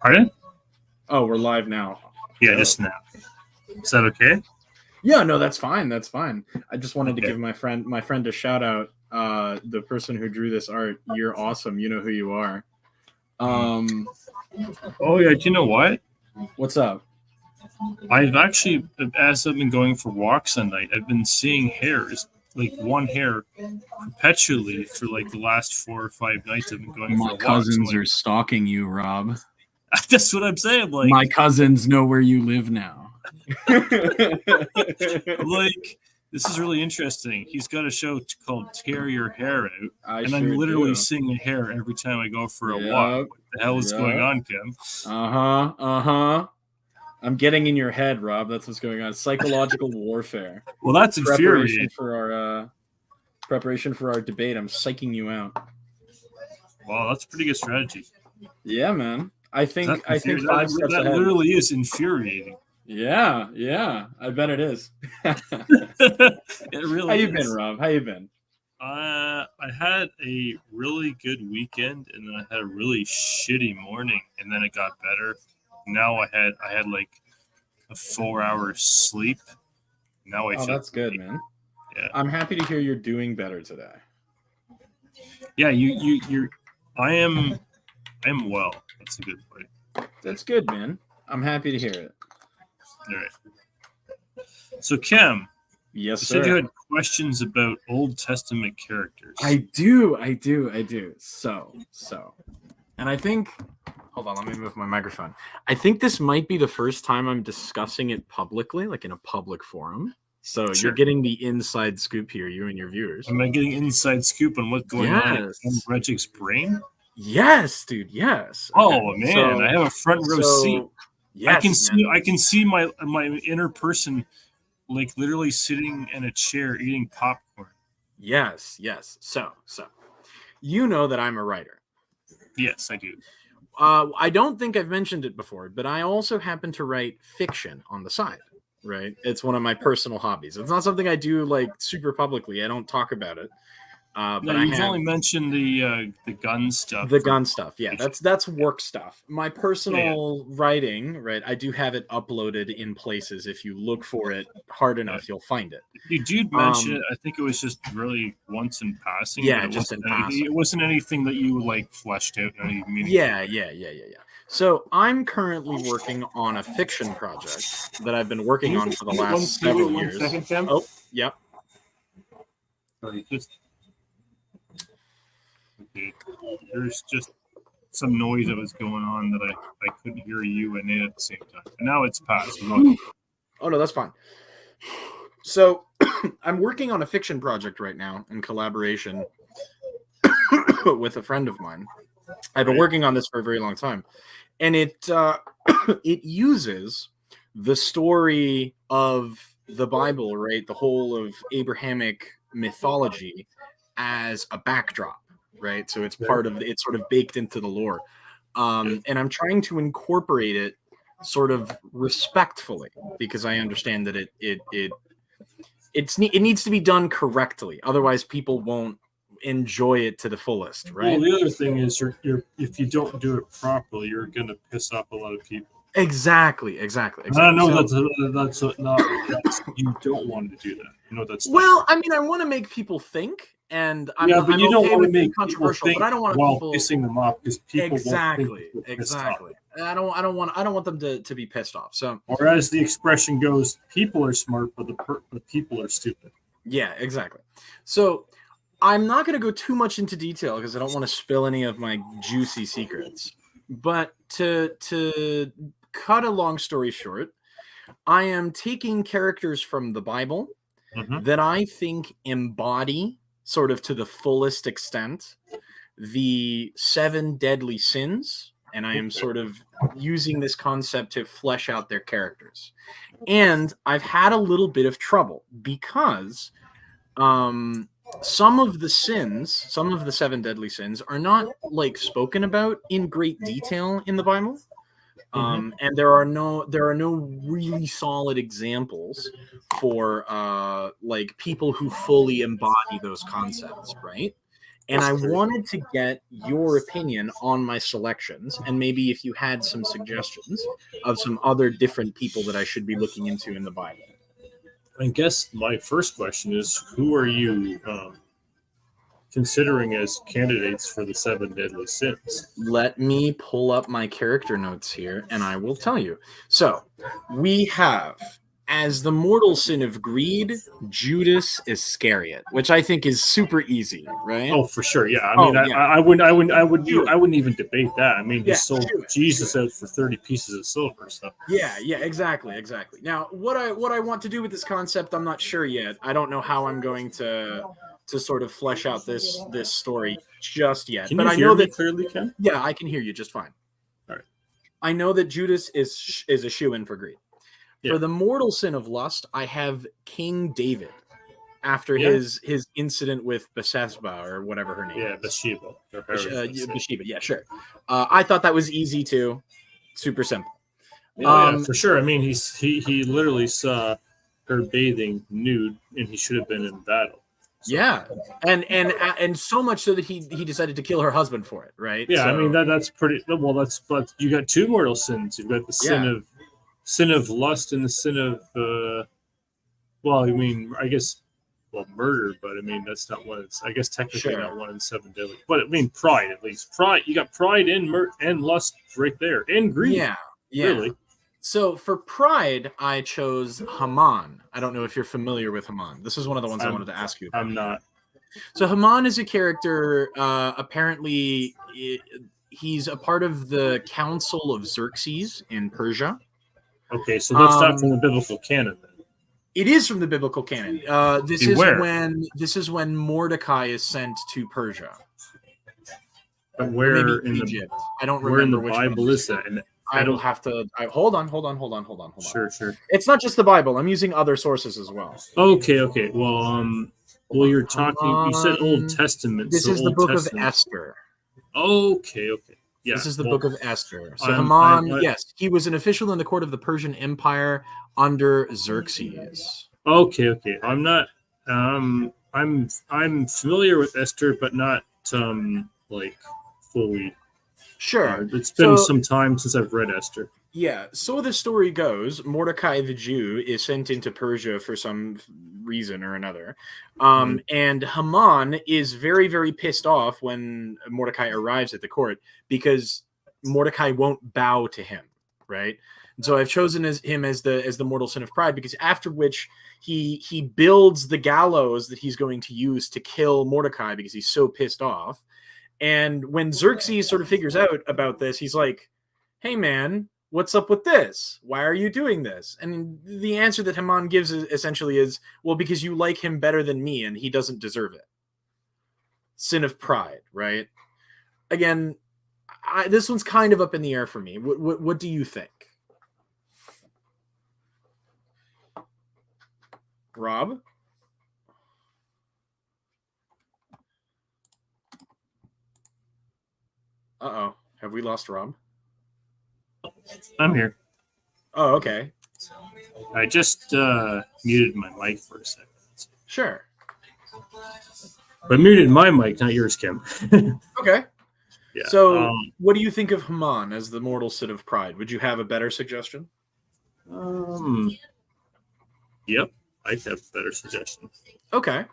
Pardon? Oh, we're live now. Yeah, just now. Is that okay? Yeah, no, that's fine. That's fine. I just wanted to give my friend a shout out. The person who drew this art, you're awesome. You know who you are. Oh yeah, do you know what? What's up? I've actually, as I've been going for walks at night, I've been seeing hairs, like one hair, perpetually for like the last 4 or 5 nights. I've been going for walks. My cousins are stalking you, Rob. That's what I'm saying. Like, my cousins know where you live now. Like, this is really interesting. He's got a show called "Tear Your Hair Out," I'm literally seeing a hair every time I go for a walk. What the hell is going on, Kim? I'm getting in your head, Rob. That's what's going on. Psychological warfare. Well, that's infuriating. Preparation for our debate. I'm psyching you out. Wow, that's a pretty good strategy. Yeah, man. I think 5 steps ahead. That literally is infuriating. Yeah. I bet it is. It really. How you been, Rob? How you been? I had a really good weekend, and then I had a really shitty morning, and then it got better. Now I had like a 4-hour sleep. Now I feel that's good, man. Yeah. I'm happy to hear you're doing better today. Yeah, I am well. That's a good point. That's good, man. I'm happy to hear it. All right. So, Kim, yes, you sir. said you had questions about Old Testament characters. I do. So, and I think, hold on, let me move my microphone. I think this might be the first time I'm discussing it publicly, like in a public forum. So You're getting the inside scoop here, you and your viewers. Am I getting inside scoop on what's going on in Regic's brain? Yes, dude. Yes. Oh man, I have a front row seat. Yes, I can see my inner person, like literally sitting in a chair eating popcorn. Yes. So you know that I'm a writer. Yes, I do. I don't think I've mentioned it before, but I also happen to write fiction on the side. Right, it's one of my personal hobbies. It's not something I do like super publicly. I don't talk about it. But you've only mentioned the gun stuff. The gun stuff, yeah. That's work stuff. My personal writing, right? I do have it uploaded in places. If you look for it hard enough, you'll find it. You did mention it. I think it was just really once in passing. Yeah, just in passing. It wasn't anything that you like fleshed out. Yeah. So I'm currently working on a fiction project that I've been working on for the last several years. 1 second, Tim. Oh, yeah. Sorry, there's just some noise that was going on that I couldn't hear you and it at the same time. And now it's passed. Oh no, that's fine. So I'm working on a fiction project right now in collaboration with a friend of mine. I've been working on this for a very long time, and it uses the story of the Bible, right? The whole of Abrahamic mythology as a backdrop, right? So it's it's sort of baked into the lore. And I'm trying to incorporate it sort of respectfully, because I understand that it needs to be done correctly. Otherwise, people won't enjoy it to the fullest, right? Well, the other thing is, if you don't do it properly, you're going to piss off a lot of people. Exactly. I know that's you don't want to do that. You know that's. Well, I mean, I want to make people think, and but you don't want to make controversial. But I don't want people pissing them off because people exactly. I don't want them to be pissed off. So, or as the expression goes, people are smart, but the people are stupid. Yeah, exactly. So I'm not going to go too much into detail because I don't want to spill any of my juicy secrets. But to cut a long story short, I am taking characters from the Bible that I think embody, sort of to the fullest extent, the 7 deadly sins, and I am sort of using this concept to flesh out their characters. And I've had a little bit of trouble because some of the sins, some of the 7 deadly sins, are not like spoken about in great detail in the Bible. And there are no really solid examples for like people who fully embody those concepts, right? And I wanted to get your opinion on my selections, and maybe if you had some suggestions of some other different people that I should be looking into in the Bible. I guess my first question is, who are you considering as candidates for the 7 deadly sins? Let me pull up my character notes here, and I will tell you. So, we have, as the mortal sin of greed, Judas Iscariot, which I think is super easy, right? Oh, for sure. Yeah. I mean, I wouldn't even debate that. I mean, he sold Jesus out for 30 pieces of silver. So. Yeah, exactly. Now, what I want to do with this concept, I'm not sure yet. I don't know how I'm going to sort of flesh out this story just yet. Can you hear me clearly, Ken? Yeah, I can hear you just fine. All right. I know that Judas is a shoo-in for greed. Yeah. For the mortal sin of lust, I have King David after his incident with Bathsheba or whatever her name is. Yeah, Bathsheba. Bathsheba, yeah, sure. I thought that was easy too. Super simple. Yeah, for sure. I mean, he literally saw her bathing nude, and he should have been in battle. So. Yeah, and so much so that he decided to kill her husband for it, right? Yeah, so, I mean that's pretty well. But you got 2 mortal sins. You've got the sin of lust and the sin of well, I mean, I guess murder, but I mean that's not one. It's I guess technically not one in 7 deadly. But I mean pride at least. Pride. You got pride and lust right there, and greed. Yeah. Really. So for pride, I chose Haman. I don't know if you're familiar with Haman. This is one of the ones I wanted to ask you about. I'm not. So Haman is a character, apparently he's a part of the Council of Xerxes in Persia. Okay, so that's not from the biblical canon then. It is from the biblical canon. This is when Mordecai is sent to Persia. But where in Egypt? I don't remember where in the which Bible is that? And I don't have to. Hold on. Sure. It's not just the Bible. I'm using other sources as well. Okay. Well, you're talking. You said Old Testament. This is the book of Esther. Okay. Yeah. This is the book of Esther. So Haman, yes, he was an official in the court of the Persian Empire under Xerxes. Okay. I'm not. I'm familiar with Esther, but not like fully. Sure. It's been some time since I've read Esther. Yeah. So the story goes, Mordecai the Jew is sent into Persia for some reason or another. And Haman is very, very pissed off when Mordecai arrives at the court because Mordecai won't bow to him, right? And so I've chosen him as the mortal sin of pride because after which he builds the gallows that he's going to use to kill Mordecai because he's so pissed off. And when Xerxes sort of figures out about this, he's like, hey, man, what's up with this? Why are you doing this? And the answer that Haman gives essentially is, well, because you like him better than me and he doesn't deserve it. Sin of pride, right? Again, this one's kind of up in the air for me. What do you think? Rob? Uh-oh. Have we lost Rob? I'm here. Oh, okay. I just muted my mic for a second. Sure. But muted my mic, not yours, Kim. Okay. Yeah. So, what do you think of Haman as the mortal sin of pride? Would you have a better suggestion? Yep. I'd have a better suggestion. Okay.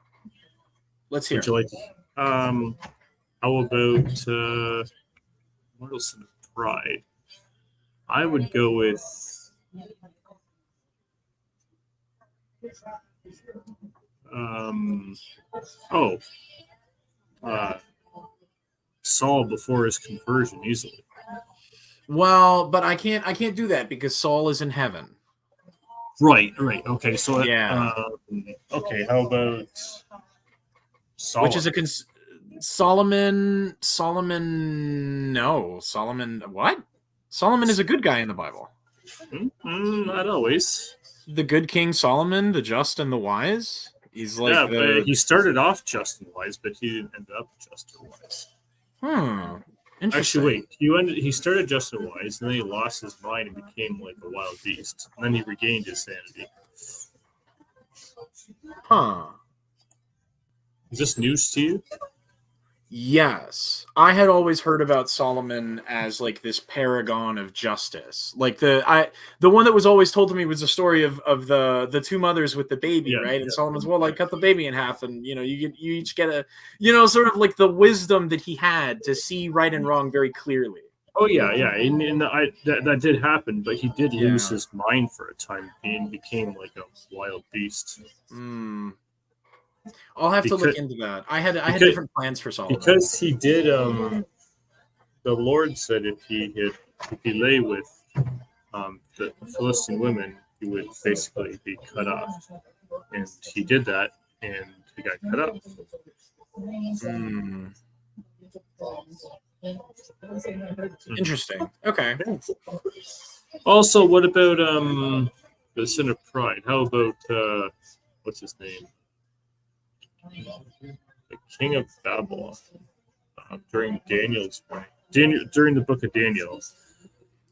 Let's hear. Would you like? How about mortal sin of pride? I would go with Saul before his conversion easily. Well, but I can't do that because Saul is in heaven. Right. Okay, so yeah. Okay, how about Solomon? Which is Solomon? No, Solomon. What? Solomon is a good guy in the Bible. Not always. The good King Solomon, the just and the wise. He's like but he started off just and wise, but he didn't end up just and wise. Interesting. Actually, wait. He started just and wise, and then he lost his mind and became like a wild beast. And then he regained his sanity. Huh. Is this news to you? Yes, I had always heard about Solomon as like this paragon of justice. Like the one that was always told to me was the story of the two mothers with the baby, Yeah, right? And yeah, Solomon's, well, yeah. like cut the baby in half, and you each get a sort of like the wisdom that he had to see right and wrong very clearly. Oh yeah, yeah, and that did happen, but he did lose Yeah. his mind for a time and became like a wild beast. Hmm. I'll have to look Because into that. I had because different plans for Solomon. because he did the Lord said if he lay with the Philistine women, he would basically be cut off, and he did that, and he got cut off. Hmm. Interesting. Okay. Also, what about the sin of pride? How about what's his name? The king of Babylon during Daniel's reign. During the book of Daniel.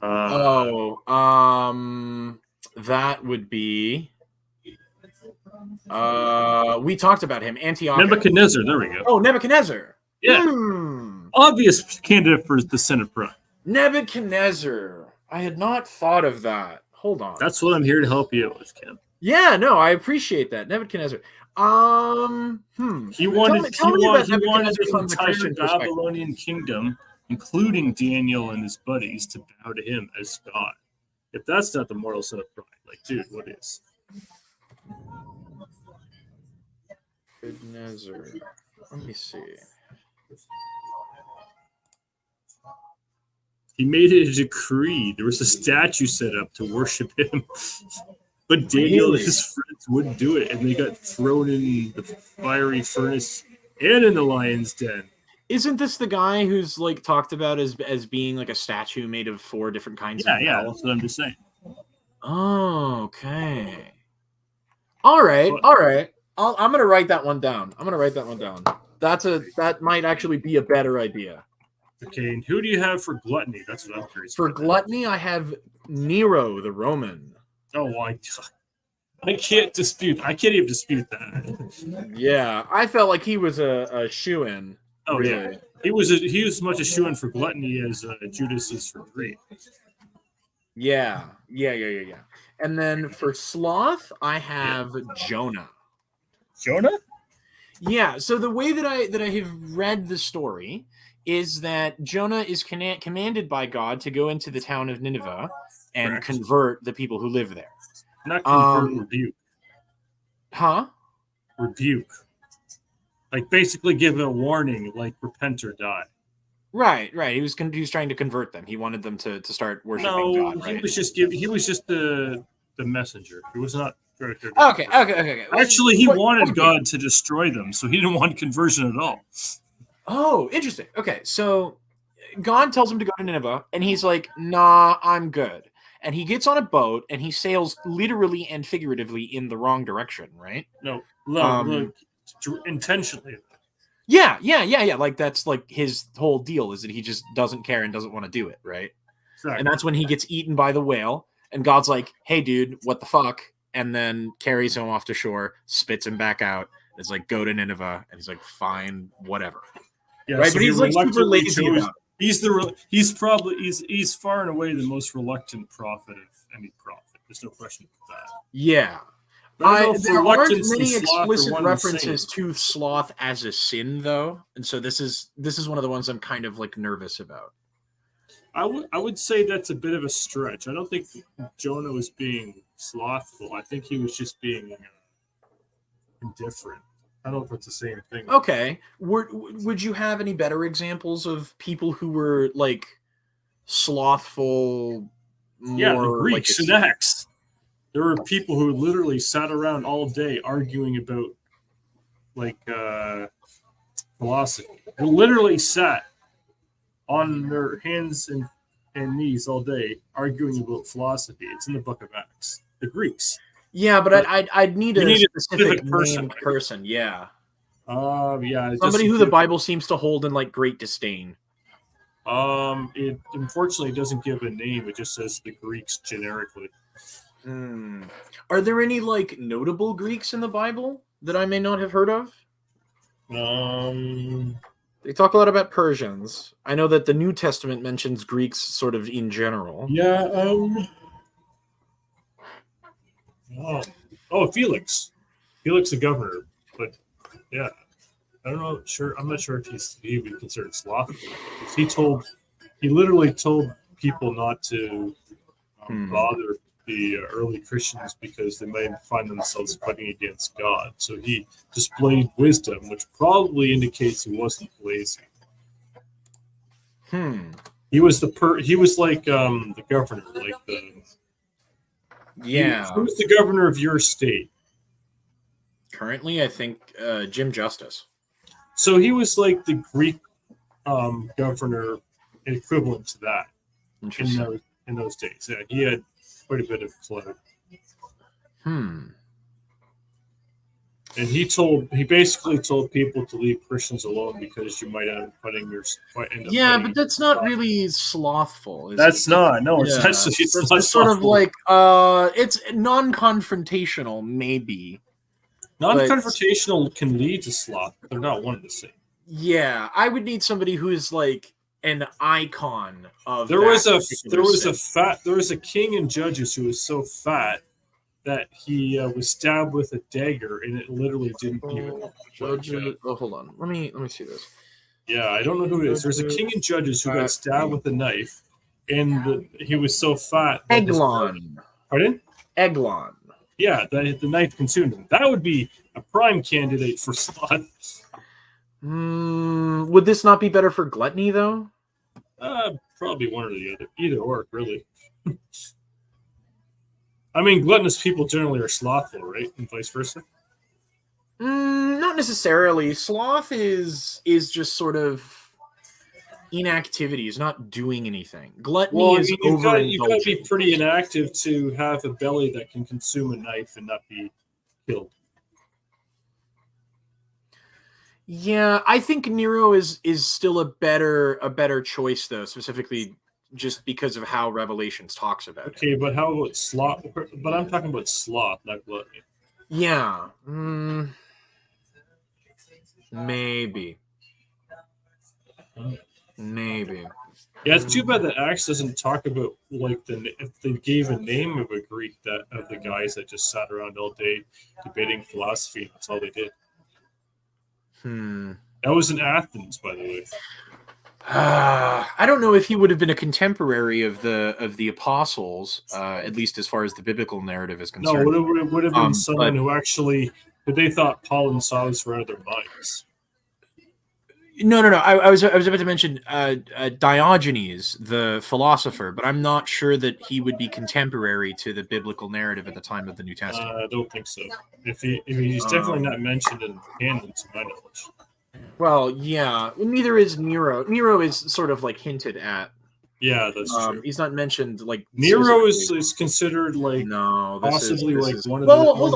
Oh, that would be. We talked about him, Antiochus. Nebuchadnezzar. There we go. Oh, Nebuchadnezzar. Yeah, Hmm. obvious candidate for the sin of pride. Nebuchadnezzar. I had not thought of that. Hold on. That's what I'm here to help you with, Kim. Yeah, no, I appreciate that. Nebuchadnezzar. He wanted Tell me about he wanted Nebuchadnezzar the from the entire Christian perspective. Babylonian kingdom, including Daniel and his buddies, to bow to him as God. If that's not the moral sin of pride, like, dude, what is? Nebuchadnezzar. Let me see. He made it a decree. There was a statue set up to worship him. But Daniel and his friends wouldn't do it, and they got thrown in the fiery furnace and in the lion's den. Isn't this the guy who's like talked about as being like a statue made of 4 different kinds of Yeah, metal? that's what I'm just saying. Oh, okay. All right. I'm gonna write that one down. That might actually be a better idea. Okay, and who do you have for gluttony? That's what I'm curious For about. gluttony, I have Nero the Roman. Oh, I can't dispute. I can't even dispute that. Yeah, I felt like he was a shoo-in. Oh really. yeah, he was as much a shoo-in for gluttony as Judas is for greed. Yeah. And then for sloth, I have Jonah. Jonah? Yeah. So the way that I have read the story is that Jonah is commanded by God to go into the town of Nineveh and Correct. convert the people who live there. Not convert, rebuke. Huh? Rebuke. Like basically give a warning, like repent or die. Right. He was trying to convert them. He wanted them to start worshiping God. Right? He was just the messenger. He was not. Okay. Actually, he wanted God to destroy them, so he didn't want conversion at all. Oh, interesting. Okay, so God tells him to go to Nineveh, and he's like, "Nah, I'm good." And he gets on a boat, and he sails literally and figuratively in the wrong direction. Right? No, intentionally. Yeah. Like that's like his whole deal is that he just doesn't care and doesn't want to do it. Right? Exactly. And that's when he gets eaten by the whale, and God's like, "Hey, dude, what the fuck?" And then carries him off to shore, spits him back out. It's like, go to Nineveh, and he's like, "Fine, whatever." Yeah, right, so but he's like super lazy about it. He's far and away the most reluctant prophet of any prophet. There's no question about that. Yeah, there aren't many explicit references to sloth as a sin, though, and so this is one of the ones I'm kind of like nervous about. I would say that's a bit of a stretch. I don't think Jonah was being slothful. I think he was just being indifferent. I don't know if it's the same thing. Okay. Would you have any better examples of people who were like slothful? Yeah, the Greeks and Acts. There were people who literally sat around all day arguing about like philosophy. They literally sat on their hands and knees all day arguing about philosophy. It's in the book of Acts. The Greeks. Yeah, but I'd need a specific person. Yeah. Yeah. Somebody who the Bible seems to hold in like great disdain. It unfortunately doesn't give a name. It just says the Greeks generically. Are there any like notable Greeks in the Bible that I may not have heard of? They talk a lot about Persians. I know that the New Testament mentions Greeks sort of in general. Yeah. Oh, Felix. Felix the governor. But yeah, I don't know. Sure, I'm not sure if he would be considered slothful. He literally told people not to bother the early Christians because they might find themselves fighting against God. So he displayed wisdom, which probably indicates he wasn't lazy. He was like the governor, like he was the governor of your state. Currently, I think Jim Justice. So he was like the Greek governor equivalent to that in those days. Yeah, he had quite a bit of clout. And he basically told people to leave Christians alone because you might end up fighting but that's not really slothful. That's not. No, it's actually it's sort of like it's non-confrontational, maybe. Non-confrontational can lead to sloth. They're not one and the same. Yeah, I would need somebody who is like an icon of. There was a king in Judges who was so fat that he was stabbed with a dagger, and it literally didn't even. Judges. Oh, hold on. Let me see this. Yeah, I don't know who it is. There's a king in Judges who got stabbed with a knife, and he was so fat. Eglon. Pardon? Eglon. Yeah, the knife consumed him. That would be a prime candidate for sloth. Would this not be better for gluttony, though? Probably one or the other. Either or, really. I mean, gluttonous people generally are slothful, right? And vice versa? Not necessarily. Sloth is just sort of inactivity, is not doing anything. Gluttony is overindulgence. You've got to be pretty inactive to have a belly that can consume a knife and not be killed. Yeah, I think Nero is still a better choice, though, specifically just because of how Revelations talks about it. Okay, but how about sloth? But I'm talking about sloth, not gluttony. Yeah. Maybe. Yeah, it's too bad that Acts doesn't talk about like if they gave a name of a Greek of the guys that just sat around all day debating philosophy. That's all they did. That was in Athens, by the way. I don't know if he would have been a contemporary of the apostles, at least as far as the biblical narrative is concerned. No, it would have been someone who actually they thought Paul and Silas were out of their minds. No. I was about to mention Diogenes, the philosopher, but I'm not sure that he would be contemporary to the biblical narrative at the time of the New Testament. I don't think so. If he's definitely not mentioned in the canon, to my knowledge. Well, yeah. Neither is Nero. Nero is sort of like hinted at. Yeah, that's true. He's not mentioned like Nero is considered like possibly one of the. Well, hold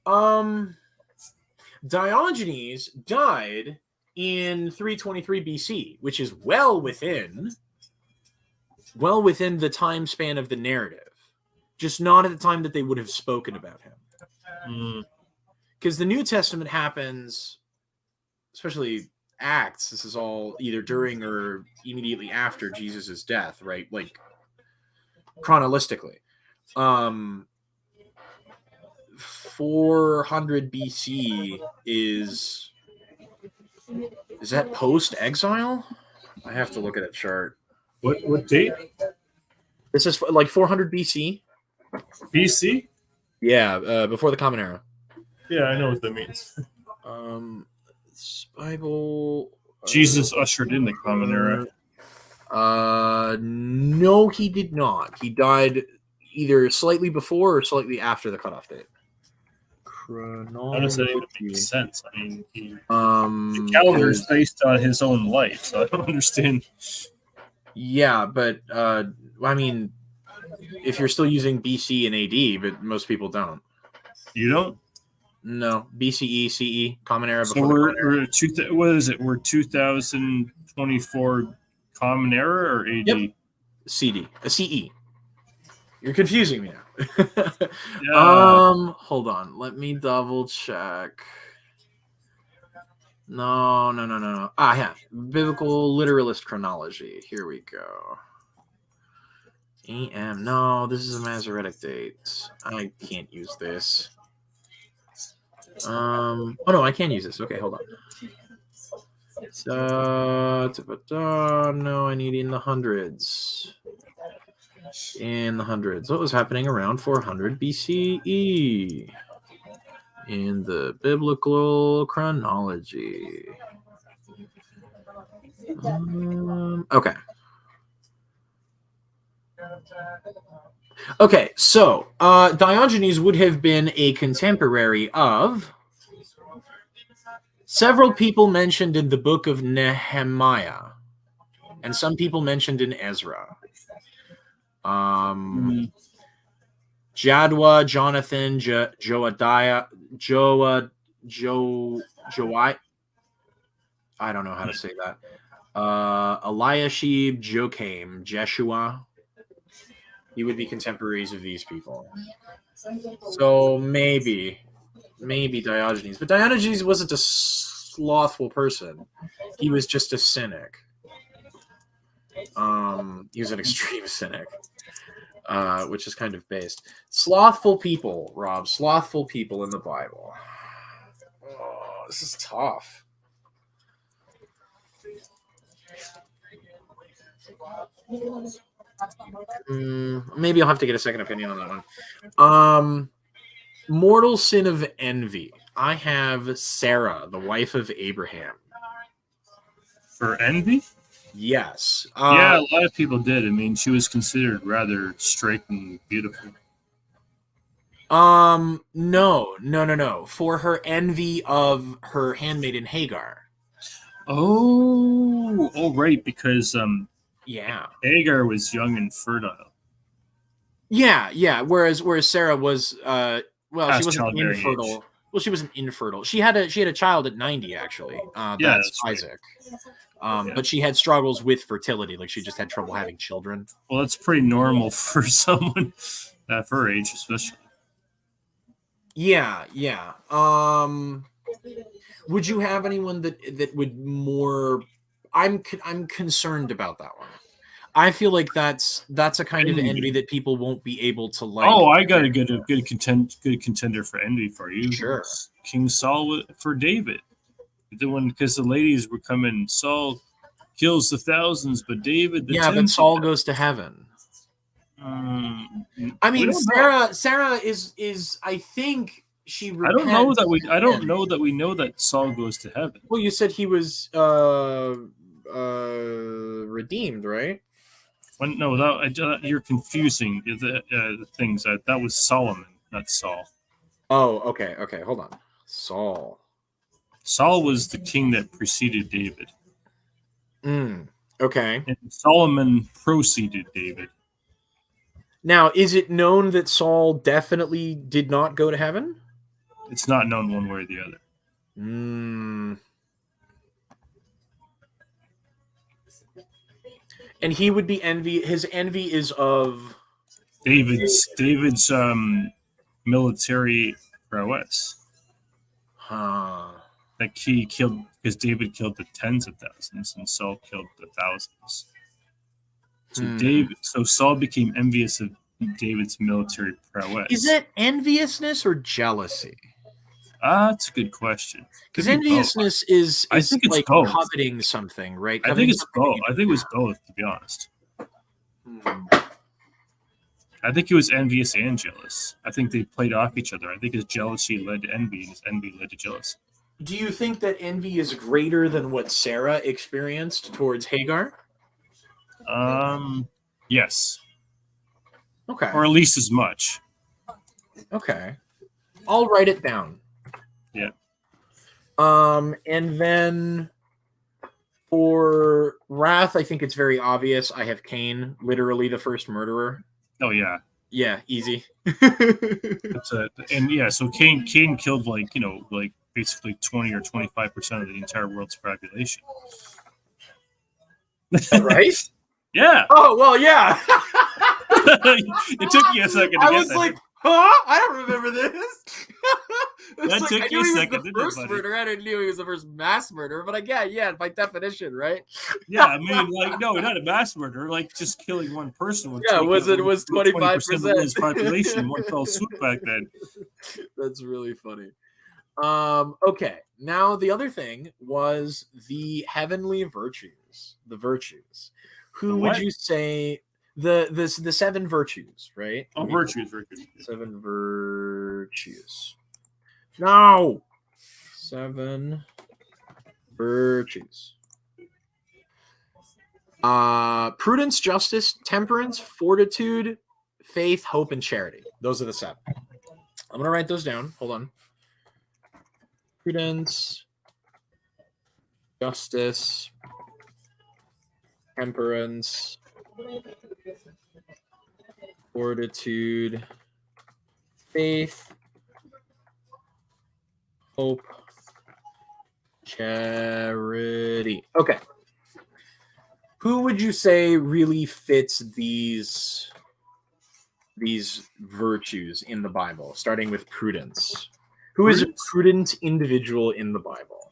on. Diogenes died in 323 BC, which is well within the time span of the narrative, just not at the time that they would have spoken about him. Because the New Testament happens, especially Acts, this is all either during or immediately after Jesus' death, right? Like chronologically. 400 BC is that post-exile? I have to look at a chart. What date? This is like 400 BC. BC? Yeah, before the Common Era. Yeah, I know what that means. Bible. Jesus ushered in the Common Era. No, he did not. He died either slightly before or slightly after the cutoff date. How does that even make sense? I mean, the calendar is based on his own life, so I don't understand. Yeah, but I mean, if you're still using BC and AD, but most people don't. You don't? No, BCE, CE, Common Era. So we're what is it? We're 2024 Common Era or AD? Yep. CE. You're confusing me now. Yeah. Hold on. Let me double check. No. Ah, yeah. Biblical literalist chronology. Here we go. AM. No, this is a Masoretic date. I can't use this. Oh no, I can use this. Okay, hold on. No, I need in the hundreds. In the hundreds. What was happening around 400 BCE? In the biblical chronology. Okay. Okay, so Diogenes would have been a contemporary of several people mentioned in the book of Nehemiah, and some people mentioned in Ezra. Jadwa, Jonathan, Joadiah, Joai. I don't know how to say that. Eliashib, Joachim, Jeshua. He would be contemporaries of these people. So maybe Diogenes. But Diogenes wasn't a slothful person. He was just a cynic. He was an extreme cynic, which is kind of based. Slothful people, Rob. Slothful people in the Bible. Oh, this is tough. Maybe I'll have to get a second opinion on that one. Mortal sin of envy. I have Sarah, the wife of Abraham. For envy? Yes. Yeah, a lot of people did. I mean, she was considered rather straight and beautiful. No. For her envy of her handmaiden Hagar. Oh, right, because yeah, Hagar was young and fertile. Yeah. Whereas Sarah was she wasn't infertile. Age. Well, she wasn't infertile. She had a child at 90 actually. That's Isaac. Right. But she had struggles with fertility. Like she just had trouble having children. Well, that's pretty normal for someone at her age, especially. Yeah. Would you have anyone that would more? I'm concerned about that one. I feel like that's a kind of envy that people won't be able to like. Oh, I got a good contender for envy for you. Sure. King Saul for David. Because the ladies were coming, Saul kills the thousands, but David the but Saul goes to heaven. I mean, Sarah is I think she. I don't know that we know that Saul goes to heaven. Well, you said he was redeemed, right? Well, no, you're confusing the things. That was Solomon, not Saul. Oh, okay. Hold on. Saul was the king that preceded David. Okay. And Solomon preceded David. Now, is it known that Saul definitely did not go to heaven? It's not known one way or the other. And he would be his envy is of David's military prowess. Like he killed, because David killed the tens of thousands and Saul killed the thousands. So Saul became envious of David's military prowess. Is it enviousness or jealousy? That's a good question. Because enviousness is I think it's like both. coveting something, right? I think it's both. I think it was both, to be honest. I think he was envious and jealous. I think they played off each other. I think his jealousy led to envy, and his envy led to jealousy. Do you think that envy is greater than what Sarah experienced towards Hagar? Yes. Okay. Or at least as much. Okay. I'll write it down. Yeah. And then for wrath, I think it's very obvious. I have Cain, literally the first murderer. Oh yeah. Yeah, easy. So Cain killed basically 20 or 25% of the entire world's population. Right? Yeah. Oh well, yeah. It took you a second to I get was that. Like, huh? I don't remember this. It's That like, took I you knew a he was second, the didn't it, first buddy? murderer. I didn't know he was the first mass murderer, but yeah, by definition, right? Yeah, I mean, like, no, not a mass murder, like just killing one person would Yeah, take was out it was 20% 25%. of the world's population in one fell swoop back then. That's really funny. Okay, now the other thing was the heavenly virtues, the virtues. Who would What? you say the 7 virtues, right? Oh, virtues. 7 virtues. No. 7 virtues. Prudence, justice, temperance, fortitude, faith, hope, and charity. Those are the 7. I'm gonna write those down. Hold on. Prudence, justice, temperance, fortitude, faith, hope, charity. Okay. Who would you say really fits these virtues in the Bible, starting with prudence? Who is a prudent individual in the Bible?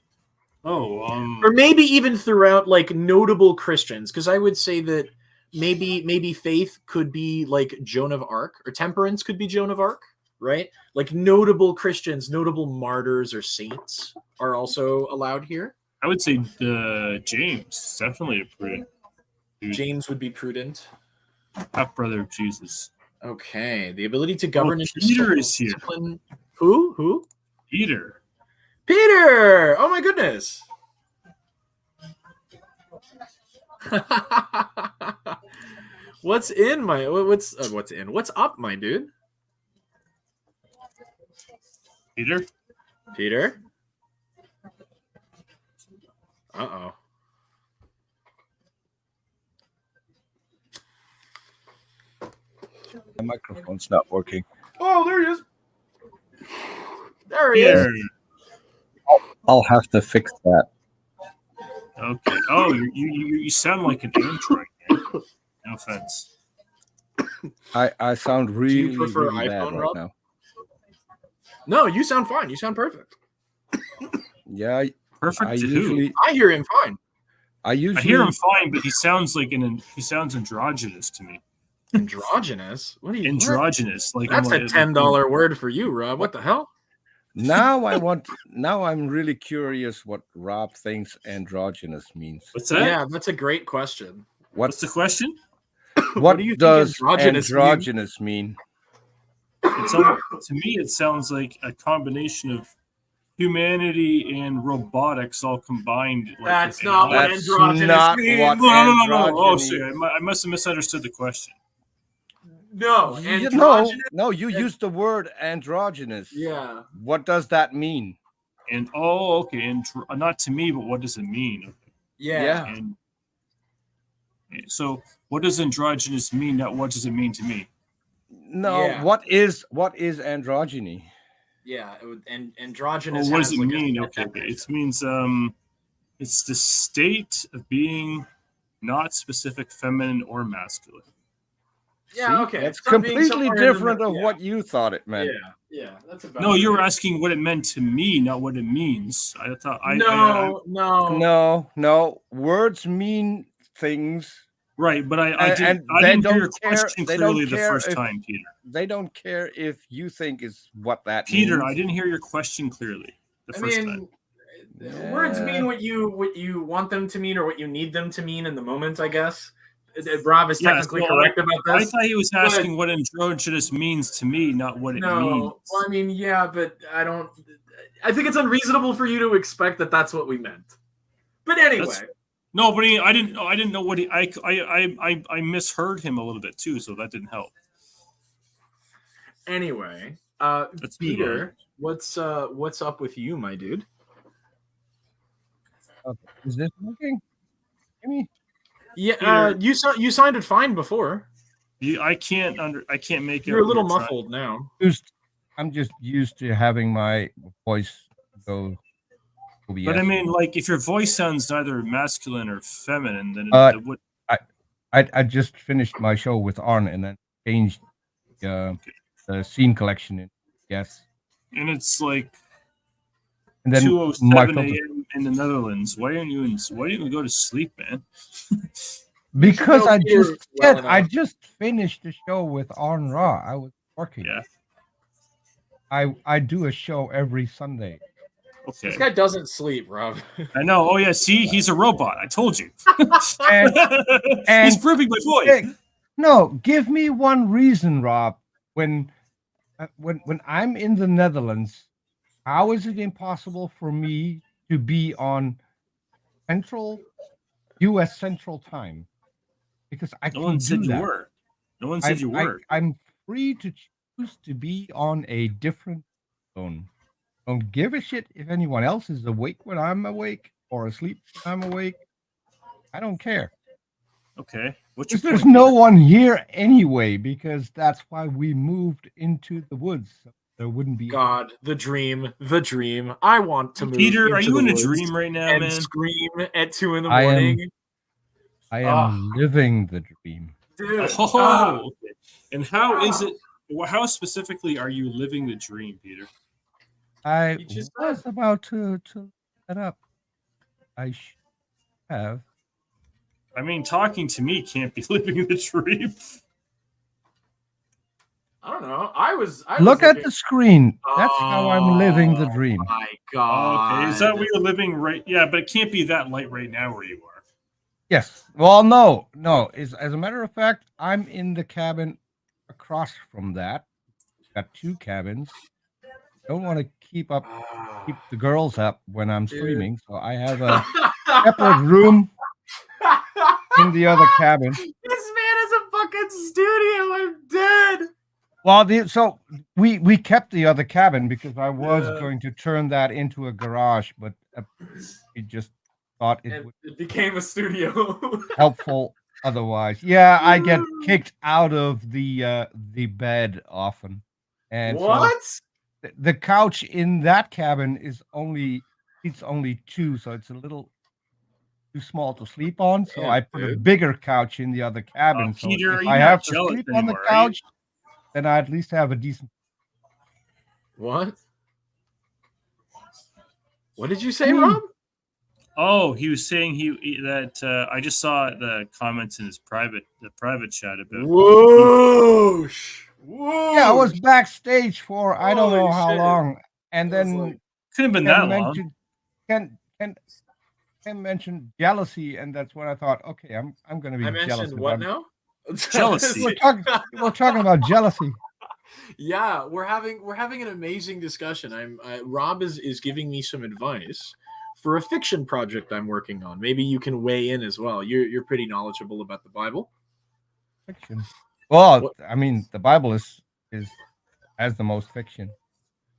Oh, or maybe even throughout like notable Christians, because I would say that maybe faith could be like Joan of Arc, or temperance could be Joan of Arc, right? Like notable Christians, notable martyrs or saints are also allowed here. I would say James, definitely a prudent dude. James would be prudent. Half brother of Jesus. Okay, the ability to govern. Peter is here. Discipline. Who? Peter. Peter! Oh my goodness! What's up, my dude? Peter? Uh-oh. The microphone's not working. Oh, there he is. There he is. I'll have to fix that. Okay. Oh, you sound like an android, man. No offense. I sound really, prefer really bad iPhone, right Rob? now. No, you sound fine. You sound perfect. Yeah, Perfect I to usually who? I hear him fine. I hear him fine, but he sounds like he sounds androgynous to me. Androgynous? What are you? Androgynous? Like That's I'm a $10 word for you, Rob. What the hell? Now I'm really curious what Rob thinks androgynous means. What's that? Yeah, that's a great question. What's the question? What do you think does androgynous mean? To me, it sounds like a combination of humanity and robotics all combined. Like, That's not what That's androgynous not means. what No. Oh, androgyny- sorry. I must have misunderstood the question. No, No, androgynous. you used the word androgynous. Yeah. What does that mean? And okay, and not to me, but what does it mean? Yeah. And so, what does androgynous mean? Not what does it mean to me? No, Yeah. what is androgyny? Yeah, androgynous. What does has it like mean? a Okay. It means it's the state of being not specific feminine or masculine. Yeah, See? okay. That's Stop being so completely hard on different the- of yeah. what you thought it meant. Yeah, that's about. No, you're right. asking what it meant to me, not what it means. I thought No. Words mean things. Right, but I And didn't they hear your don't care- question they don't clearly the care first if- time, Peter. They don't care if you think is what that Peter, means. I didn't hear your question clearly the first time. Words mean what you want them to mean or what you need them to mean in the moment, I guess. Rob is technically correct about I this. thought he was asking what androgynous means to me, not what it means. Well, I mean, yeah, but I think it's unreasonable for you to expect that that's what we meant. But anyway. No, but I didn't know what I misheard him a little bit too, so that didn't help. Anyway, Let's move Peter, what's up with you, my dude? Is this working? Jimmy? Yeah, you sounded fine before. I can't make it. You're a little muffled now. I'm just used to having my voice go. But I mean, like, if your voice sounds neither masculine or feminine, then it would. I just finished my show with Arn and then changed the scene collection in. Yes. And it's like And then 2:07 a.m. in the Netherlands. Why don't you go to sleep, man? because know Peter well I enough. just finished the show with Arn Ra. I was working. Yeah. I do a show every Sunday. Okay. This guy doesn't sleep, Rob. I know. Oh yeah. See, he's a robot. I told you. And he's proving my point. Hey, no, give me one reason, Rob. When I'm in the Netherlands, how is it impossible for me to be on U.S. Central Time? Because I No can one do said you that. were. No one said you were. I'm free to choose to be on a different zone. Don't give a shit if anyone else is awake when I'm awake or asleep when I'm awake. I don't care. Okay. What's your Because there's point, no Peter? one here anyway, because that's why we moved into the woods. So there wouldn't be. God, the dream. I want to move Peter, into are you the in a woods dream right now, and man? scream at 2 in the I am- morning. I am living the dream. Dude. Oh, okay. And how is it? How specifically are you living the dream, Peter? I You just was said. about to set up. I should have. I mean, talking to me can't be living the dream. I don't know. I was Look at looking- the screen. That's how I'm living the Oh, dream. My Oh, God. okay, is that where you're living right? Yeah, but it can't be that light right now where you are. Yes. Well, no. As a matter of fact, I'm in the cabin across from that. Got 2 cabins. Don't want to keep the girls up when I'm Dude. streaming, so I have a separate room in the other cabin. This man has a fucking studio. I'm dead. Well, so we kept the other cabin because I was Yeah. going to turn that into a garage, but we just thought it would It became a studio. be helpful otherwise. Yeah, I get kicked out of the bed often, and What? so the couch in that cabin it's only 2, so it's a little too small to sleep on. So Damn, I put a dude. bigger couch in the other cabin. So Peter, if are you I not have to jealous sleep on the anymore, are you? couch, then I at least have a decent. What? What did you say, Hmm. Rob? Oh, he was saying that I just saw the comments in his private chat about. Whoosh. Whoa. Yeah, I was backstage for I don't know Holy how shit. long, and I was then like- Couldn't have been Ken that long. mentioned Ken mentioned jealousy, and that's when I thought, okay, I'm going to be I jealous. mentioned what now? Jealousy. We're talking about jealousy. Yeah, we're having an amazing discussion. Rob is giving me some advice for a fiction project I'm working on. Maybe you can weigh in as well. You're pretty knowledgeable about the Bible. Fiction. Well, What- I mean, the Bible has the most fiction.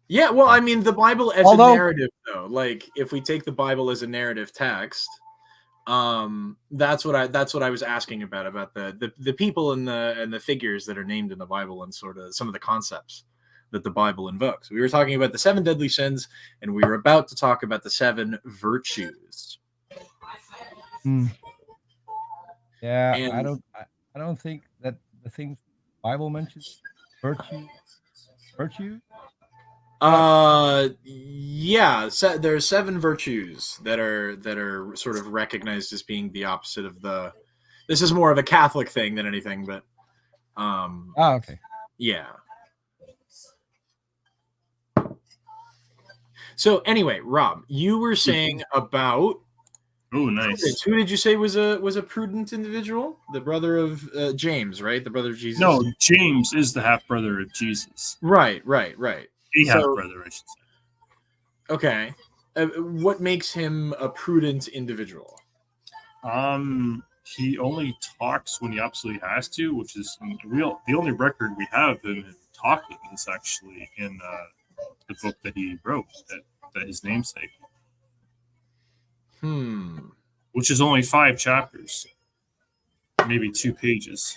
Yeah, well, I mean the Bible as Although- a narrative though. Like if we take the Bible as a narrative text, that's what I was asking about the people and the figures that are named in the Bible and sort of some of the concepts that the Bible invokes. We were talking about the 7 deadly sins, and we were about to talk about the 7 virtues. Hmm. Yeah, And- I don't think that the things the Bible mentions virtue. Yeah, there's 7 virtues that are sort of recognized as being the opposite of the. This is more of a Catholic thing than anything, but Okay. yeah. So anyway, Rob, you were saying about Oh, nice. who did you say was a prudent individual? The brother of James, right? The brother of Jesus. No, James is the half brother of Jesus. Right. The half So- brother, I should say. Okay. What makes him a prudent individual? He only talks when he absolutely has to, which is the only record we have of him talking is actually in the book that he wrote, that his namesake, which is only 5 chapters, maybe 2 pages.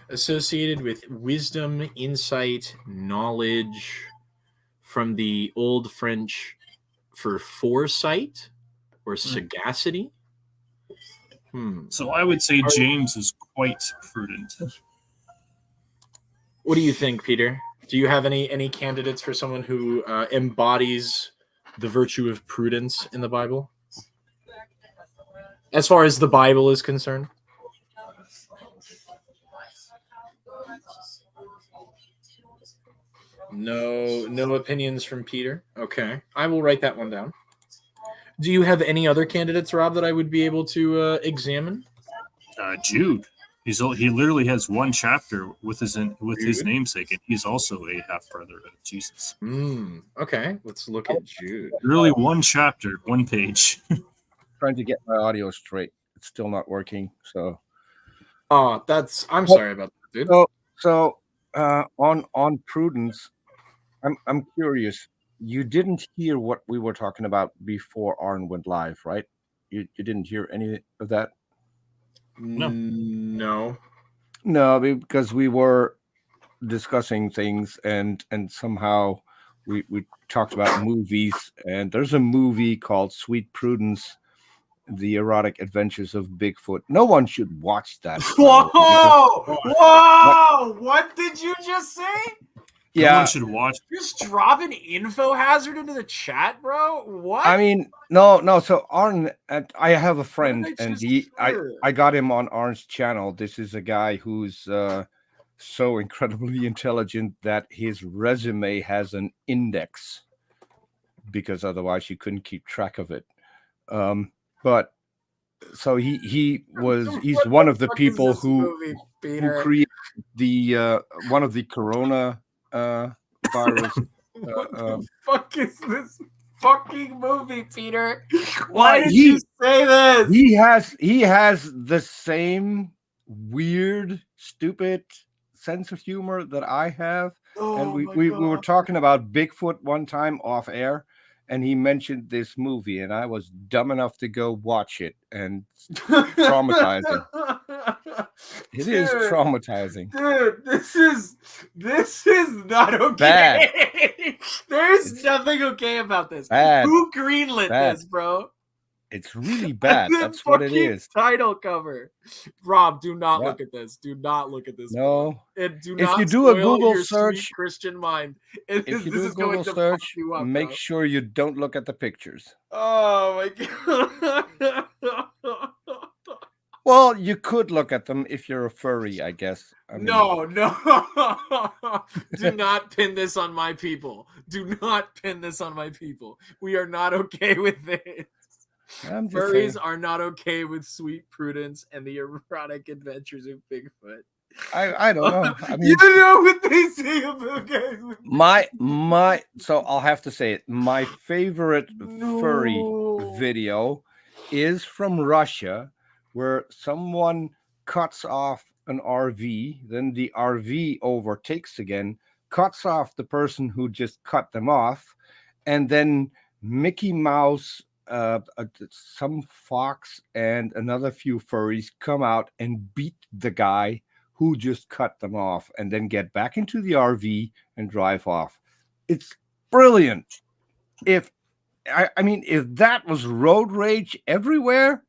Associated with wisdom, insight, knowledge, from the Old French for foresight or sagacity. So I would say James is quite prudent. What do you think, Peter? Do you have any candidates for someone who embodies the virtue of prudence in the Bible? As far as the Bible is concerned? No opinions from Peter. Okay, I will write that one down. Do you have any other candidates, Rob, that I would be able to examine? Jude. He literally has one chapter with his Jude? namesake, and he's also a half brother of Jesus. Okay, let's look at Jude. Literally one chapter, one page. Trying to get my audio straight. It's still not working. So. Oh, I'm sorry about that, dude. So on prudence, I'm curious. You didn't hear what we were talking about before Arn went live, right? You didn't hear any of that? No, because we were discussing things and somehow we talked about movies, and there's a movie called Sweet Prudence, The Erotic Adventures of Bigfoot. No one should watch that. Whoa! What did you just say? Yeah, no one should watch. Just drop an info hazard into the chat, bro. What? I mean, no. So Arn, I have a friend, and I I got him on Arn's channel. This is a guy who's so incredibly intelligent that his resume has an index, because otherwise you couldn't keep track of it. But so he's one of the people who created the one of the corona virus. What the fuck is this fucking movie, Peter? Why did you say this? He has the same weird, stupid sense of humor that I have. And we were talking about Bigfoot one time off air, and he mentioned this movie, and I was dumb enough to go watch it, and it's traumatizing. It is traumatizing. Dude, this is not okay. Bad. There's nothing okay about this. Bad. Who greenlit this, bro? It's really bad. That's what it is. Title cover. Rob, do not look at this. Do not look at this. No. And do if not you do a Google your search, Christian mind. If you do a Google search, make sure you don't look at the pictures. Oh my god. Well, you could look at them if you're a furry, I guess. No. Do not pin this on my people. Do not pin this on my people. We are not okay with this. Furries are not okay with Sweet Prudence and the Erotic Adventures of Bigfoot. I don't know. I mean, you know what they say about guys with my so I'll have to say it. My favorite furry video is from Russia, where someone cuts off an RV, then the RV overtakes again, cuts off the person who just cut them off, and then Mickey Mouse, some fox, and another few furries come out and beat the guy who just cut them off, and then get back into the RV and drive off. It's brilliant. If that was road rage everywhere,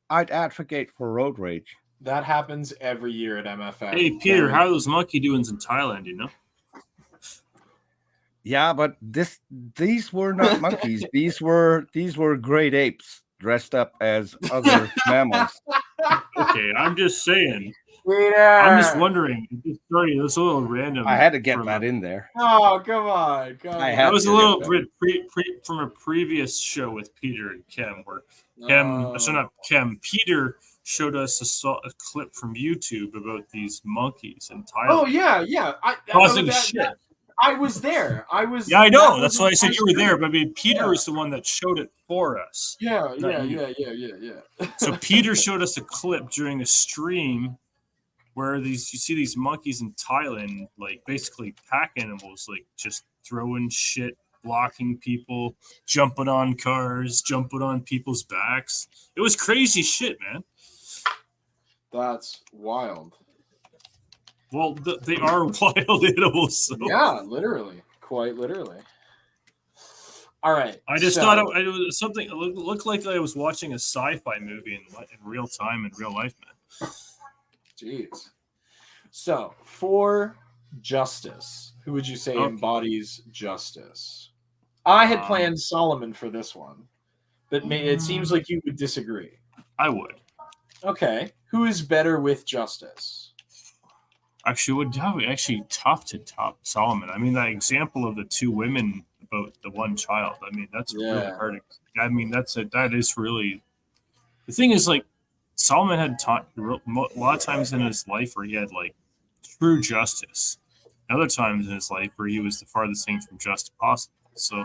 I'd advocate for road rage. That happens every year at MFF. Hey, Peter, how are those monkey doings in Thailand, you know? Yeah, but these were not monkeys. These were great apes dressed up as other mammals. Okay, I'm just saying. Peter. I'm just wondering. Sorry, that's a little random. I had to get that in there. Oh, come on. That was a little from a previous show with Peter and Kem, where Peter showed us a clip from YouTube about these monkeys in Thailand. Oh, yeah. Causing shit. I was there. Yeah, I know. That's why I said you were there. But I mean, Peter was the one that showed it for us. Yeah. So Peter showed us a clip during a stream where you see these monkeys in Thailand, like basically pack animals, like just throwing shit, blocking people, jumping on cars, jumping on people's backs. It was crazy shit, man. That's wild. Well, they are wild animals. So. Yeah, literally. Quite literally. All right. I just thought it was something. It looked like I was watching a sci-fi movie in real time, in real life, man. Jeez. So, for justice, who would you say embodies justice? I had planned Solomon for this one, but it seems like you would disagree. I would. Okay. Who is better with justice? Actually, tough to top Solomon. I mean, that example of the two women about the one child. I mean, that's really hard. I mean, that is really. The thing is, like, Solomon had taught a lot of times in his life where he had like true justice, and other times in his life where he was the farthest thing from just possible. So,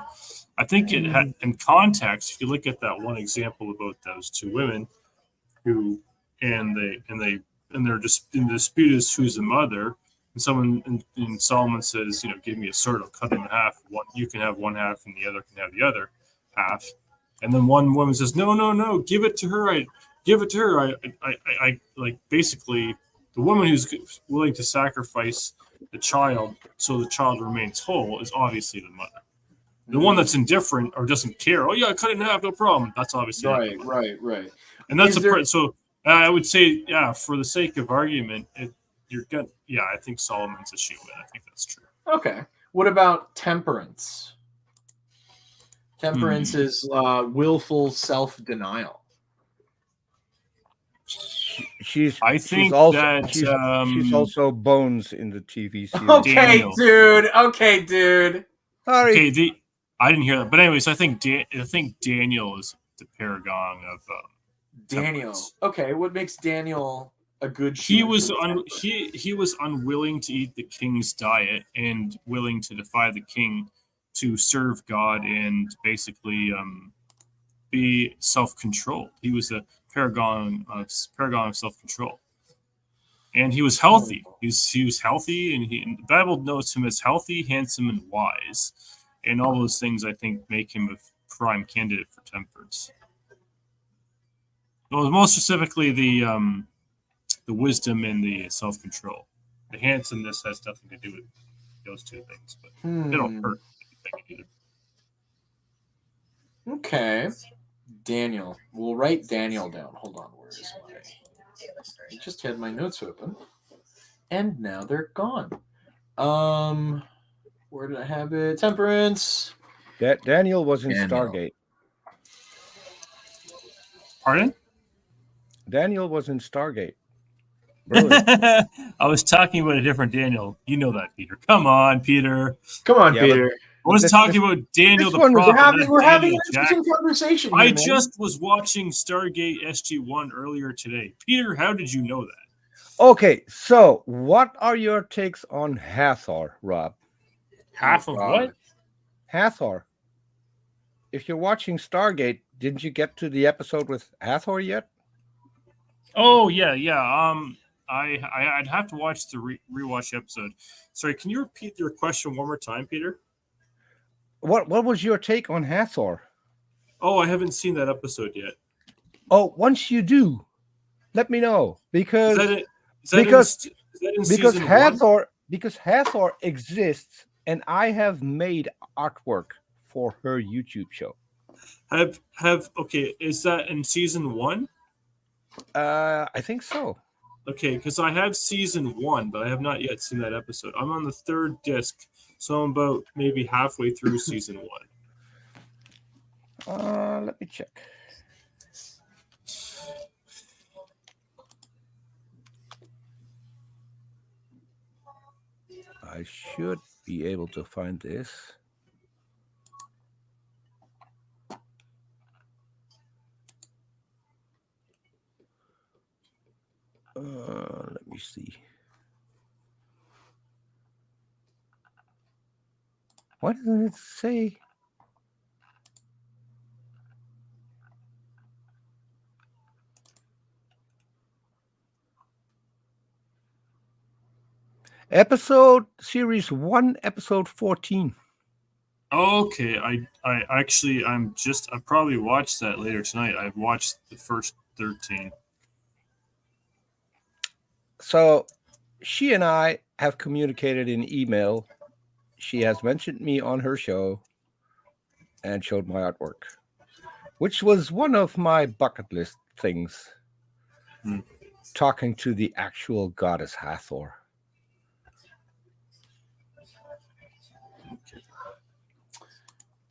I think it had in context. If you look at that one example about those two women, who and they're just in the dispute is who's the mother. And someone and Solomon says, give me a sword, I'll cut it in half. One, you can have one half, and the other can have the other half. And then one woman says, no, give it to her. I like basically the woman who's willing to sacrifice the child so the child remains whole is obviously the mother. The one that's indifferent or doesn't care, oh yeah, cut it in half, no problem. That's obviously right. And that's so. I would say, for the sake of argument, I think Solomon's a shoe-in. I think that's true. Okay. What about temperance? Temperance is willful self-denial. She's also Bones in the TV series. Okay, dude. Sorry. Okay, I didn't hear that, but anyways, I think Daniel is the paragon of. Daniel. Okay, what makes Daniel a good? He was unwilling to eat the king's diet and willing to defy the king to serve God and basically be self-controlled. He was a paragon of self-control, and he was healthy. He was healthy, and the Bible notes him as healthy, handsome, and wise, and all those things I think make him a prime candidate for temperance. Well, most specifically, the wisdom and the self-control. The handsomeness has nothing to do with those two things, but they don't hurt anything either. Okay. Daniel. We'll write Daniel down. Hold on. Where is my... I just had my notes open, and now they're gone. Where did I have it? Temperance. Daniel was in Stargate. Pardon? Daniel was in Stargate. I was talking about a different Daniel. You know that, Peter. Come on, Peter. Peter. I was talking about Daniel the prophet. We're having an interesting conversation. I just was watching Stargate SG-1 earlier today. Peter, how did you know that? Okay, so what are your takes on Hathor, Rob? Half of what? Hathor. If you're watching Stargate, didn't you get to the episode with Hathor yet? Oh yeah. I'd have to watch the rewatch episode. Sorry, can you repeat your question one more time, Peter? What was your take on Hathor? Oh, I haven't seen that episode yet. Oh, once you do, let me know because Hathor exists, and I have made artwork for her YouTube show. Okay, is that in season 1? I think so. Okay, because I have season 1, but I have not yet seen that episode. I'm on the 3rd disc, so I'm about maybe halfway through season 1. Let me check. I should be able to find this. Let me see. Why doesn't it say? Series 1, episode 14. Okay, I'll probably watch that later tonight. I've watched the first 13. So she and I have communicated in email. She has mentioned me on her show and showed my artwork, which was one of my bucket list things. Talking to the actual goddess Hathor.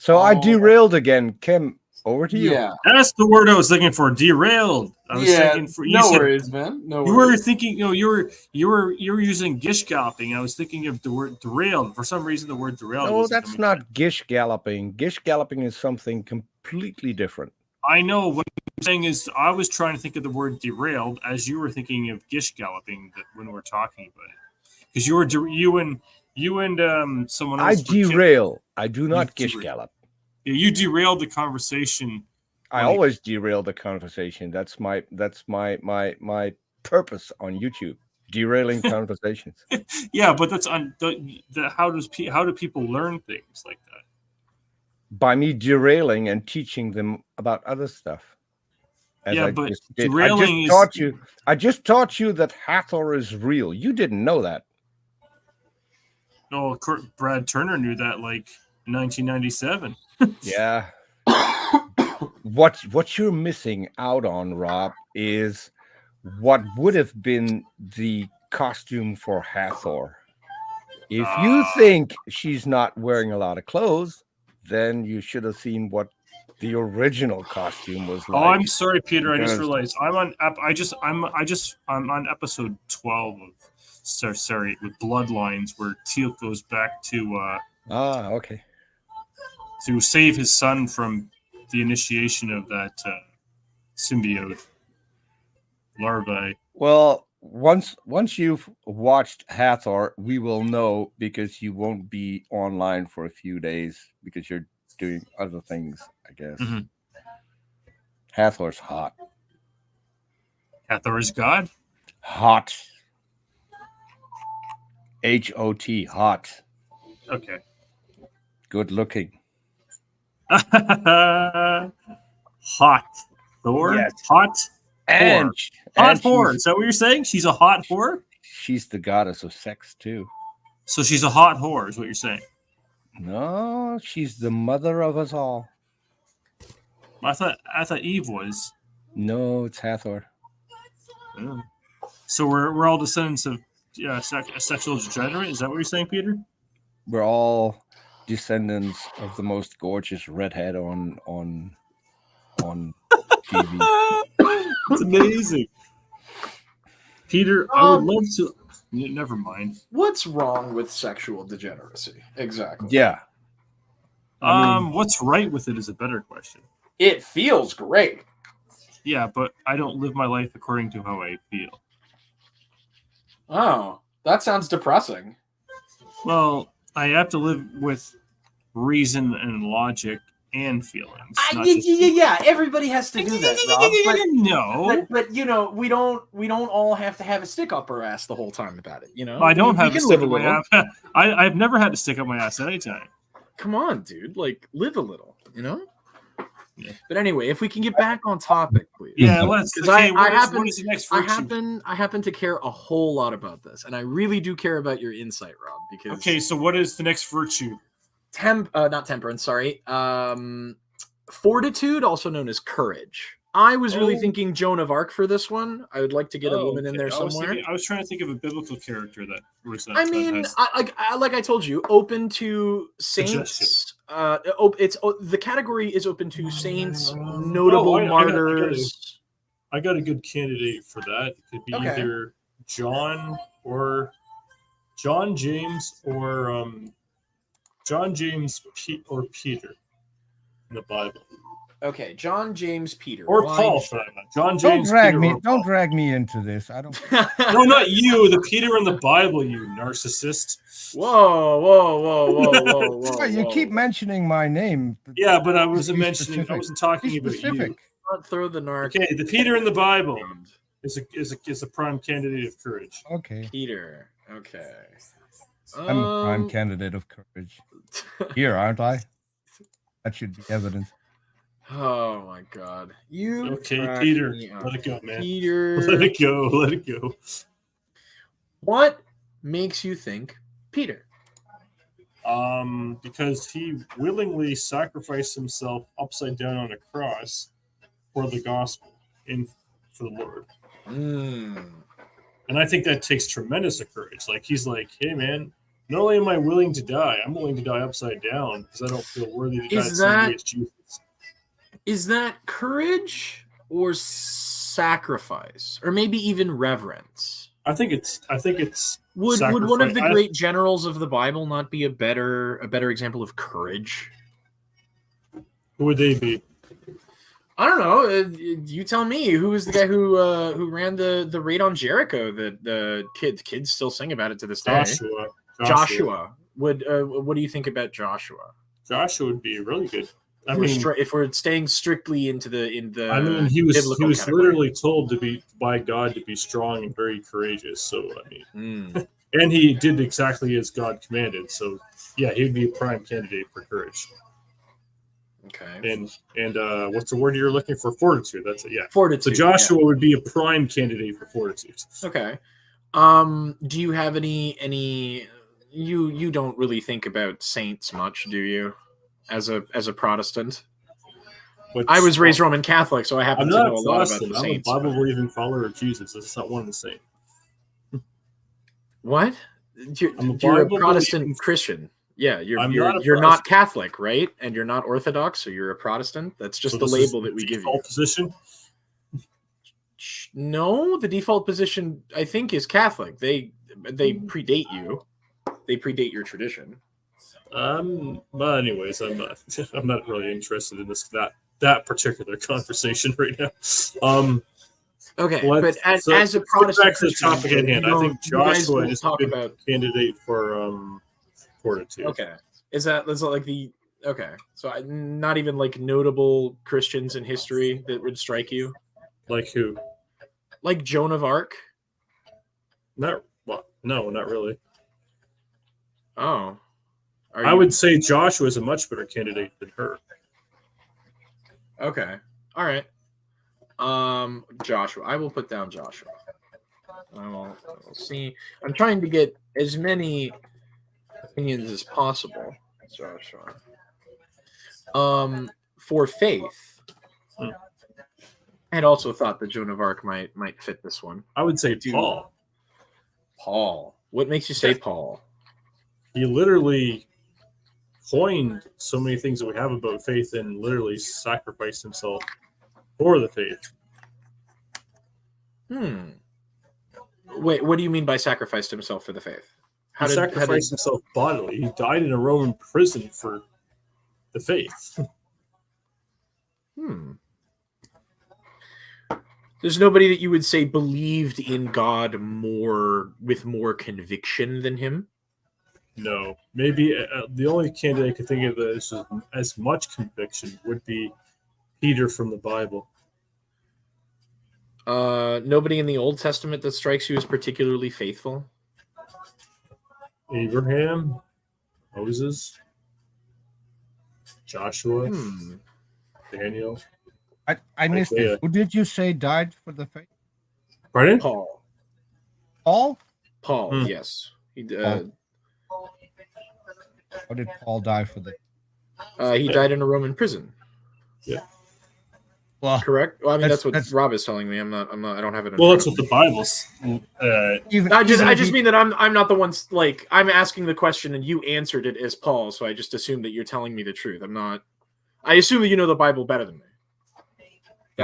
So I derailed again. Kim, over to you. Yeah. That's the word I was looking for. Derailed. I was thinking for you. No said, worries, man. No you worries. were thinking. You were using gish galloping. I was thinking of the word derailed. For some reason, the word derailed. No, wasn't that's coming not gish galloping. Gish galloping is something completely different. I know what I'm saying is I was trying to think of the word derailed as you were thinking of gish galloping when we were talking about it. Because you and someone I else derail. I do not gish derail. gallop. You derailed the conversation. I always derail the conversation. That's my purpose on YouTube. Derailing conversations. Yeah, but that's on how do people learn things like that? By me derailing and teaching them about other stuff. But just did. derailing I just taught you that Hathor is real. You didn't know that. No, Brad Turner knew that like in 1997. Yeah. What you're missing out on, Rob, is what would have been the costume for Hathor. If you think she's not wearing a lot of clothes, then you should have seen what the original costume was like. Oh, I'm sorry, Peter. I just realized I'm on episode 12 of sorry with Bloodlines, where Teal goes back to okay, to save his son from the initiation of that symbiote larvae. Well, once you've watched Hathor, we will know, because you won't be online for a few days because you're doing other things, I guess. Mm-hmm. Hathor's hot. Hathor is God? Hot. HOT, hot. Okay. Good looking. Hot. Thor? Yes. Hot? And hot whore. Is that what you're saying? She's a hot whore? She's the goddess of sex, too. So she's a hot whore, is what you're saying? No, she's the mother of us all. I thought Eve was. No, it's Hathor. Oh. So we're all descendants of sexual degenerate? Is that what you're saying, Peter? We're all descendants of the most gorgeous redhead on TV. It's amazing. Peter, I would love to. Never mind. What's wrong with sexual degeneracy? Exactly. Yeah. What's right with it is a better question. It feels great. Yeah, but I don't live my life according to how I feel. Oh, that sounds depressing. Well, I have to live with reason and logic and feelings. Yeah, everybody has to do that, Rob. No, but you know, we don't all have to have a stick up our ass the whole time about it. You know, I don't have to stick up my ass. I've never had to stick up my ass anytime. Come on, dude. Like, live a little. You know. Yeah. But anyway, if we can get back on topic, please. Yeah, let's. Okay, what is the next I happen to care a whole lot about this, and I really do care about your insight, Rob. Because so what is the next virtue? Not temperance. Sorry. Fortitude, also known as courage. I was really thinking Joan of Arc for this one. I would like to get a woman in there somewhere. I was trying to think of a biblical character that was. Like I told you, open to saints. The category is open to saints, notable martyrs. I got a good candidate for that. It could be either John James or Peter in the Bible. Okay, John James Peter or Paul. John James. Don't drag me into this. I don't. No, not you. The Peter in the Bible, you narcissist. Whoa! You keep mentioning my name. Yeah, but I wasn't mentioning. I wasn't talking about you. Not throw the narc. Okay, the Peter in the Bible is a prime candidate of courage. Okay, Peter. Okay. I'm a prime candidate of courage. Here, aren't I? That should be evidence. Oh my God! Peter, let it go, man. Peter, let it go. What makes you think Peter? Because he willingly sacrificed himself upside down on a cross for the gospel and for the Lord. And I think that takes tremendous courage. Like, he's like, hey man, Not only am I willing to die, I'm willing to die upside down because I don't feel worthy to die the same way as Jesus. Is that courage or sacrifice, or maybe even reverence? I think it's Would one of the sacrifice. great generals of the Bible not be a better example of courage? Who would they be? I don't know. You tell me. Who was the guy who ran the raid on Jericho? That the kids still sing about it to this day. Joshua. What do you think about Joshua? Joshua would be really good. If we're staying strictly in the I mean, he was category. literally told by God to be strong and very courageous. So I mean, and he did exactly as God commanded. So yeah, he'd be a prime candidate for courage. Okay. And what's the word you're looking for? Fortitude. That's it. Yeah. Fortitude. So Joshua would be a prime candidate for fortitude. Okay. Do you have any? You don't really think about saints much, do you? As a Protestant, I was raised Roman Catholic, so I happen to know a lot about the saints. I'm a Bible-believing follower of Jesus. It's not one and the same. What? You're a Protestant Christian. Yeah, you're not Catholic, right? And you're not Orthodox, so you're a Protestant. That's just the label that we give you. Default position? No, the default position I think is Catholic. They predate you. They predate your tradition. But anyways, I'm not really interested in that particular conversation right now. Okay, but as a Protestant, back to the topic at hand. I think Joshua is a good candidate for fortitude. Okay, is that like the okay? So not even like notable Christians in history that would strike you. Like who? Like Joan of Arc. No, not really. Oh. I would say Joshua is a much better candidate than her. Okay. All right. Joshua. I will put down Joshua. I will see. I'm trying to get as many opinions as possible. Joshua. For faith. I had also thought that Joan of Arc might fit this one. I would say Paul. Paul. What makes you say Paul? He literally coined so many things that we have about faith and literally sacrificed himself for the faith. Wait, what do you mean by sacrificed himself for the faith? He sacrificed himself bodily. He died in a Roman prison for the faith. There's nobody that you would say believed in God with more conviction than him? No. Maybe the only candidate I could think of that is as much conviction would be Peter from the Bible. Nobody in the Old Testament that strikes you as particularly faithful? Abraham, Moses, Joshua, Daniel. I missed it. Who did you say died for the faith? Pardon? Paul. Paul? Yes. He How did Paul die for the? He died in a Roman prison. Yeah. Well, correct. Well, I mean that's what Rob is telling me. I'm not. I don't have it. Well, that's what the Bible's. I just mean that I'm not the one. Like I'm asking the question and you answered it as Paul, so I just assume that you're telling me the truth. I'm not. I assume that you know the Bible better than me.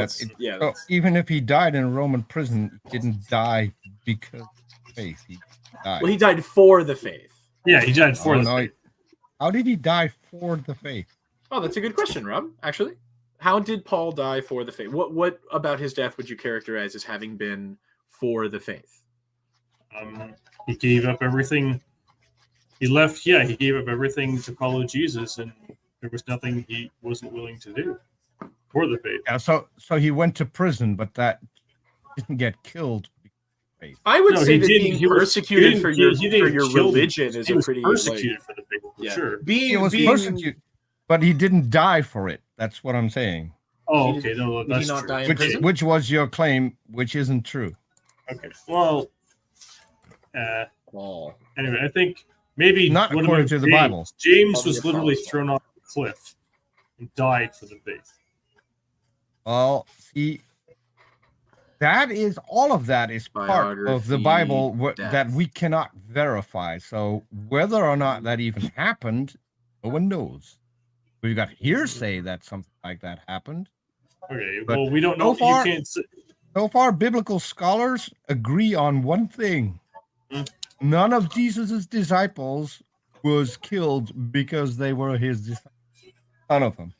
So even if he died in a Roman prison, he didn't die because of faith. He died. Well, he died for the faith. Yeah, he died for the faith. How did he die for the faith? Oh, that's a good question, Rob. Actually, how did Paul die for the faith? What about his death would you characterize as having been for the faith? He gave up everything. He left. Yeah, he gave up everything to follow Jesus, and there was nothing he wasn't willing to do for the faith. Yeah, so he went to prison, but that didn't get killed. I would say that being persecuted for your religion is a pretty persecuted for the faith. For sure, he was persecuted, but he didn't die for it. That's what I'm saying. Oh, okay, no, that's true. Which was your claim, which isn't true. Okay, well, anyway, I think maybe not according to the Bible. James was literally thrown off a cliff and died for the faith. Well, that is all of that is part of the Bible that we cannot verify. So whether or not that even happened, no one knows. We've got hearsay that something like that happened. Okay, But well, we don't know. so far, you can't. So far, biblical scholars agree on one thing: none of Jesus's disciples was killed because they were his disciples. None of them.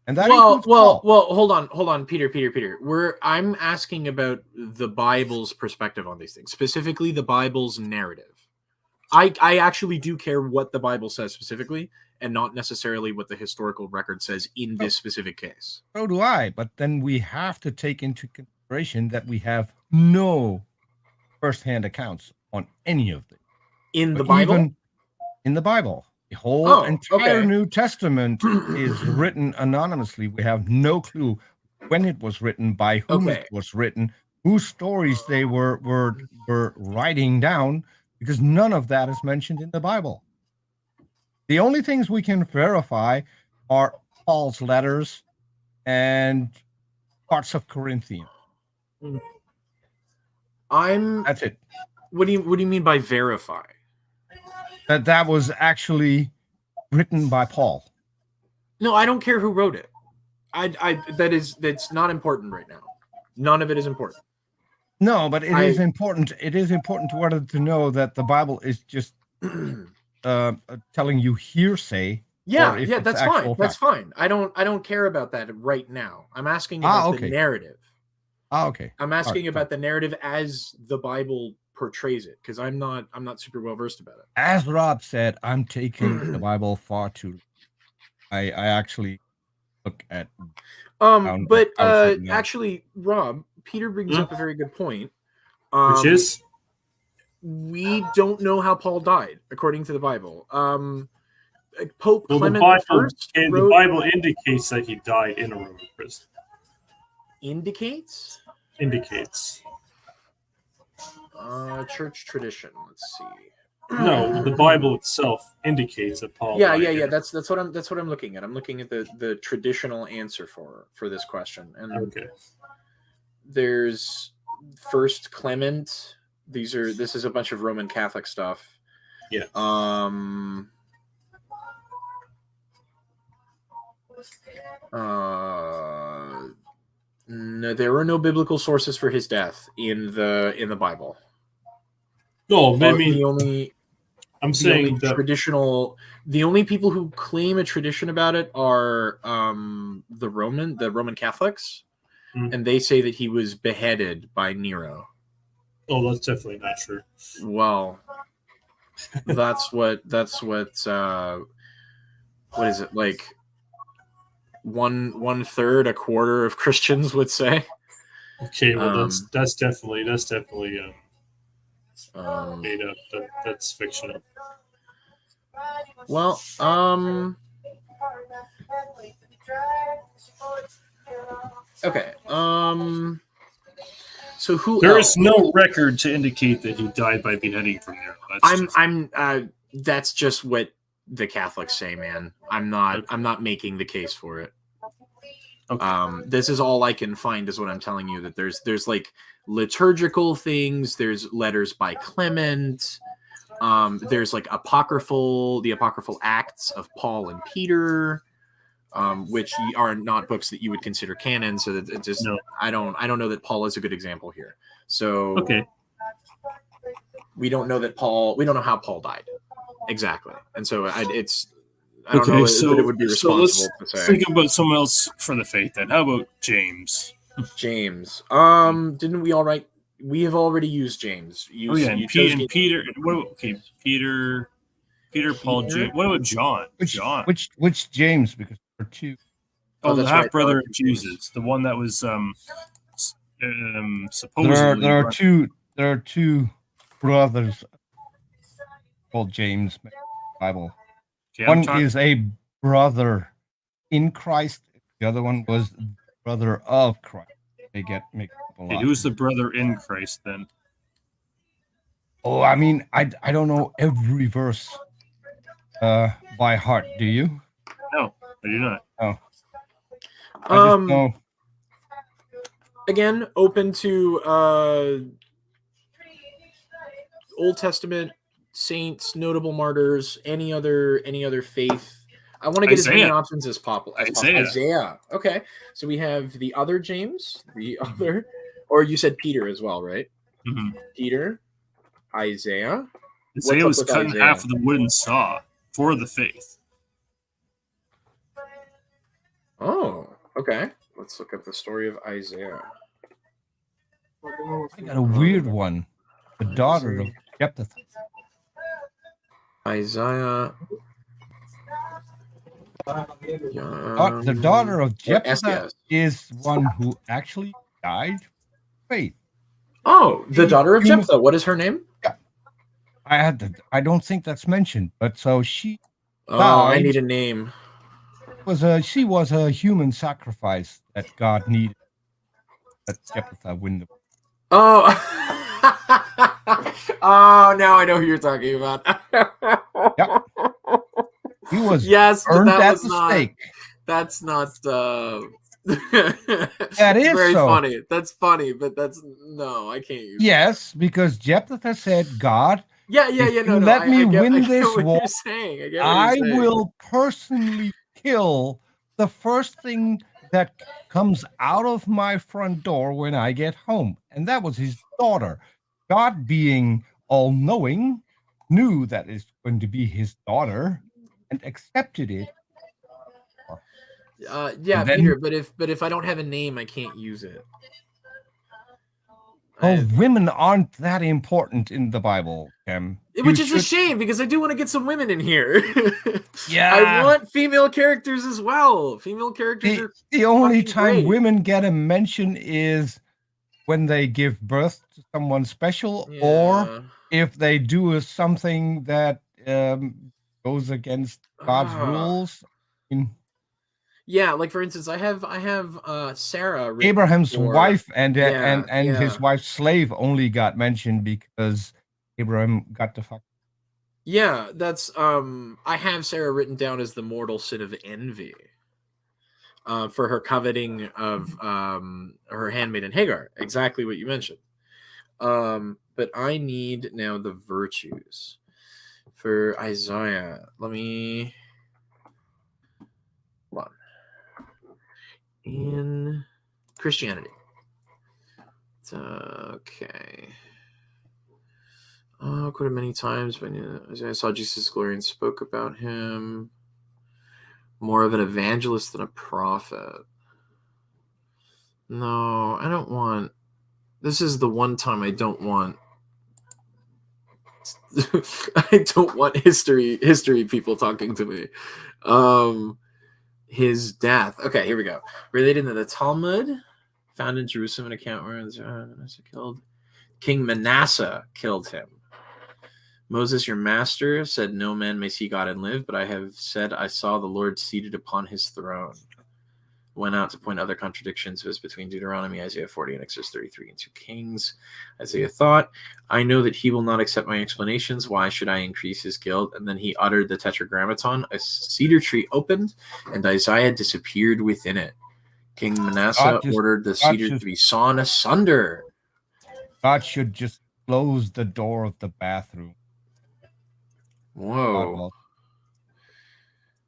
And that includes Paul. Hold on, Peter. I'm asking about the Bible's perspective on these things, specifically the Bible's narrative. I actually do care what the Bible says specifically, and not necessarily what the historical record says in this specific case. So do I, but then we have to take into consideration that we have no first-hand accounts on any of them. In the Bible? Even in the Bible. The whole entire New Testament is written anonymously. We have no clue when it was written, by whom it was written, whose stories they were writing down, because none of that is mentioned in the Bible. The only things we can verify are Paul's letters and parts of Corinthians. That's it. What do you mean by verify? That was actually written by Paul. No, I don't care who wrote it. That's not important right now. None of it is important. No, but it is important. It is important to order to know that the Bible is just telling you hearsay. Yeah, that's fine. Fact. That's fine. I don't care about that right now. I'm asking about the narrative. Okay. I'm asking about the narrative as the Bible portrays it, because I'm not super well versed about it. As Rob said, I'm taking the Bible far too. I actually look at. Actually, Rob, Peter brings up a very good point. Which is, we don't know how Paul died according to the Bible. Pope Clement the Bible indicates that he died in a Roman prison. Indicates. Church tradition. Let's see. No, the Bible itself indicates that Paul. Yeah. That's what I'm looking at. I'm looking at the traditional answer for this question. And there's First Clement. This is a bunch of Roman Catholic stuff. Yeah. No, there were no biblical sources for his death in the Bible. No, I mean, the only people who claim a tradition about it are the Roman Catholics, and they say that he was beheaded by Nero. Oh, that's definitely not true. Well, that's what is it, like one third, a quarter of Christians would say. Okay, well that's definitely made up. That's fictional. Well, okay. So there is no record to indicate that he died by beheading from Nero. That's just what the Catholics say, man. I'm not making the case for it. Okay. This is all I can find, is what I'm telling you, that there's like liturgical things, there's letters by Clement, there's like the apocryphal Acts of Paul and Peter, which are not books that you would consider canon. So that it just I don't know that Paul is a good example here. So we don't know how Paul died exactly, and so I don't know that it would be responsible to say. Think about someone else for the faith then. How about James? James. Didn't we all write? We have already used James. Peter. Peter, Paul, James. What about John? Which James? Because there are two. Oh, the half brother of Jesus, the one that was supposedly. There are two brothers called James in the Bible. Okay, one is a brother in Christ. The other one was brother of Christ. They make up a lot. Who's the brother in Christ then? Oh, I mean, I don't know every verse by heart. Do you? No, I do not. Oh. I just know. again, open to Old Testament saints, notable martyrs, any other faith. I want to get as many Isaiah. options as possible. Isaiah. Okay. So we have the other James, the other, or you said Peter as well, right? Mhm. Peter, Isaiah. Isaiah up was with cut in Isaiah? half with a wooden saw for the faith. Oh, okay. Let's look up the story of Isaiah. I got a weird one. The daughter of Jephthah. Isaiah. The daughter of Jephthah is one who actually died for faith. Oh, the daughter of Jephthah. What is her name? Yeah. I don't think that's mentioned, but so she Oh, died. I need a name. She was a human sacrifice that God needed. That Jephthah wouldn't. Oh, oh, now I know who you're talking about. Yep. He was yes, but earned that at was the not. stake. That's not. That is very so. funny. That's funny, but that's no. I can't use. Yes, because Jephthah said, "God, Yeah. no, let me win this war. You're saying. I get what I you're saying. will personally kill the first thing that comes out of my front door when I get home." And that was his daughter. God, being all-knowing, knew that it's going to be his daughter and accepted it. Yeah, then, Peter. But if I don't have a name, I can't use it. Women aren't that important in the Bible, Kim. Which is a shame because I do want to get some women in here. Yeah, I want female characters as well. Female characters are the only time great. women get a mention is when they give birth to someone special, or if they do something that goes against God's rules. Yeah, like for instance, I have Sarah, Abraham's wife and his wife's slave only got mentioned because Abraham got to fuck. Yeah, that's I have Sarah written down as the mortal sin of envy. For her coveting of her handmaiden Hagar, exactly what you mentioned. But I need now the virtues for Isaiah. Let me hold on. In Christianity. It's, okay. Quoted many times when Isaiah saw Jesus' glory and spoke about him. More of an evangelist than a prophet. No, I don't want. This is the one time I don't want. I don't want history people talking to me. His death. Okay, here we go. Related to the Talmud, found in Jerusalem, an account where Manasseh killed King Manasseh killed him. Moses, your master, said, "No man may see God and live," but I have said, "I saw the Lord seated upon his throne." Went out to point other contradictions was between Deuteronomy, Isaiah 40, and Exodus 33, and 2 Kings. Isaiah thought, "I know that he will not accept my explanations. Why should I increase his guilt?" And then he uttered the tetragrammaton. A cedar tree opened, and Isaiah disappeared within it. King Manasseh ordered the cedar to be sawn asunder. God should just close the door of the bathroom. Whoa.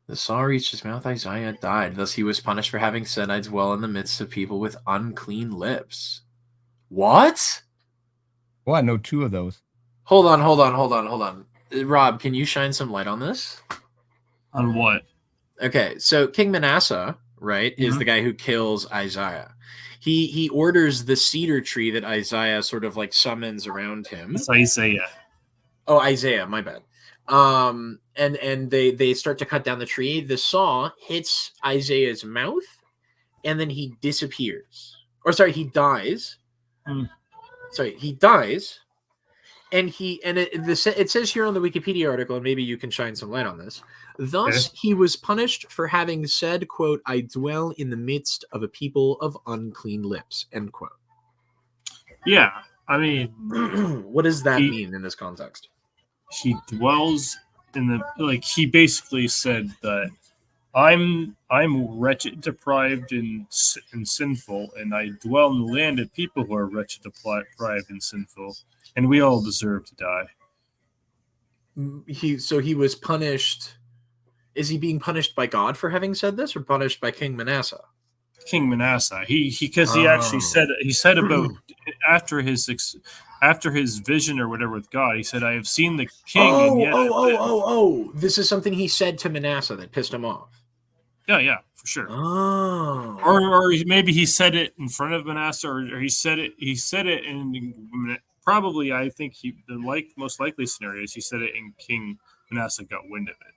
The saw reached his mouth. Isaiah died. Thus he was punished for having said, "I dwell in the midst of people with unclean lips." What? Well, I know two of those. Hold on. Rob, can you shine some light on this? On what? Okay, so King Manasseh, right, is the guy who kills Isaiah. He orders the cedar tree that Isaiah sort of like summons around him. It's Isaiah. Oh, Isaiah, my bad. And they start to cut down the tree. The saw hits Isaiah's mouth, and then he disappears. Or sorry, he dies. He dies, and it says here on the Wikipedia article, and maybe you can shine some light on this. Thus, he was punished for having said, quote, "I dwell in the midst of a people of unclean lips," end quote. Yeah, I mean, what does that mean in this context? He dwells in the he basically said that I'm wretched, deprived, and sinful, and I dwell in the land of people who are wretched, deprived, and sinful, and we all deserve to die. He was punished. Is he being punished by God for having said this, or punished by King Manasseh? King Manasseh. He actually said about after his vision or whatever with God, he said, "I have seen the king." This is something he said to Manasseh that pissed him off. Yeah, for sure. Oh. Or maybe he said it in front of Manasseh, or he said it in probably, I think the most likely scenario is he said it and King Manasseh got wind of it.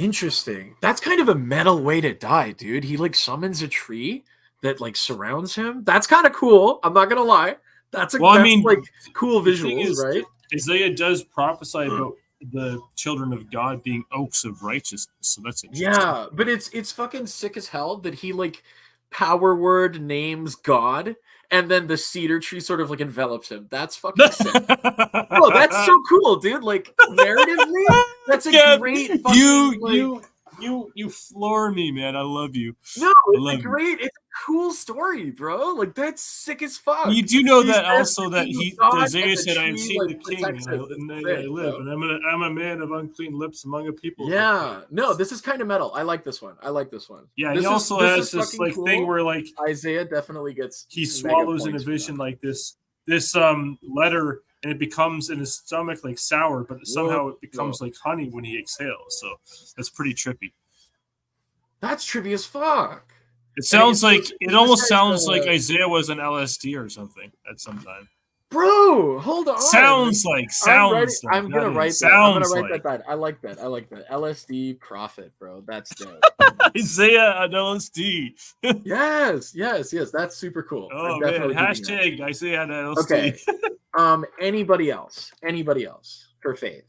Interesting. That's kind of a metal way to die, dude. He like summons a tree that like surrounds him. That's kind of cool. I'm not gonna lie. That's like cool visuals, right? Isaiah does prophesy about the children of God being oaks of righteousness, so that's interesting. Yeah, but it's fucking sick as hell that he like power word names God, and then the cedar tree sort of like envelops him. That's fucking sick. Oh, that's so cool, dude. Like narratively, that's a great fucking you floor me, man. I love you. No, it's great. It's a cool story, bro. Like that's sick as fuck. You do know that also that Isaiah said, "I have seen the king, and I live, and I'm a man of unclean lips among a people." Yeah, no, this is kind of metal. I like this one. Yeah, he also has this like cool thing where like Isaiah definitely gets he swallows in a vision like this letter, and it becomes in his stomach like sour, but somehow it becomes like honey when he exhales. So that's pretty trippy. That's trippy as fuck. It sounds it almost sounds like Isaiah was an LSD or something at some time. Bro, hold on. Sounds like. I'm gonna write that down. I like that. LSD prophet, bro. That's dope. Isaiah on LSD. yes. That's super cool. Oh man, hashtag Isaiah on LSD. Okay. Anybody else for faith?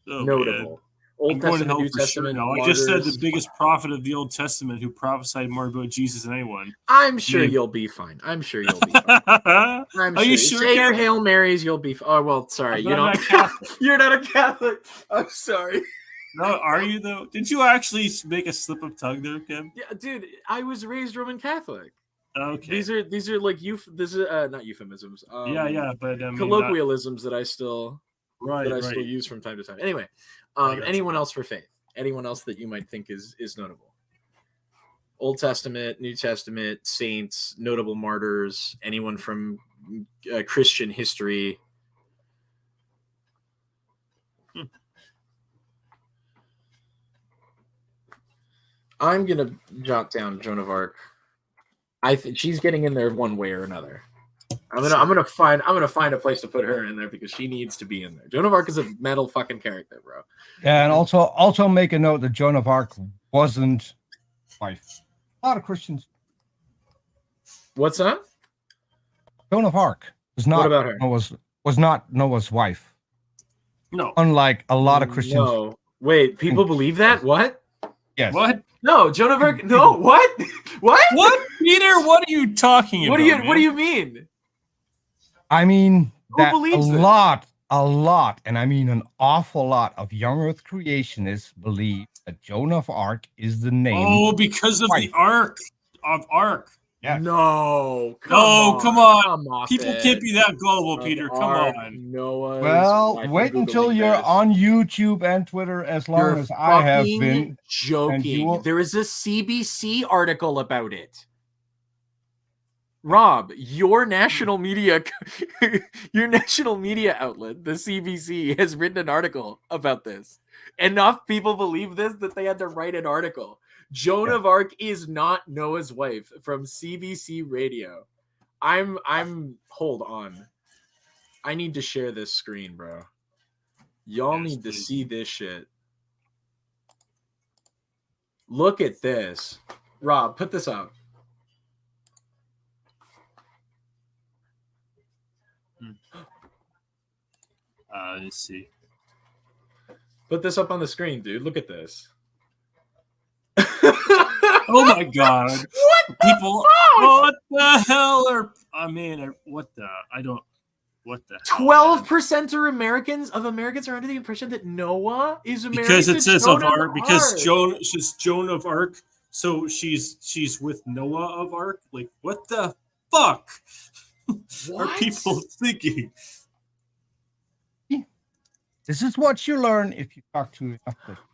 Oh, notable. Man. Old Testament, New Testament. Sure now. I just said the biggest prophet of the Old Testament who prophesied more about Jesus than anyone. I'm sure you'll be fine. Are you sure? Say your Hail Marys, you'll be fine. Oh, well, sorry. You're not a Catholic. I'm sorry. No, are you though? Did you actually make a slip of tongue there, Kim? Yeah, dude. I was raised Roman Catholic. Okay. These are like not euphemisms. But colloquialisms that I still still use from time to time. Anyway, anyone else for faith? Anyone else that you might think is notable? Old Testament, New Testament, saints, notable martyrs, anyone from Christian history. I'm gonna jot down Joan of Arc. I think she's getting in there one way or another. I'm gonna find a place to put her in there because she needs to be in there. Joan of Arc is a metal fucking character, bro. Yeah, and also make a note that Joan of Arc wasn't wife. A lot of Christians. What's that? Joan of Arc was not. What about her? Was not Noah's wife. No. Unlike a lot of Christians. No. Wait, people believe that? What? Yes. What? No, Joan of Arc. No, what? What? What, Peter? What are you talking about? What do you mean? I mean that a lot, and I mean an awful lot of young Earth creationists believe that Joan of Arc is the name. Oh, because of the Ark. Yeah. No, come on. People can't be that gullible, Peter. Come on. Noah's well, wait until you're on YouTube and Twitter as long as I have been. Joking. There is a CBC article about it. Rob, your national media outlet, the CBC, has written an article about this. Enough people believe this that they had to write an article. Joan of Arc is not Noah's wife from CBC Radio. Hold on. I need to share this screen, bro. Y'all need to see this shit. Look at this. Rob, put this up. Let's see. Put this up on the screen, dude. Look at this. Oh my God! What the hell are? I mean, what the? I don't. What the hell? 12% of Americans are under the impression that Noah is married Because it to says Joan of Arc. Because Arc. she's Joan of Arc. So she's with Noah of Arc. Like, what the fuck are people thinking? This is what you learn if you talk to enough Christians.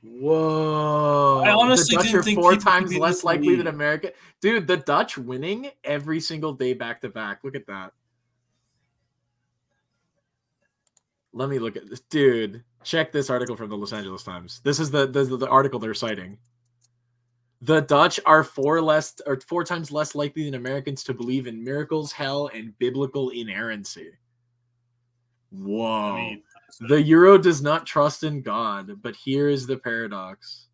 Whoa! I honestly the Dutch didn't are think 4 people could times be less this likely than naive. America. Dude, the Dutch winning every single day back to back. Look at that. Let me look at this. Dude, check this article from the Los Angeles Times. This is the article they're citing. The Dutch are 4 times less likely than Americans to believe in miracles, hell, and biblical inerrancy. Whoa. I mean, the Euro does not trust in God, but here is the paradox.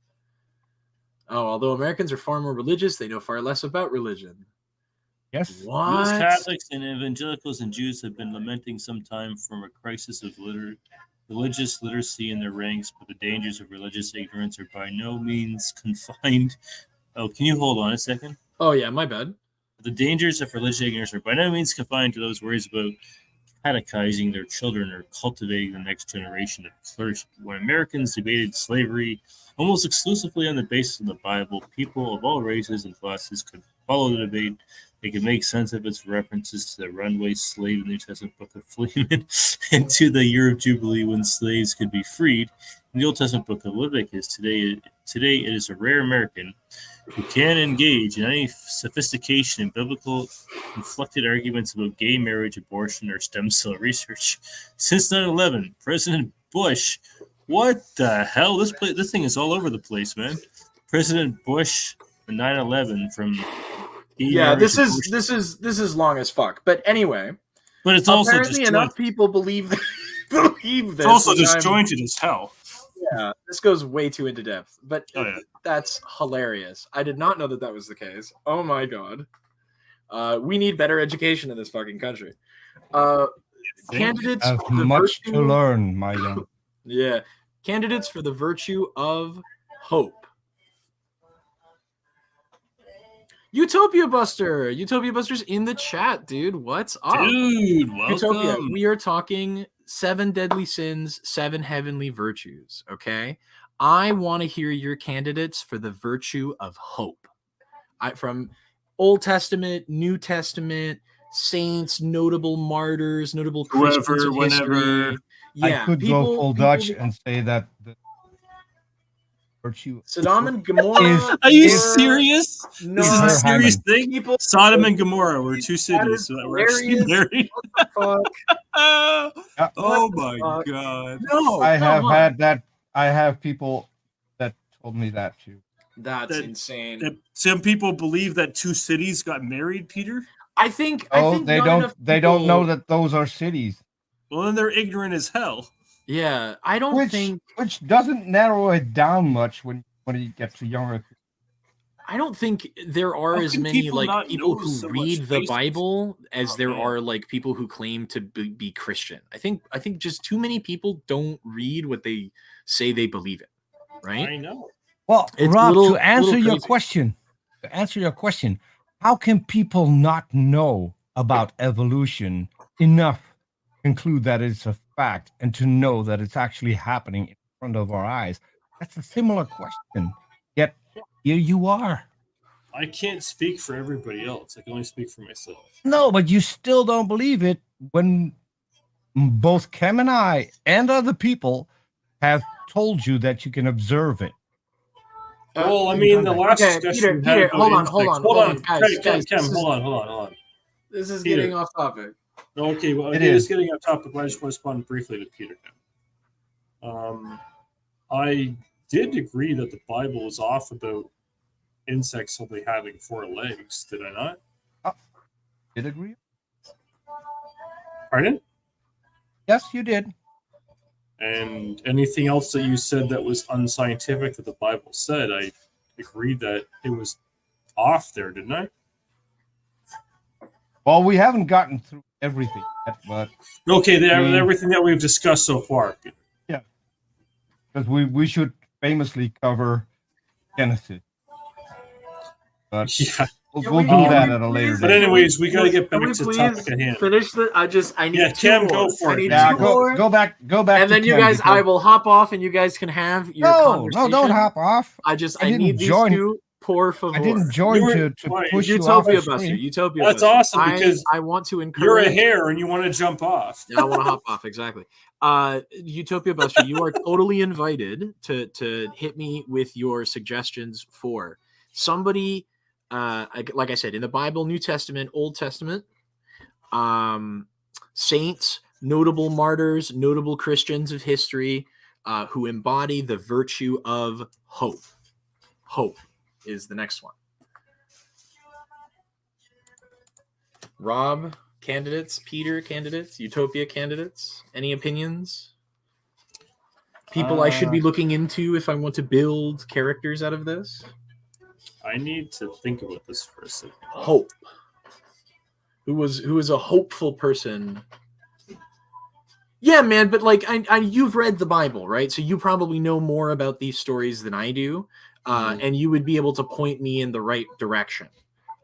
Oh, although Americans are far more religious, they know far less about religion. Yes. What? U.S. Catholics and evangelicals and Jews have been lamenting some time from a crisis of religious literacy in their ranks, but the dangers of religious ignorance are by no means confined. Oh, can you hold on a second? Oh, yeah, my bad. The dangers of religious ignorance are by no means confined to those worries about catechizing their children or cultivating the next generation of clergy. When Americans debated slavery almost exclusively on the basis of the Bible, people of all races and classes could follow the debate. They could make sense of its references to the runaway slave in the New Testament book of Philemon and to the year of Jubilee when slaves could be freed in the Old Testament book of Leviticus. Today it is a rare American who can engage in any sophistication in biblical inflected arguments about gay marriage, abortion, or stem cell research. Since 9/11, President Bush, what the hell? This thing is all over the place, man. President Bush, the 9/11 from yeah, this is long as fuck. But anyway, but it's also apparently enough people believe this. It's also disjointed as hell. Yeah, this goes way too into depth, but yeah. That's hilarious. I did not know that was the case. Oh my god. We need better education in this fucking country. Candidates have much to learn, my young. Yeah, candidates for the virtue of hope. Utopia Buster's in the chat, dude. What's up? Dude, welcome. Utopia, we are talking 7 deadly sins, 7 heavenly virtues, okay? I want to hear your candidates for the virtue of hope. From Old Testament, New Testament, saints, notable martyrs, notable Christians of history. Yeah, I could go full Dutch and say that the virtue Sodom and Gomorrah. Are you serious? No, this is a serious thing. Sodom and Gomorrah were 2 cities that were actually married. Oh my god! No, I have people that told me that too. That's insane. Some people believe that 2 cities got married, Peter. I think they don't. They don't know that those are cities. Well, then they're ignorant as hell. Yeah, I don't think which doesn't narrow it down much when you get to younger. I don't think there are as many people who read the Bible as there are people who claim to be Christian. I think just too many people don't read what they say they believe in. Right? I know. Well, Rob, to answer your question, how can people not know about evolution enough to conclude that it's a fact and to know that it's actually happening in front of our eyes? That's a similar question. Yet here you are. I can't speak for everybody else. I can only speak for myself. No, but you still don't believe it when both Kem and I and other people have told you that you can observe it. Well, I mean, the last discussion. Peter, hold on, guys, Cam, hold on. This is getting off topic. Okay, well, it is getting off topic, but I just want to respond briefly to Peter now. I did agree that the Bible was off about insects only having 4 legs. Did I not? Did agree? Pardon? Yes, you did. And anything else that you said that was unscientific that the Bible said, I agreed that it was off there, didn't I? Well, we haven't gotten through everything yet, but... Okay, everything that we've discussed so far. Yeah. Because we should famously cover Genesis. But yeah. We'll do that at a later But date. anyways, we got to get back Can we to the please topic at hand. finish the? I need Yeah, two Cam, more. go for I it. need Yeah, two more. go back. And then you Ken, guys, because- I will hop off, and you guys can have your No, conversation. don't hop off. I didn't need these join- two. Por favor. I didn't join to push you off the Utopia Buster. screen. Utopia That's Buster. awesome because I want to encourage. You're a hare and you want to jump off. I want to hop off, exactly. Utopia Buster, you are totally invited to hit me with your suggestions for somebody, like I said, in the Bible, New Testament, Old Testament, saints, notable martyrs, notable Christians of history who embody the virtue of hope. Hope is the next one. Rob, candidates, Peter, candidates, Utopia candidates, any opinions? People I should be looking into if I want to build characters out of this? I need to think about this for a second. Hope. Who was a hopeful person? Yeah, man, but like you've read the Bible, right? So you probably know more about these stories than I do, and you would be able to point me in the right direction.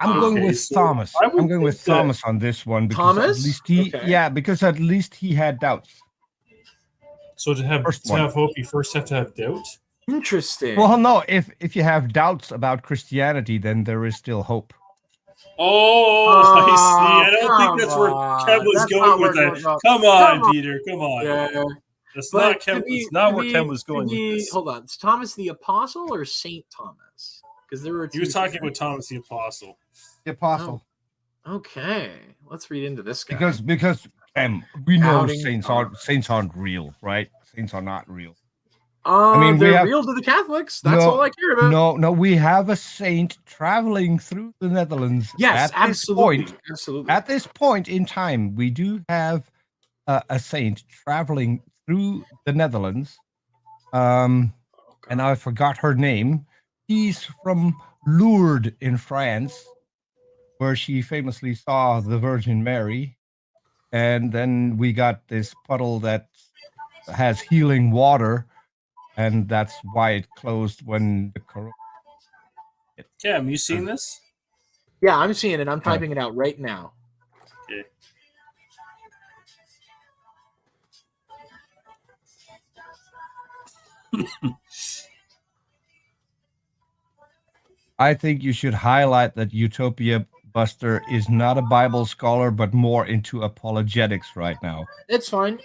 I'm going with Thomas. I'm going with Thomas on this one because Thomas? at least he, because at least he had doubts. So to have hope, you first have to have doubt. Interesting. Well, no, if you have doubts about Christianity, then there is still hope. Oh, I see. I don't think that's where Kev was going with that. Come on, Peter. Come on. Yeah. That's not Kev. It's not where Kev was going with this. Hold on. Is Thomas the Apostle or Saint Thomas? Because there were. He was talking about Thomas the Apostle. The Apostle. Oh. Okay, let's read into this guy. Because we know saints aren't real, right? Saints are not real. I mean, they're real to the Catholics. That's all I care about. No, we have a saint traveling through the Netherlands. Yes, absolutely. At this point in time, we do have a saint traveling through the Netherlands. And I forgot her name. She's from Lourdes in France, where she famously saw the Virgin Mary. And then we got this puddle that has healing water. And that's why it closed when the corona. Cam, you seen this? Yeah, I'm seeing it. I'm typing it out right now. Okay. I think you should highlight that Utopia Buster is not a Bible scholar, but more into apologetics right now. It's fine.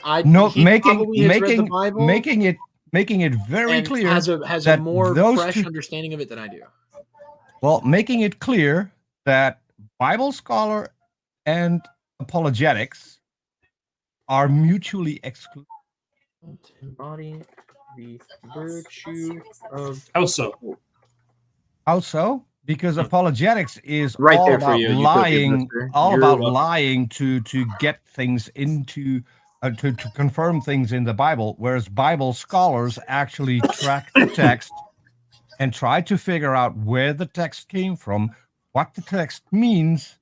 Making it very clear has a more fresh understanding of it than I do. Well, making it clear that Bible scholar and apologetics are mutually exclusive. Embody the virtue of how so? How so? Because apologetics is right all there about for you, lying, lying to get things into. To confirm things in the Bible, whereas Bible scholars actually track the text and try to figure out where the text came from, what the text means,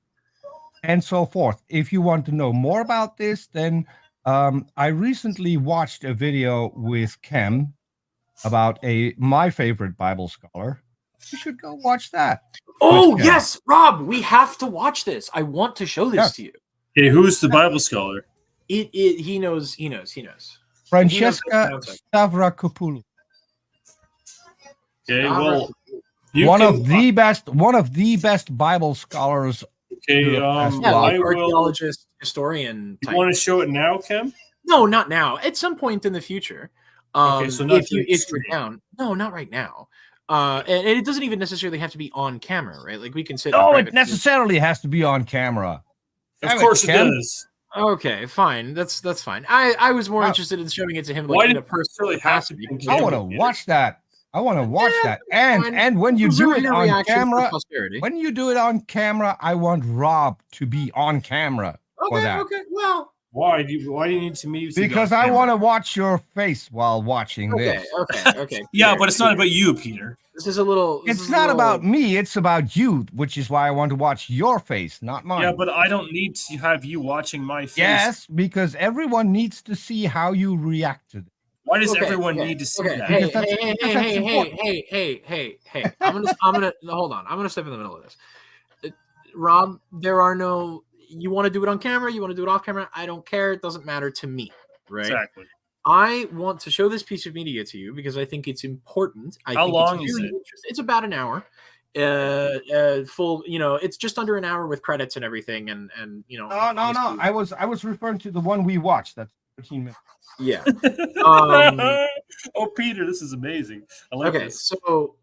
and so forth. If you want to know more about this, then I recently watched a video with Cam about my favorite Bible scholar. You should go watch that. Oh, yes, Rob, we have to watch this. I want to show this to you. Okay, who's the Bible scholar? He knows. Francesca Stavrakopoulou. Okay, well, one of the best Bible scholars. Okay, archaeologist, historian. You want to show it now, Kim? No, not now. At some point in the future. Okay, so not if you're down. No, not right now. And it doesn't even necessarily have to be on camera, right? Like we can sit. No, it necessarily has to be on camera. Of course it does. Okay, fine. That's fine. I was more interested in showing it to him like in a personal capacity. I want to watch that. And when you do it on camera, I want Rob to be on camera for that. Okay. Well, why do you need to meet? Because I want to watch your face while watching this. Okay. Yeah, but it's not about you, Peter. This is a little. It's not about me. It's about you, which is why I want to watch your face, not mine. Yeah, but I don't need to have you watching my face. Yes, because everyone needs to see how you react to it. Why does everyone need to see that? Hey. I'm gonna hold on. I'm gonna step in the middle of this. Rob, there are no. You want to do it on camera, you want to do it off camera. I don't care. It doesn't matter to me, right? Exactly. I want to show this piece of media to you because I think it's important. How long is it? It's about an hour. Full. It's just under an hour with credits and everything, and No. I was referring to the one we watched. That's 13 minutes. Yeah. Oh, Peter, this is amazing. I like this. So.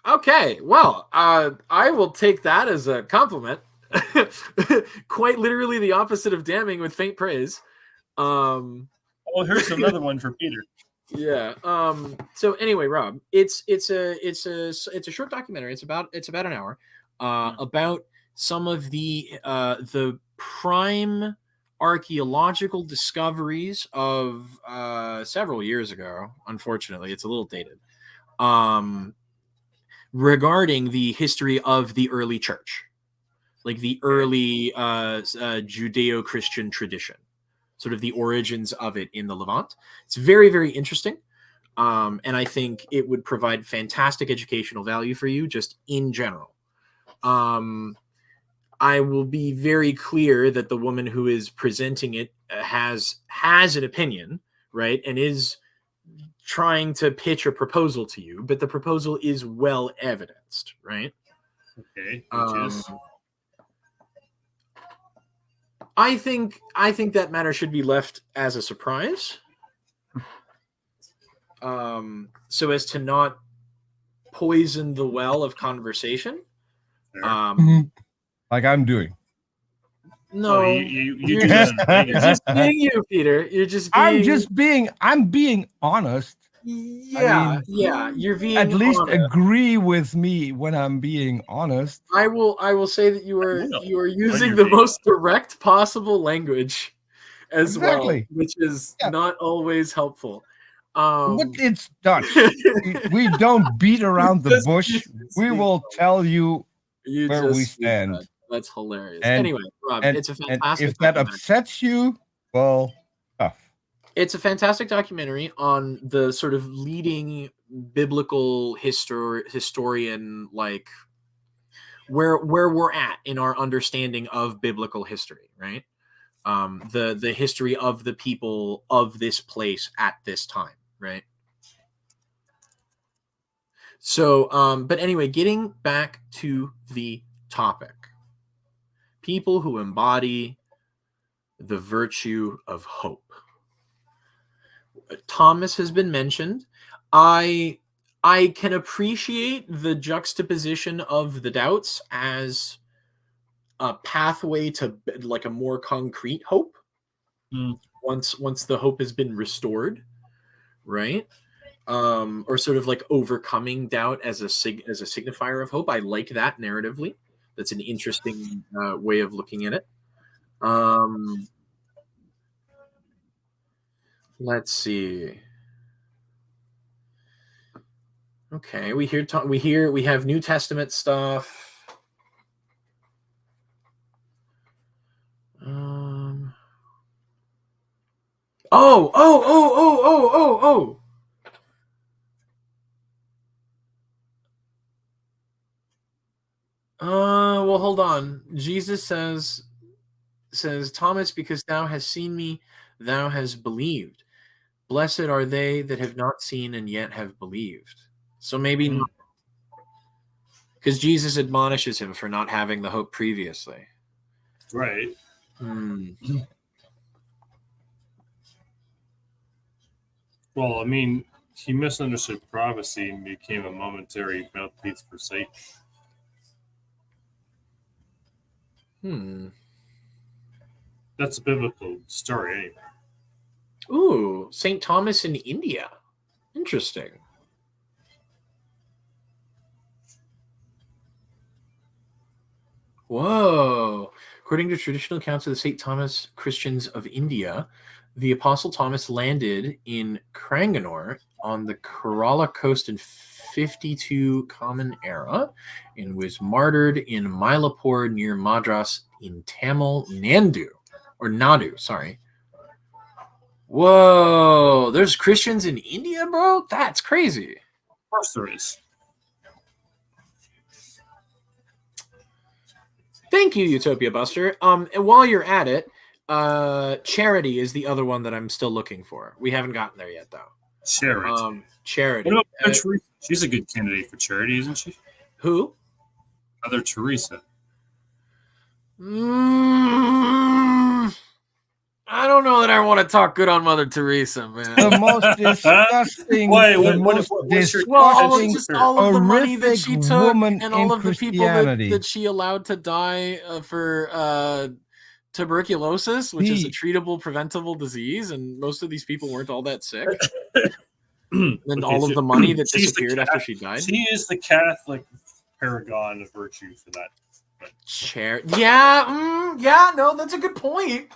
Okay, well, I will take that as a compliment. Quite literally the opposite of damning with faint praise. Oh, here's another one for Peter. Yeah. So anyway, Rob, it's a short documentary. It's about an hour. About some of the prime archaeological discoveries of several years ago. Unfortunately, it's a little dated. Regarding the history of the early church, like the early Judeo-Christian tradition, sort of the origins of it in the Levant. It's very, very interesting. And I think it would provide fantastic educational value for you just in general. I will be very clear that the woman who is presenting it has an opinion, right? And is trying to pitch a proposal to you, but the proposal is well evidenced, right? Okay. I think that matter should be left as a surprise, so as to not poison the well of conversation. Like I'm doing. No, you're just being you, Peter. You're just being. I'm being honest. Yeah, you're being at least honest. Agree with me when I'm being honest. I will say that you are using the most direct possible language as well, which is not always helpful. But it's Dutch. We don't beat around the bush. We will tell you where we stand. That's hilarious. Anyway, Rob, it's a fantastic. If that upsets you, well, tough. It's a fantastic documentary on the sort of leading biblical historian, like where we're at in our understanding of biblical history, right? The history of the people of this place at this time, right? So, but anyway, getting back to the topic. People who embody the virtue of hope. Thomas has been mentioned. I can appreciate the juxtaposition of the doubts as a pathway to like a more concrete hope. Once the hope has been restored, right? Or sort of like overcoming doubt as a signifier of hope. I like that narratively. That's an interesting way of looking at it. Let's see. Okay, we have New Testament stuff. Oh. Well, hold on. Jesus says, Thomas, because thou hast seen me, thou hast believed. Blessed are they that have not seen and yet have believed. So maybe not. Because Jesus admonishes him for not having the hope previously. Right. Well, I mean, he misunderstood prophecy and became a momentary mouthpiece for Satan. That's a biblical story, anyway. Ooh, St. Thomas in India. Interesting. Whoa. According to traditional accounts of the St. Thomas Christians of India, the Apostle Thomas landed in Cranganore on the Kerala coast in 52 Common Era and was martyred in Mylapore near Madras in Tamil Nadu, sorry. Whoa, there's Christians in India, bro? That's crazy. Of course there is. Thank you, Utopia Buster. And while you're at it, Charity is the other one that I'm still looking for. We haven't gotten there yet, though. Charity. Charity. What about Mother Teresa? She's a good candidate for charity, isn't she? Who? Mother Teresa. I don't know that I want to talk good on Mother Teresa, man. The most disgusting, Why? the What- most what's your- disgusting, all of the money that she horrific took woman and all in of the people Christianity. that she allowed to die for tuberculosis, which is a treatable, preventable disease, and most of these people weren't all that sick. And Okay, all of the money that she's the disappeared after she died. She is the Catholic paragon of virtue for that. Yeah, no, that's a good point.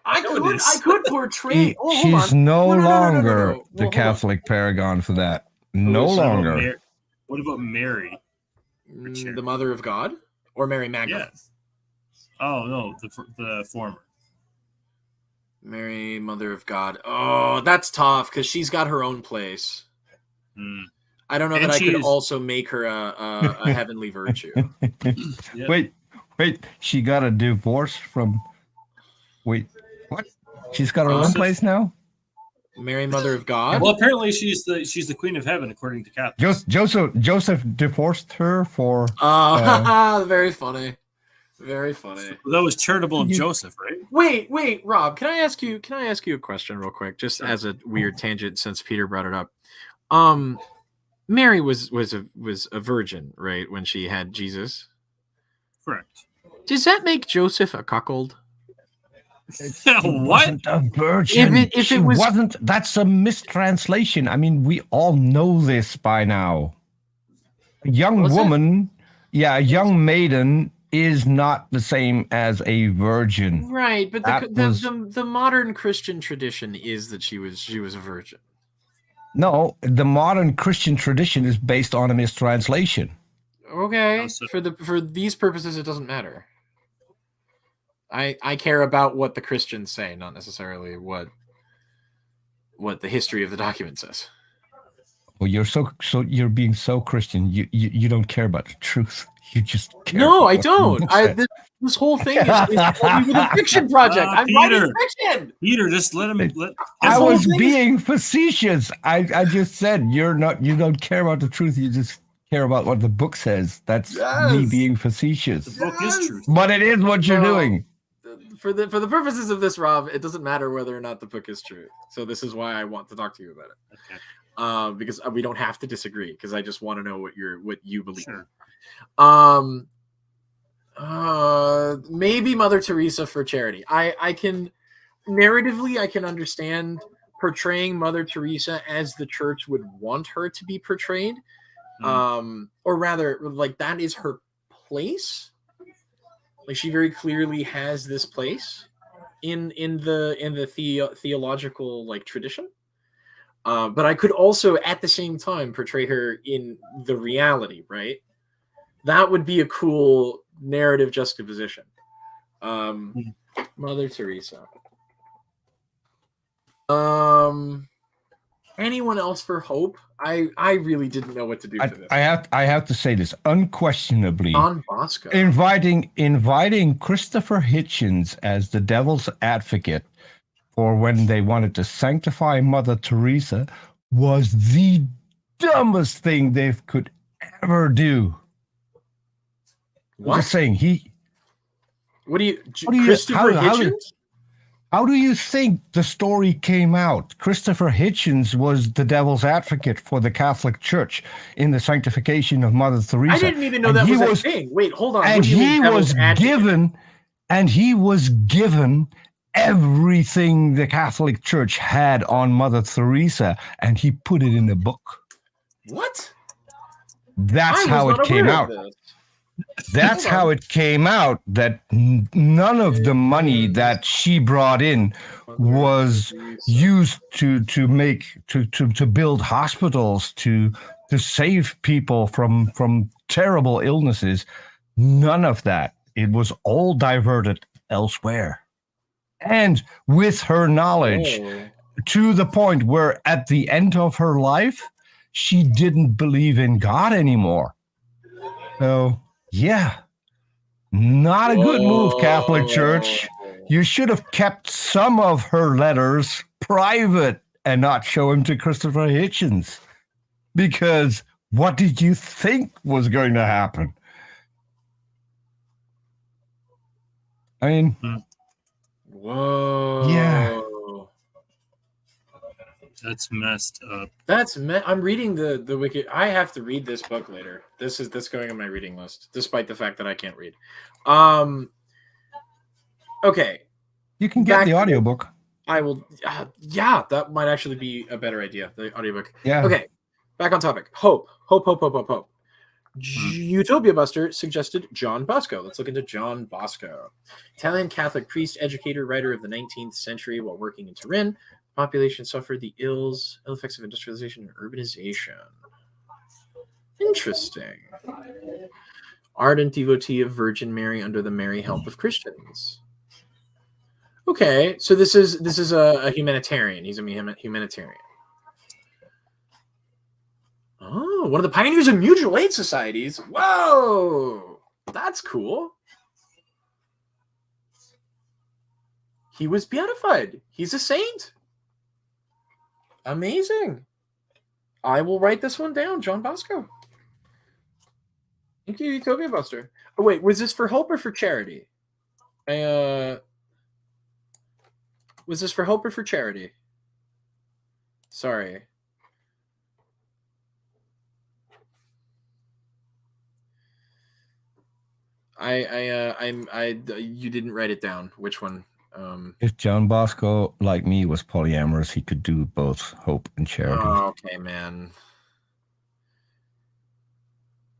I know it is. could portray. hold She's on. no No. longer Well, the hold Catholic paragon for that. No What about longer. What about Mary? The Mother of God or Mary Magdalene? Yes. Oh no, the former. Mary, Mother of God. Oh, that's tough because she's got her own place. Hmm. I don't know And that I she could is- also make her a heavenly virtue. Yeah. Wait, she got a divorce from. Wait, what? She's got her own Joseph? place now? Mary, Mother of God. Well, apparently she's the queen of heaven according to Catholics. Joseph divorced her for. Very funny. Very funny. That was charitable of Joseph, right? Wait, Rob, can I ask you a question real quick, just as a weird tangent since Peter brought it up? Mary was a virgin, right, when she had Jesus. Correct. Does that make Joseph a cuckold? What? Wasn't a virgin. If She it was- wasn't. That's a mistranslation. I mean, we all know this by now. A young Was it? woman, a young maiden is not the same as a virgin. Right, but That the modern Christian tradition is that she was a virgin. No, the modern Christian tradition is based on a mistranslation. Okay, Also- for these purposes, it doesn't matter. I care about what the Christians say, not necessarily what the history of the document says. Well, you're so you're being so Christian. You don't care about the truth. You just care. No, about I what the don't. book said. This whole thing is with a fiction project. I'm writing Peter. fiction. Peter, just let him. I whole was thing is- being facetious. I just said you don't care about the truth. You just care about what the book says. That's me Yes. being facetious. The book is truth. But it is what you're No. doing. For the purposes of this, Rob, it doesn't matter whether or not the book is true. So this is why I want to talk to you about it. Okay. Because we don't have to disagree. Because I just want to know what you believe. Sure. Maybe Mother Teresa for charity. I can narratively I can understand portraying Mother Teresa as the church would want her to be portrayed. Or rather, like that is her place. Like she very clearly has this place in the theological like tradition. But I could also at the same time portray her in the reality, right? That would be a cool narrative juxtaposition. Mother Teresa. Anyone else for hope? I really didn't know what to do for this. I have to say this unquestionably. Don Bosco. Inviting Christopher Hitchens as the devil's advocate for when they wanted to sanctify Mother Teresa was the dumbest thing they could ever do. What? Just saying, What do you, What do you- Christopher how do- Hitchens? how do you think the story came out? Christopher Hitchens was the devil's advocate for the Catholic Church in the sanctification of Mother Teresa. I didn't even know And that he was a thing. Wait, hold on. What And do you mean he devil's was advocate? given everything the Catholic Church had on Mother Teresa, and he put it in a book. What? That's I how was it not came aware out. of this. That's Hold on. how it came out that none of the money that she brought in was used to build hospitals, to save people from terrible illnesses. None of that. It was all diverted elsewhere. And with her knowledge, Oh. to the point where at the end of her life, she didn't believe in God anymore. So, yeah, Not a good move, Catholic Church. You should have kept some of her letters private and not show them to Christopher Hitchens. Because what did you think was going to happen? I mean, Whoa. Yeah. That's messed up. I'm reading the wiki. I have to read this book later. This going on my reading list, despite the fact that I can't read. Okay. You can get the audiobook. I will. Yeah, that might actually be a better idea. The audiobook. Yeah. Okay. Back on topic. Hope. Utopia Buster suggested John Bosco. Let's look into John Bosco. Italian Catholic priest, educator, writer of the 19th century while working in Turin. The population suffered the ill effects of industrialization and urbanization. Interesting. Ardent devotee of Virgin Mary under the merry help of Christians. Okay, so this is a humanitarian. He's a humanitarian. Oh, one of the pioneers of mutual aid societies. Whoa, that's cool. He was beatified. He's a saint. Amazing. I will write this one down, John Bosco. Thank you, Utopia Buster. Oh, wait, was this for hope or for charity? Was this for hope or for charity? Sorry. You didn't write it down. Which one? If John Bosco, like me, was polyamorous, he could do both hope and charity. Oh, okay, man.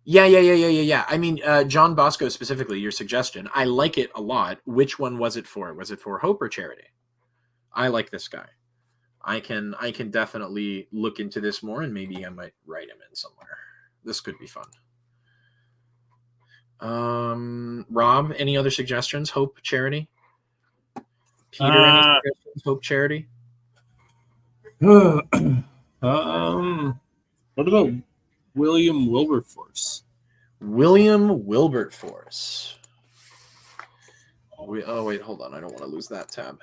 Yeah. I mean, John Bosco specifically, your suggestion, I like it a lot. Which one was it for? Was it for hope or charity? I like this guy. I can definitely look into this more, and maybe I might write him in somewhere. This could be fun. Rob, any other suggestions? Hope, charity? Peter, any suggestions? Hope, charity? What about William Wilberforce? William Wilberforce. Oh, wait, hold on. I don't want to lose that tab.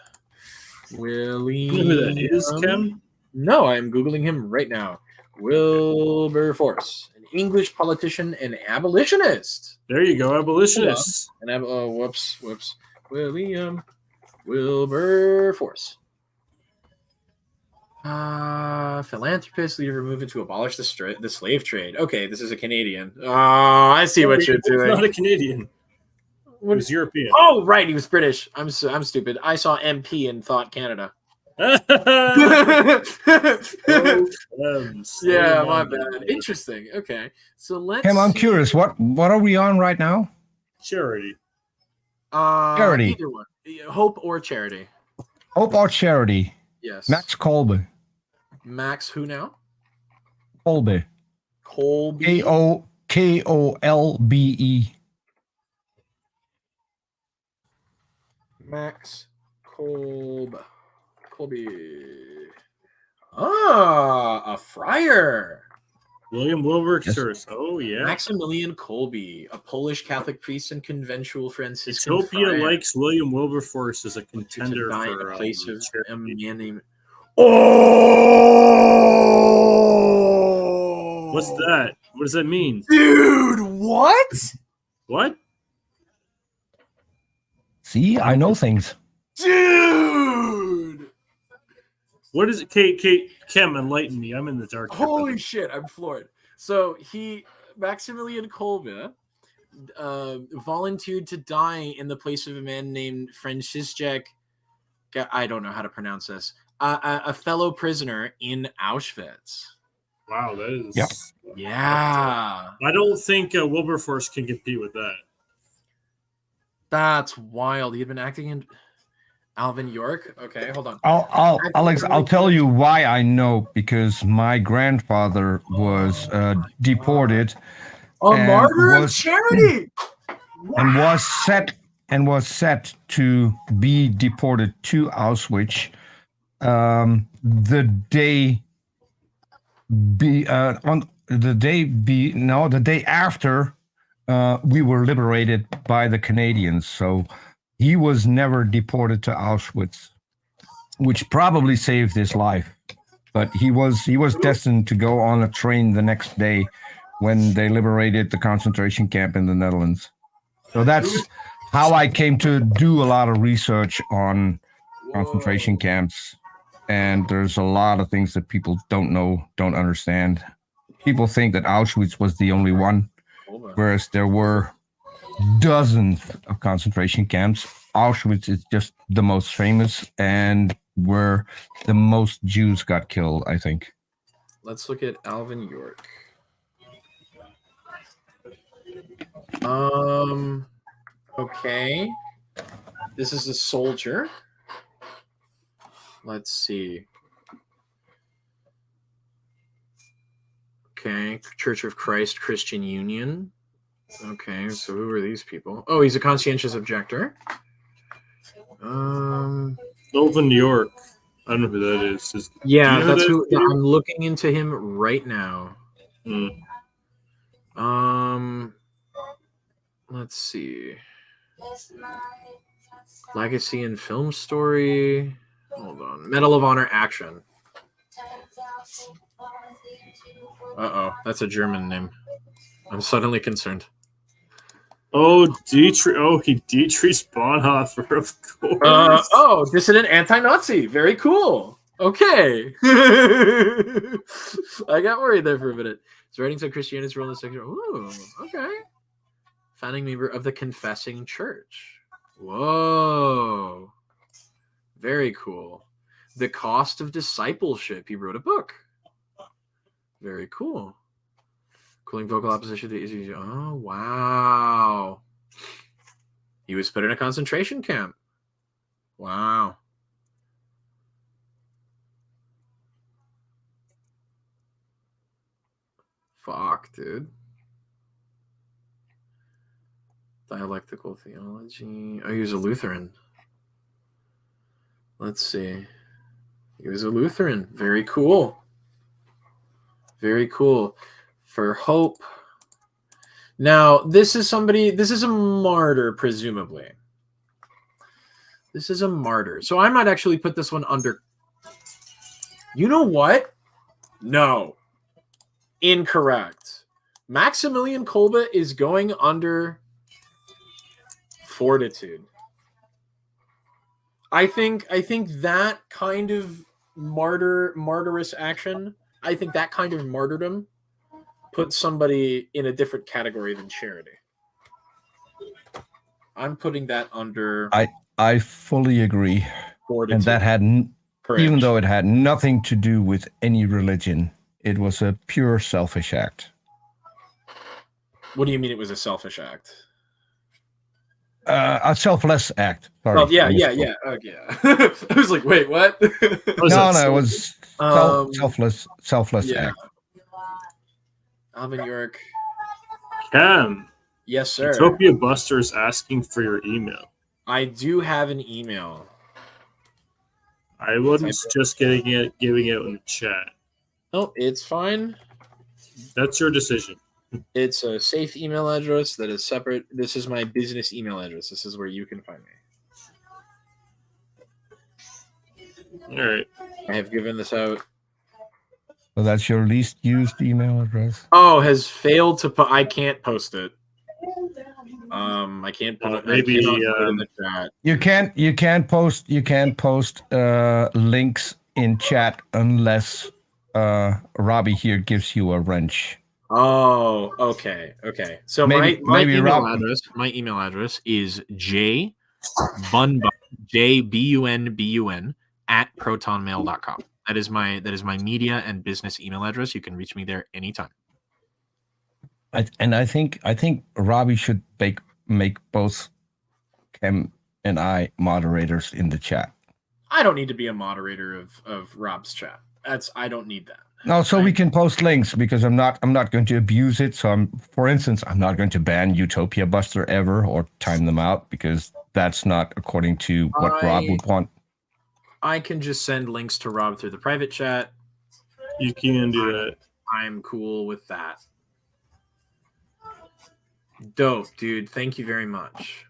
William. You know who that is, Kim? No, I am Googling him right now. Wilberforce, an English politician and abolitionist. There you go, abolitionist. Whoops. William Wilberforce. Philanthropist, leader of a movement to abolish the slave trade. Okay, this is a Canadian. Oh, I see what you're doing. Not a Canadian. He was European. Oh, right, he was British. I'm stupid. I saw MP and thought Canada. Yeah, my bad. Interesting. Okay, so let's. Kim, I'm curious. What are we on right now? Charity. Charity. Either one. Hope or charity. Hope or charity. Yes. Max Kolbe. Max who now? Kolbe. Colby. Kolbe. Max Kolbe. Ah, a friar. William Wilberforce. Oh, yeah. Maximilian Kolbe, a Polish Catholic priest and conventual Franciscan Utopia friar. likes William Wilberforce as a contender To die in for the place of a man named. Oh! What's that? What does that mean? Dude, what? What? See, I know things. Dude! What is it? Kate, Kim, enlighten me. I'm in the dark. Holy shit, I'm floored. So Maximilian Kolbe, volunteered to die in the place of a man named Franciszek. I don't know how to pronounce this. A fellow prisoner in Auschwitz. Wow, that is. Yep. Yeah. I don't think Wilberforce can compete with that. That's wild. He had been acting in Alvin York. Okay, hold on. Alex, I'll tell you why I know, because my grandfather was deported. A martyr of charity. And was set to be deported to Auschwitz. The day after we were liberated by the Canadians. So he was never deported to Auschwitz, which probably saved his life. But he was destined to go on a train the next day when they liberated the concentration camp in the Netherlands. So that's how I came to do a lot of research on concentration camps. And there's a lot of things that people don't know, don't understand. People think that Auschwitz was the only one, whereas there were dozens of concentration camps. Auschwitz is just the most famous and where the most Jews got killed, I think. Let's look at Alvin York. Okay. This is a soldier. Let's see. Okay, Church of Christ Christian Union. Okay, so who are these people? Oh, he's a conscientious objector. Melvin York. I don't know who that is. Yeah, that's who. I'm looking into him right now. Let's see. Legacy and Film Story. Hold on. Medal of Honor Action. Uh-oh, that's a German name. I'm suddenly concerned. Oh, Dietrich. Oh, Dietrich Bonhoeffer, of course. Dissident anti-Nazi. Very cool. Okay. I got worried there for a minute. His writings on Christianity's role in the secular. Ooh, okay. Founding member of the Confessing Church. Whoa. Very cool. The Cost of Discipleship. He wrote a book. Very cool. Cooling vocal opposition to easy. Oh, wow. He was put in a concentration camp. Wow. Fuck, dude. Dialectical theology. Oh, he was a Lutheran. Let's see. He was a Lutheran. Very cool. Very cool. For hope. Now, this is a martyr, presumably. This is a martyr. So I might actually put this one under. You know what? No. Incorrect. Maximilian Kolbe is going under fortitude. I think that kind of martyrous action, I think that kind of martyrdom puts somebody in a different category than charity. I'm putting that under. I fully agree. Fortitude. And that had, even though it had nothing to do with any religion, it was a pure selfish act. What do you mean it was a selfish act? A selfless act. Sorry. Oh, yeah. Oh, yeah. I was like, wait, what? No, it was selfless act. Alvin York. Cam. Yes, sir. Utopia Buster is asking for your email. I do have an email. I wasn't just giving it in the chat. Oh, it's fine. That's your decision. It's a safe email address that is separate. This is my business email address. This is where you can find me. All right. I have given this out. So that's your least used email address? Oh, has failed to put. I can't post it. I can't put it. Maybe put it in the chat. You can't post links in chat unless Robbie here gives you a wrench. Oh, okay. So my email address is jbunbun at protonmail.com. That is my media and business email address. You can reach me there anytime. I think Robbie should make both Cam and I moderators in the chat. I don't need to be a moderator of Rob's chat. I don't need that. No, so we can post links because I'm not going to abuse it. So for instance, I'm not going to ban Utopia Buster ever or time them out because that's not according to what Rob would want. I can just send links to Rob through the private chat. You can do that. I'm cool with that. Dope, dude. Thank you very much.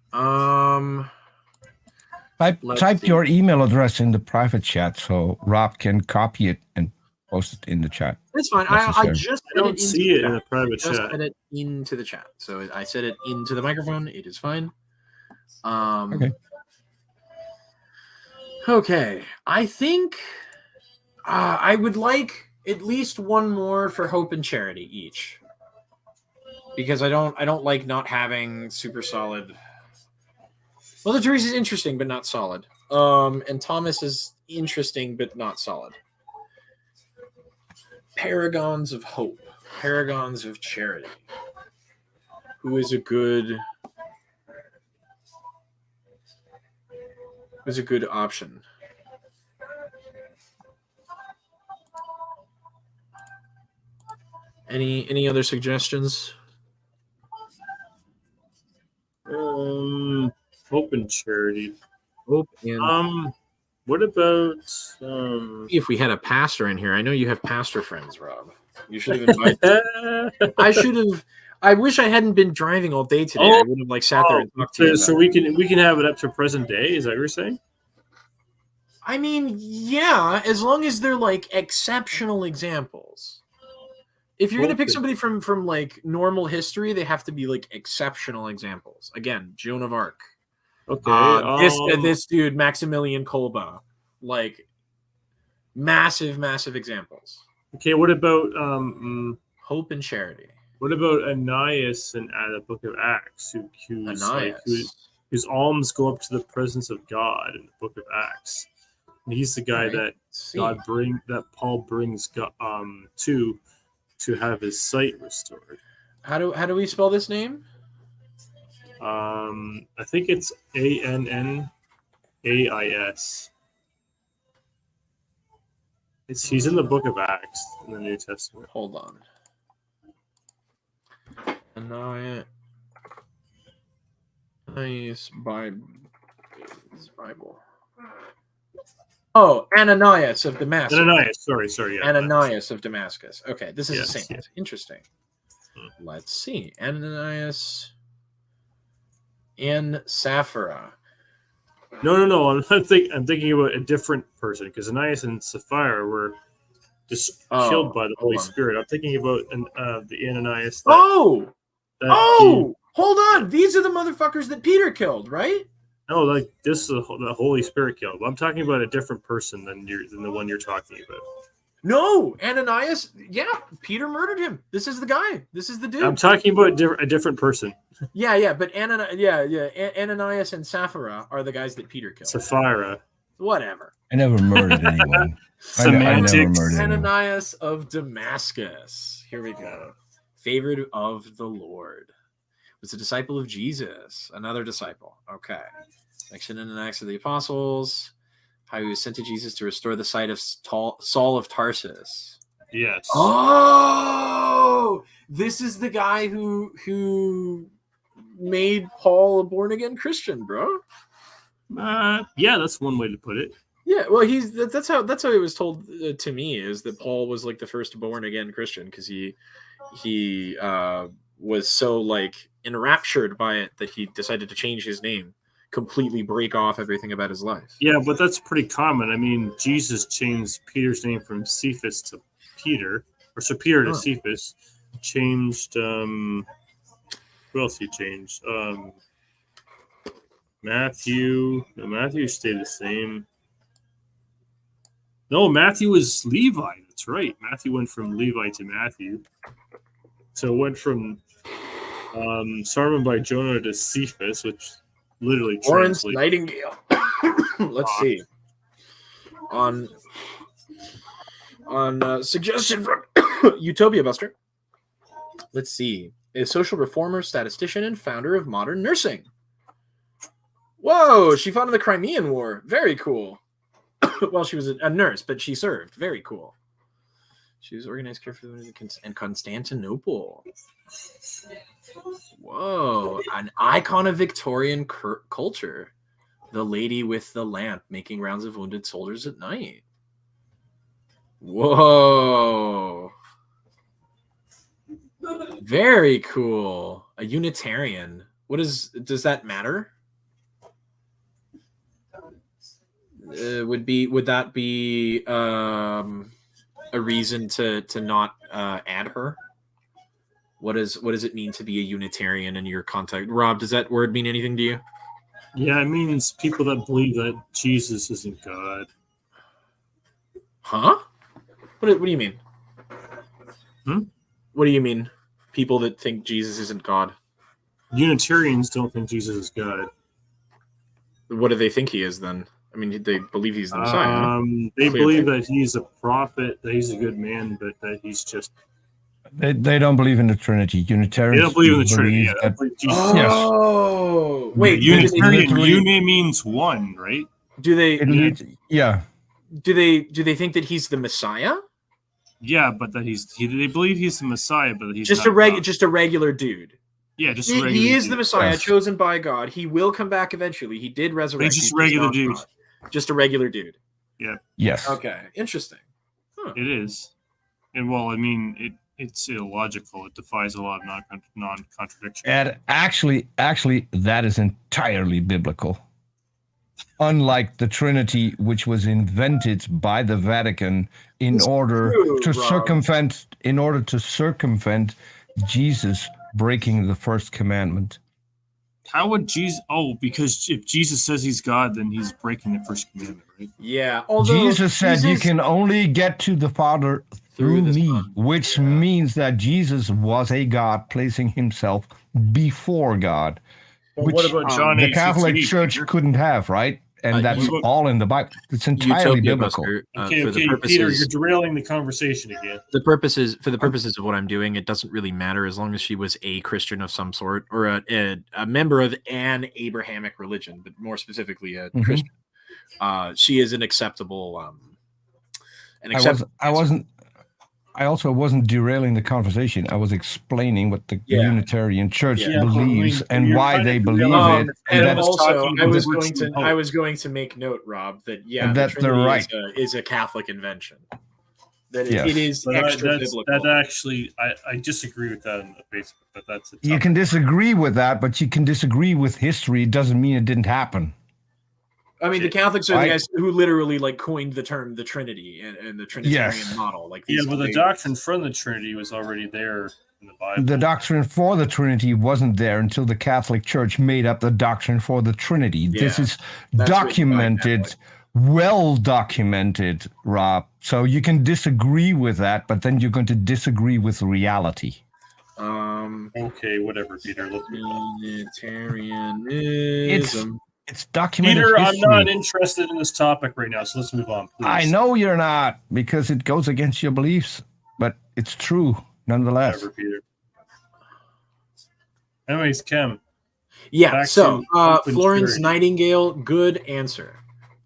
Let's Type see. your email address in the private chat so Rob can copy it and post it in the chat. That's fine. I Necessary. just I don't see it in the private just chat. said it into the chat. So I said it into the microphone. It is fine. Okay. Okay. I think I would like at least one more for hope and charity each, because I don't like not having super solid. Mother Teresa is interesting but not solid. And Thomas is interesting but not solid. Paragons of hope, paragons of charity. Who is a good option? Any other suggestions? Hope and charity. Hope and what about if we had a pastor in here? I know you have pastor friends, Rob. You should have invited. I wish I hadn't been driving all day today. I would have sat there and talked to you. So we can have it up to present day. Is that what you're saying? I mean, yeah, as long as they're exceptional examples. If you're gonna pick somebody from normal history, they have to be exceptional examples. Again, Joan of Arc. Okay. This dude, Maximilian Kolbe, massive examples. Okay, what about hope and charity? What about Ananias in the Book of Acts, whose alms go up to the presence of God in the Book of Acts? And he's the guy that Paul brings to have his sight restored. How do we spell this name? I think it's Annais. He's in the Book of Acts in the New Testament. Hold on. Ananias Bible. Oh, Ananias of Damascus. Ananias, sorry. Yeah, Ananias of Damascus. Okay, this is a saint. Yes. Interesting. Let's see. Ananias and Sapphira. No. I'm thinking about a different person, because Ananias and Sapphira were just killed by the Holy Spirit. I'm thinking about the Ananias. Hold on. These are the motherfuckers that Peter killed, right? No, this is the Holy Spirit killed. I'm talking about a different person than the one you're talking about. No, Ananias. Yeah, Peter murdered him. This is the guy. This is the dude. I'm talking about a different person. Yeah, but Ananias and Sapphira are the guys that Peter killed. Sapphira. Whatever. I never murdered anyone. Semantics. Ananias of Damascus. Here we go. Favorite of the Lord. Was a disciple of Jesus. Another disciple. Okay. Section in the Acts of the Apostles. How he was sent to Jesus to restore the sight of Saul of Tarsus. Yes. Oh, this is the guy who made Paul a born again Christian, bro. Yeah, that's one way to put it. Yeah, well, that's how it was told to me, is that Paul was the first born again Christian, because he was so enraptured by it that he decided to change his name, completely break off everything about his life. Yeah, but that's pretty common. I mean, Jesus changed Peter's name from Cephas to Peter, or Peter to Cephas. Changed. Who else he changed? Matthew. No, Matthew stayed the same. No, Matthew was Levi. That's right. Matthew went from Levi to Matthew. So it went from Sermon by Jonah to Cephas, which literally Florence translates. Nightingale. Let's see. On suggestion from Utopia Buster. Let's see. A social reformer, statistician, and founder of modern nursing. Whoa, she fought in the Crimean War. Very cool. Well, she was a nurse, but she served. Very cool. She was organized carefully in Constantinople. Whoa, an icon of Victorian culture. The lady with the lamp making rounds of wounded soldiers at night. Whoa. Very cool. A Unitarian. Does that matter? Would that be a reason to not add her? What does it mean to be a Unitarian in your context? Rob, does that word mean anything to you? Yeah, it means people that believe that Jesus isn't God. Huh? What do you mean? What do you mean? People that think Jesus isn't God? Unitarians don't think Jesus is God. What do they think he is then? I mean, they believe he's the Messiah. They believe that he's a prophet, that he's a good man, but that he's just... They don't believe in the Trinity. Unitarians. They don't believe in the Trinity. Yeah, oh, wait. Unitarian, uni means one, right? Do they? Yeah. Do they think that he's the Messiah? Yeah, but that they believe he's the Messiah, but he's just not a regular dude. Yeah, just he is the Messiah, chosen by God. He will come back eventually. He did resurrect. He's just a regular dude. Just a regular dude. Yeah. Yes. Okay. Interesting. Huh. It is, and well, I mean, it's illogical. It defies a lot of non-contradiction. And actually, that is entirely biblical. Unlike the Trinity, which was invented by the Vatican in order to circumvent Jesus breaking the first commandment. How would Jesus? Oh, because if Jesus says he's God, then he's breaking the first commandment, right? Yeah. Jesus said you can only get to the Father through me, which means that Jesus was a God placing himself before God. Well, which what about John the Catholic Church couldn't have, right? And that's all in the Bible. It's entirely biblical. Okay, Peter, you're derailing the conversation again. For the purposes of what I'm doing, it doesn't really matter as long as she was a Christian of some sort or a member of an Abrahamic religion, but more specifically a Christian. She is an acceptable. I also wasn't derailing the conversation. I was explaining what the Unitarian Church believes and why they believe it. And also, I was going to make note, Rob, that the Trinity is a Catholic invention. That it is extra biblical. That actually, I disagree with that on the Facebook, but that's you can disagree with that, but you can disagree with history. It doesn't mean it didn't happen. I mean, the Catholics are the guys who literally coined the term the Trinity and the Trinitarian model. But the doctrine from the Trinity was already there in the Bible. The doctrine for the Trinity wasn't there until the Catholic Church made up the doctrine for the Trinity. Yeah, this is documented, well documented, Rob. So you can disagree with that, but then you're going to disagree with reality. Okay, whatever, Peter. Unitarianism. It's documented. Peter, history. I'm not interested in this topic right now, so let's move on, please. I know you're not, because it goes against your beliefs, but it's true nonetheless. Whatever, Peter. Anyways, Kim. Yeah, so Florence Nightingale, good answer.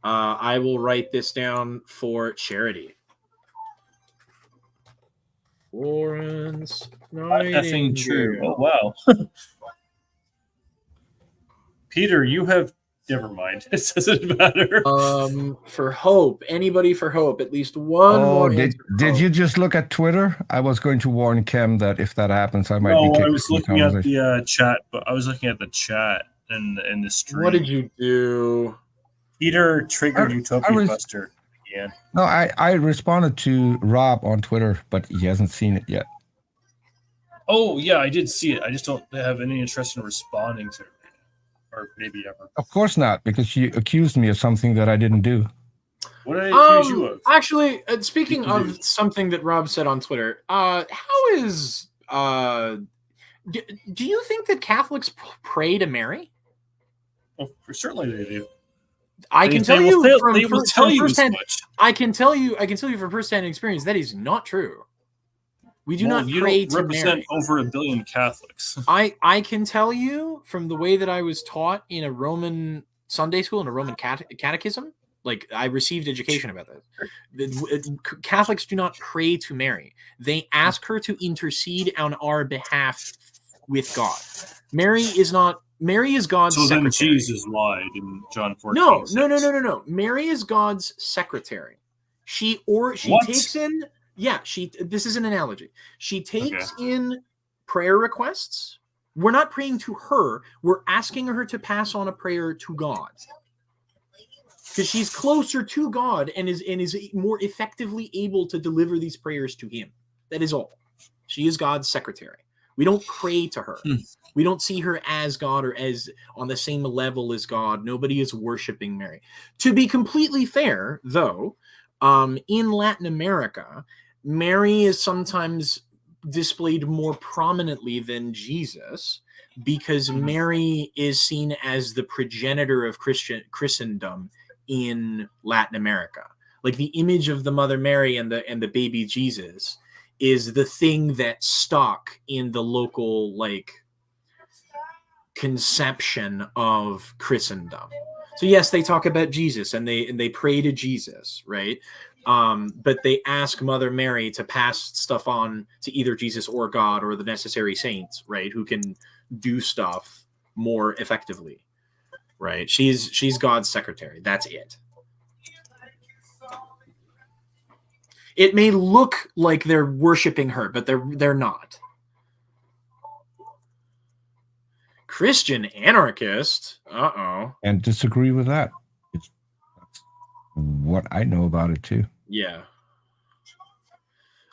I will write this down for charity. Florence Nightingale. Effing true. Oh, wow. Peter, you have... Never mind. It doesn't matter. For hope, anybody for hope, at least one more. Did you just look at Twitter? I was going to warn Kim that if that happens, I might be kicked. I was looking at the chat, but I was looking at the chat and the stream. What did you do? Peter triggered Utopia Buster again. No, I responded to Rob on Twitter, but he hasn't seen it yet. Oh yeah, I did see it. I just don't have any interest in responding to it. Or maybe ever. Of course not, because you accused me of something that I didn't do. What did I accuse you of? Actually, speaking of something that Rob said on Twitter, how is do you think that Catholics pray to Mary? Well, certainly they do. I can tell you from firsthand experience that is not true. We do not pray to represent Mary. Over 1 billion Catholics. I can tell you from the way that I was taught in a Roman Sunday school and a Roman catechism, I received education about this. Catholics do not pray to Mary. They ask her to intercede on our behalf with God. Mary is God's secretary. So then Jesus lied in John 14. No. Mary is God's secretary. She takes in. Yeah, this is an analogy. She takes in prayer requests, We're not praying to her. We're asking her to pass on a prayer to God. Because she's closer to God and is more effectively able to deliver these prayers to him. That is all. She is God's secretary. We don't pray to her. We don't see her as God or as on the same level as God. Nobody is worshiping Mary. To be completely fair, though, in Latin America, Mary is sometimes displayed more prominently than Jesus because Mary is seen as the progenitor of Christendom in Latin America. Like the image of the Mother Mary and the baby Jesus is the thing that stuck in the local like conception of Christendom. So yes, they talk about Jesus and they pray to Jesus, right? But they ask Mother Mary to pass stuff on to either Jesus or God or the necessary saints, right? Who can do stuff more effectively, right? She's God's secretary. That's it. It may look like they're worshiping her, but they're not. Christian anarchist. Uh-oh. And disagree with that. That's what I know about it too. Yeah.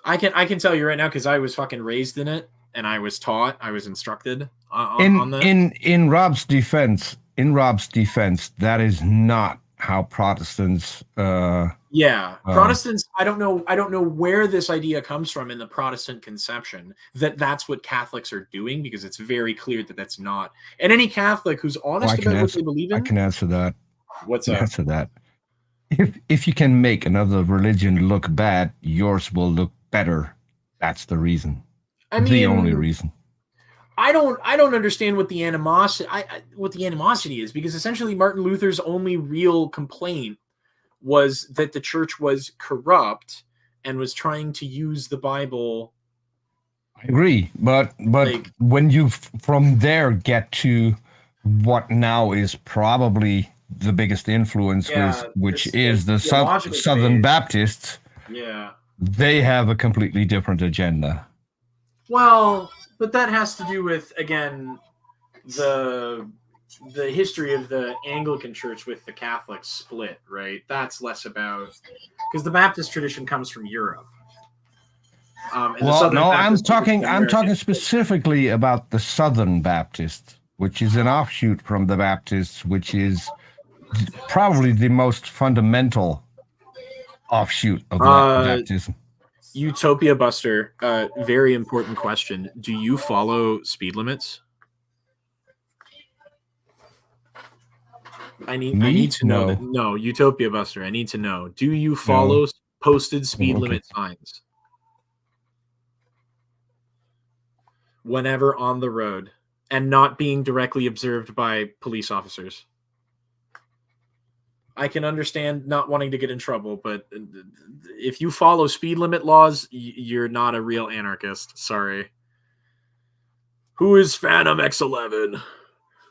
I can tell you right now because I was fucking raised in it and I was taught, I was instructed on that. In Rob's defense, that is not how Protestants Protestants, I don't know where this idea comes from in the Protestant conception that that's what Catholics are doing, because it's very clear that that's not. And any Catholic who's honest about what they believe in, I can answer that. What's up? Answer that. If you can make another religion look bad, yours will look better. That's the reason. The only reason. I don't understand what the animosity is, because essentially Martin Luther's only real complaint was that the church was corrupt and was trying to use the Bible. I agree, but like, when you from there get to what now is probably the biggest influence, which is the Southern Baptists, they have a completely different agenda. Well, but that has to do with, again, the history of the Anglican Church with the Catholic split, right? That's less about, because the Baptist tradition comes from Europe. I'm talking specifically about the Southern Baptist, which is an offshoot from the Baptists, which is probably the most fundamental offshoot of Baptism. Utopia Buster, very important question. Do you follow speed limits? I need to know that. No, Utopia Buster, I need to know. Do you follow posted speed limit signs whenever on the road and not being directly observed by police officers? I can understand not wanting to get in trouble, but if you follow speed limit laws, you're not a real anarchist. Sorry. Who is Phantom X11?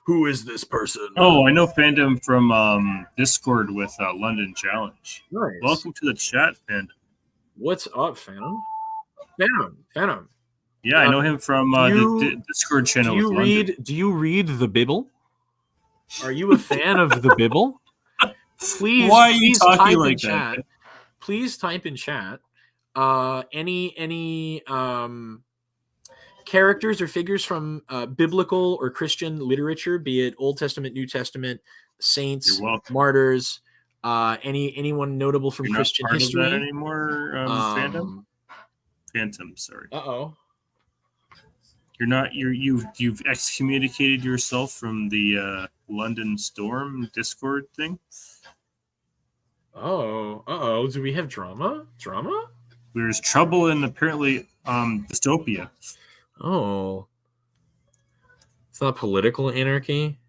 Who is this person? Oh, I know Phantom from Discord with London Challenge. Nice. Welcome to the chat, Phantom. What's up, Phantom? Phantom. Yeah, I know him from the Discord channel. Do you read the Bible? Are you a fan of the Bible? Please, why are you talking like that? Please type in chat any characters or figures from biblical or Christian literature, be it Old Testament, New Testament, saints, martyrs, anyone notable from Christian history. Of that anymore, Phantom, sorry. Uh-oh. You've excommunicated yourself from the London Storm Discord thing. Oh, do we have drama? There's trouble in apparently dystopia. Oh. It's not political anarchy?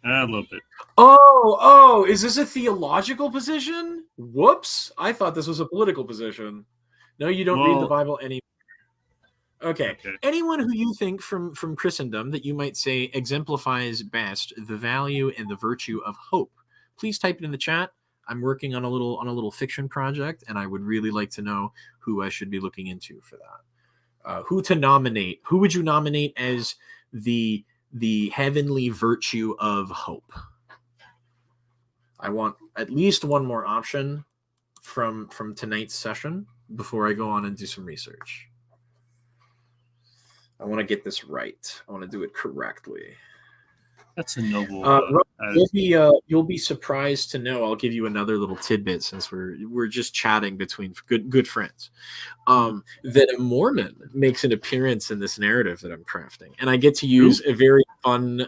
A little bit. Oh, is this a theological position? Whoops. I thought this was a political position. No, you don't read the Bible anymore. Okay. Anyone who you think from Christendom that you might say exemplifies best the value and the virtue of hope, please type it in the chat. I'm working on a little fiction project, and I would really like to know who I should be looking into for that. Who to nominate? Who would you nominate as the heavenly virtue of hope. I want at least one more option from tonight's session before I go on and do some research. I want to get this right. I want to do it correctly. That's a noble. You'll be surprised to know. I'll give you another little tidbit since we're just chatting between good friends. That a Mormon makes an appearance in this narrative that I'm crafting, and I get to use a very fun.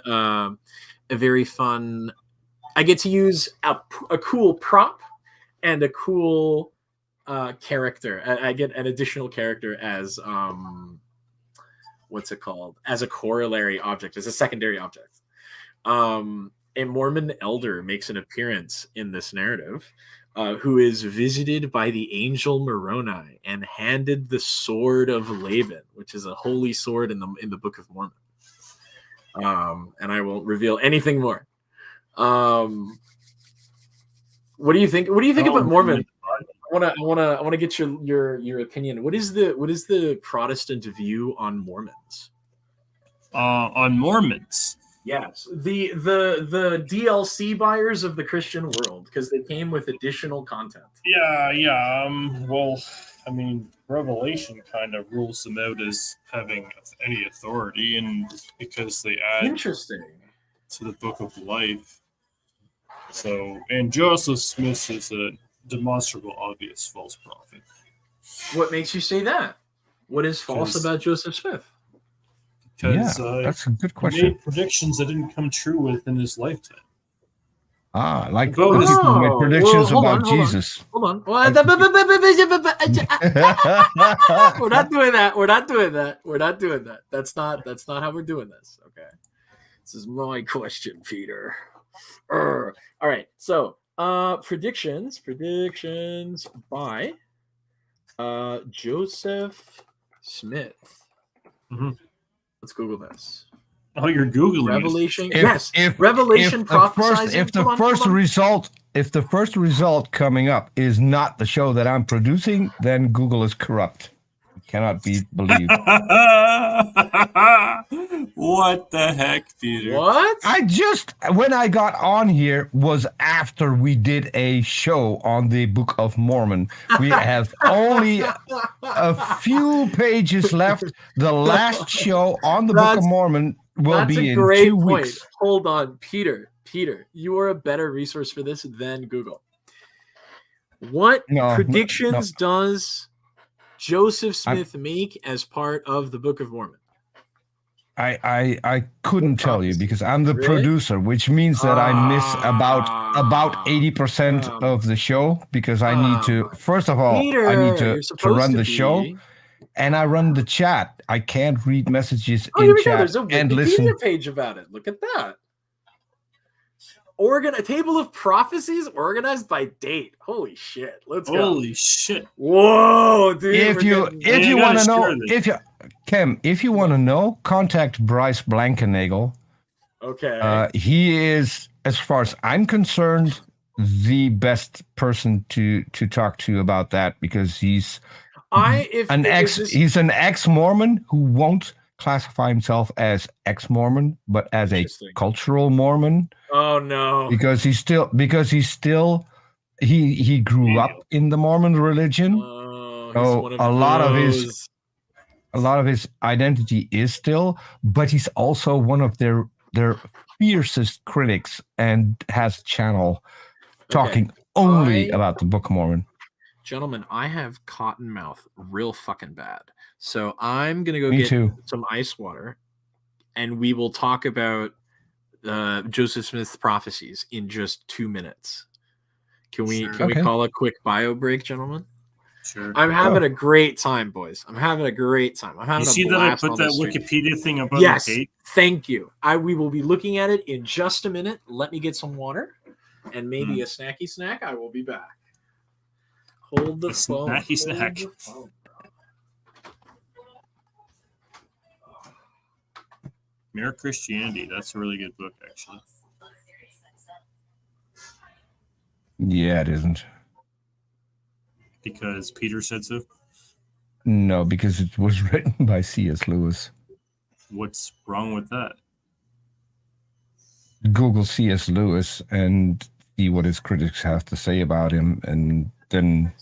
I get to use a cool prop and a cool character. I get an additional character as what's it called? As a corollary object, as a secondary object. A Mormon elder makes an appearance in this narrative, who is visited by the angel Moroni and handed the sword of Laban, which is a holy sword in the Book of Mormon. And I won't reveal anything more. What do you think? What do you think about Mormon? I want to get your opinion. What is the Protestant view on Mormons? On Mormons. Yes, the DLC buyers of the Christian world, because they came with additional content. Yeah. Well, I mean, Revelation kind of rules them out as having any authority, and because they add Interesting to the Book of Life. So, and Joseph Smith is a demonstrable, obvious false prophet. What makes you say that? What is false about Joseph Smith? Because that's a good question. He made predictions that didn't come true within his lifetime. Like people made predictions about Jesus. Hold on. We're not doing that. We're not doing that. That's not how we're doing this. Okay. This is my question, Peter. All right. So, predictions by Joseph Smith. Mm-hmm. Let's Google this. Oh, you're Googling Revelation. It. If Revelation prophesies. If the first result coming up is not the show that I'm producing, then Google is corrupt. It cannot be believed. What the heck, Peter? What? When I got on here was after we did a show on the Book of Mormon. We have only a few pages left. The last show on the Book of Mormon will be in 2 weeks. Hold on, Peter, you are a better resource for this than Google. What predictions does Joseph Smith make as part of the Book of Mormon? I couldn't tell you because I'm the producer, which means that I miss about 80% of the show because I need to, first of all, Peter, I need to run the show, and I run the chat. I can't read messages in chat There's a and listen. Wikipedia page about it. Look at that. A table of prophecies organized by date. Holy shit! Let's go. Holy shit! Whoa, dude! If you want to know, if you want to know, contact Bryce Blankenagel. Okay. He is, as far as I'm concerned, the best person to talk to about that because he's an ex-Mormon who won't classify himself as ex-Mormon, but as a cultural Mormon. Oh no! Because he grew up in the Mormon religion. So a lot of his identity is still, but he's also one of their fiercest critics and has a channel talking only about the Book of Mormon. Gentlemen, I have cotton mouth real fucking bad. So I'm going to go get some ice water and we will talk about Joseph Smith's prophecies in just 2 minutes. Can we call a quick bio break, gentlemen? Sure. I'm having a great time, boys. I'm having a great time. I'm having you see that I put that Wikipedia thing up on the page? Thank you. We will be looking at it in just a minute. Let me get some water and maybe a snacky snack. I will be back. Hold the phone. Snacky snack. Mere Christianity. That's a really good book, actually. Yeah, it isn't. Because Peter said so? No, because it was written by C.S. Lewis. What's wrong with that? Google C.S. Lewis and see what his critics have to say about him, and then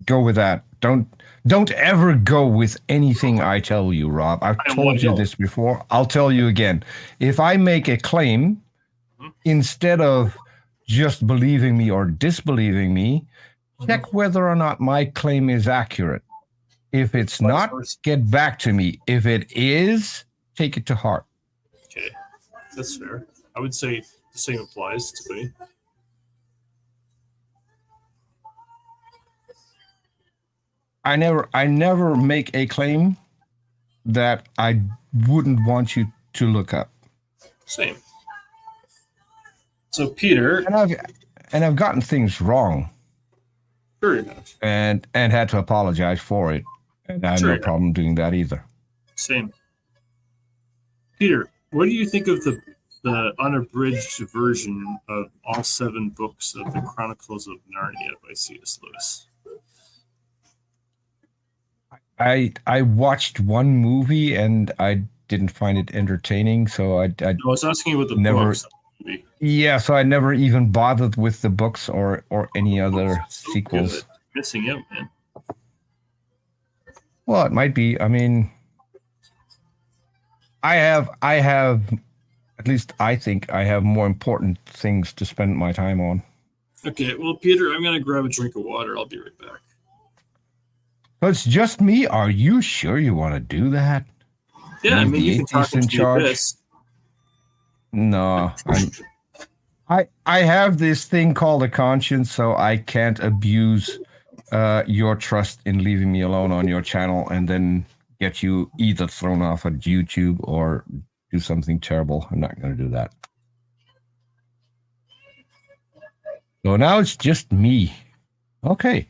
go with that. Don't ever go with anything I tell you, Rob. I've told you this before. I'll tell you again. If I make a claim, instead of just believing me or disbelieving me, check whether or not my claim is accurate. If it's not, get back to me. If it is, take it to heart. Okay, that's fair. I would say the same applies to me. I never make a claim that I wouldn't want you to look up. Same. So Peter, and I've gotten things wrong. Sure you have. And had to apologize for it. And I have no problem doing that either. Same. Peter, what do you think of the unabridged version of all 7 books of the Chronicles of Narnia by C.S. Lewis? I watched one movie and I didn't find it entertaining, so I was asking you about the books. Yeah, so I never even bothered with the books or any other sequels. Good. Missing out, man. Well, it might be. I mean, I have at least I think I have more important things to spend my time on. Okay, well, Peter, I'm gonna grab a drink of water. I'll be right back. It's just me. Are you sure you want to do that? Yeah, I mean, you can talk to this. No, I have this thing called a conscience, so I can't abuse your trust in leaving me alone on your channel and then get you either thrown off of YouTube or do something terrible. I'm not going to do that. So now it's just me. Okay.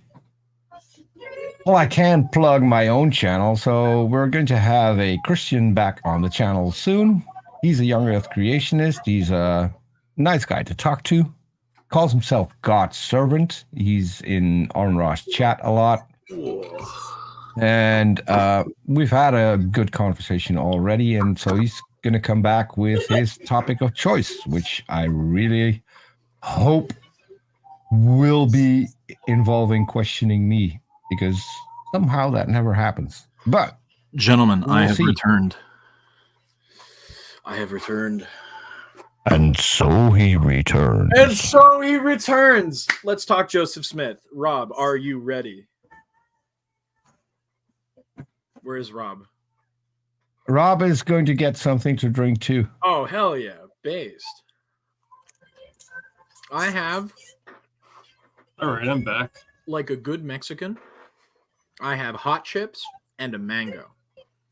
Well, I can plug my own channel, so we're going to have a Christian back on the channel soon. He's a young earth creationist. He's a nice guy to talk to. Calls himself God's servant. He's in Onrosh chat a lot. And we've had a good conversation already, and so he's going to come back with his topic of choice, which I really hope will be involving questioning me, because somehow that never happens. But gentlemen, I have returned. I have returned. And so he returns. And so he returns. Let's talk Joseph Smith. Rob, are you ready? Where is Rob? Rob is going to get something to drink too. Oh, hell yeah. Based. I have. All right, I'm back. Like a good Mexican, I have hot chips and a mango.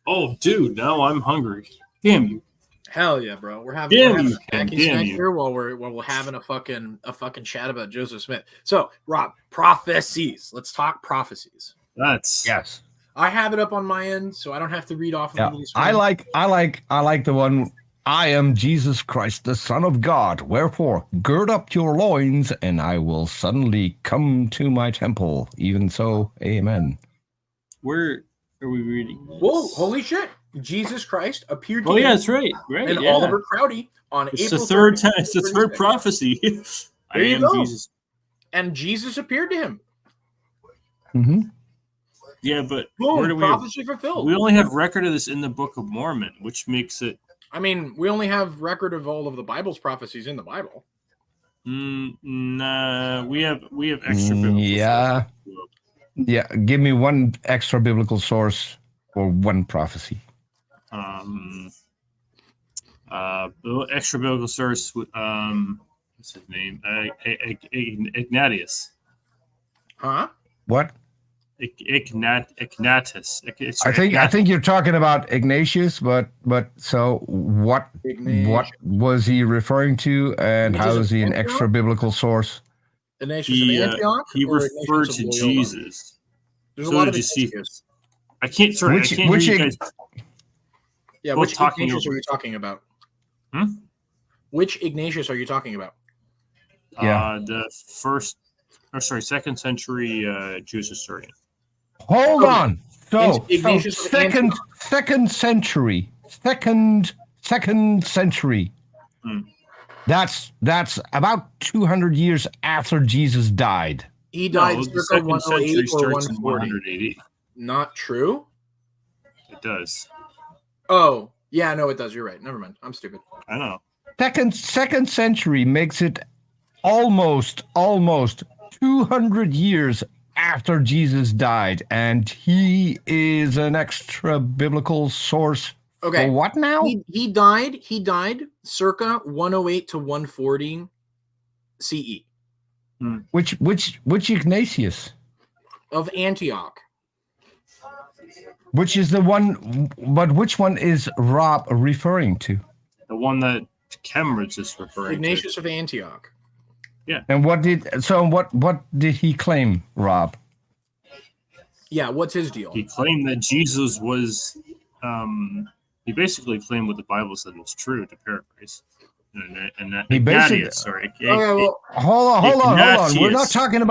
Oh, dude, now I'm hungry. Damn you. Hell yeah, bro. We're having a snacky snack here while we're having a fucking chat about Joseph Smith. So, Rob, prophecies. Let's talk prophecies. Yes. I have it up on my end, so I don't have to read off of the screen. I like the one. I am Jesus Christ, the Son of God. Wherefore, gird up your loins, and I will suddenly come to my temple. Even so, amen. Where are we reading this? Whoa, holy shit. Jesus Christ appeared to him. Oh, yeah, that's right. Right. And Oliver Crowdy on it's April the third time. It's the third prophecy. I am Jesus. And Jesus appeared to him. Mm-hmm. Yeah, but boom, where do prophecy fulfilled. We only have record of this in the Book of Mormon, which makes it. I mean, we only have record of all of the Bible's prophecies in the Bible. Nah, we have extra biblical. Yeah. Yeah, give me one extra biblical source for one prophecy. Extra biblical source. What's his name? Ignatius. Huh? What? Ignatius. I think you're talking about Ignatius, but so what? Ignatius. What was he referring to, and Ignatius how is he an extra biblical source? Ignatius of Antioch. He referred to Jesus. There's a lot of Ignatius. I can't. Sorry, I can't hear you guys. Yeah, which Ignatius are you talking about? Which Ignatius are you talking about? The second century Jewish historian. Hold on. So Ignatius second century second century. Hmm. That's about 200 years after Jesus died. He died No, the circa second 108 century or starts in 140. 180. Not true. It does. Oh, yeah, no, it does. You're right. Never mind. I'm stupid. I know. Second century makes it almost 200 years after Jesus died, and he is an extra biblical source. Okay. For what now? He died circa 108 to 140 CE Which Ignatius? of Antioch. Which is the one? But which one is Rob referring to? The one that Cambridge is referring Ignatius of Antioch. And what did he claim, Rob? Yeah, what's his deal? to. He claimed that Jesus was. He basically claimed what the Bible said was true, to paraphrase. And that He basically- Ignatius, sorry. Okay, well, Hold on. We're not Ignatius. talking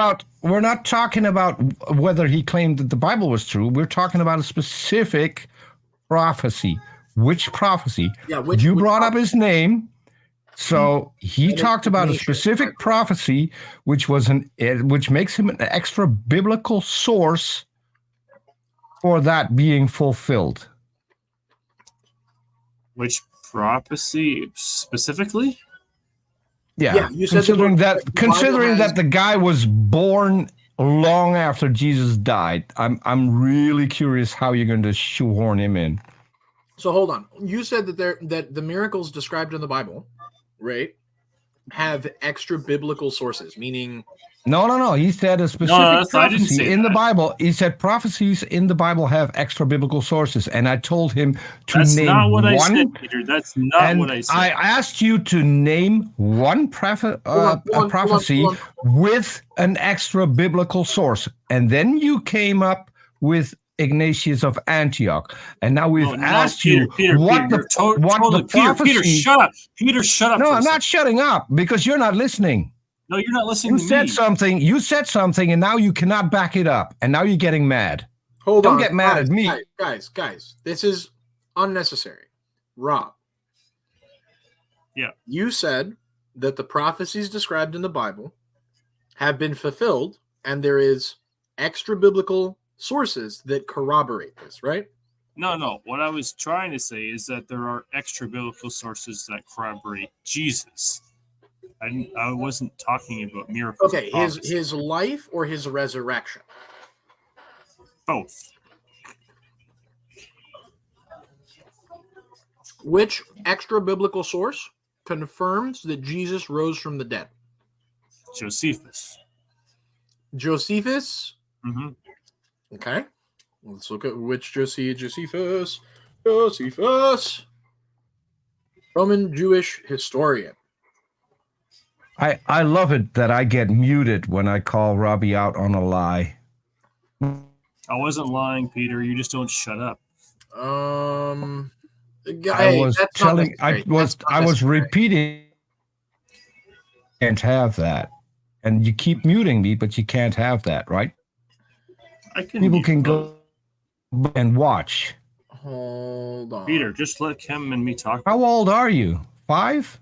about whether he claimed that the Bible was true. We're talking about a specific prophecy. Which prophecy? yeah, You brought up his name. So he And talked about a Ignatius, specific right. prophecy, which makes him an extra biblical source for that being fulfilled. Which prophecy specifically? Yeah, you said considering the considering Bible has- that the guy was born long after Jesus died, I'm really curious how you're going to shoehorn him in. So hold on. You said that the miracles described in the Bible, right, have extra biblical sources, meaning No. He said a specific I didn't prophecy say in the that. Bible. He said prophecies in the Bible have extra biblical sources, and I told him to That's name not what one. I said, Peter. That's not And what I said. I asked you to name one prophecy hold on. with an extra biblical source, and then you came up with Ignatius of Antioch, and now we've asked you what the prophecy. Peter, shut up. Peter, shut up. No, for a I'm not second. shutting up because you're not listening. No, you're not listening You to said me. something. You said something, and now you cannot back it up, and now you're getting mad. hold Don't on. get mad guys, at me. Guys. This is unnecessary. Rob. Yeah. You said that the prophecies described in the Bible have been fulfilled, and there is extra biblical sources that corroborate this, right? No. What I was trying to say is that there are extra biblical sources that corroborate Jesus. I wasn't talking about miracles. Okay, and prophecy. his life or his resurrection? Both. Which extra biblical source confirms that Jesus rose from the dead? Josephus. Josephus. Mm-hmm. Okay. Let's look at which Josephus. Josephus. Roman Jewish historian. I love it that I get muted when I call Robbie out on a lie. I wasn't lying, Peter. You just don't shut up. I I was repeating. Can't have that, and you keep muting me, but you can't have that, right? People can go and watch. Hold on. Peter, just let Kim and me talk. How old are you? 5?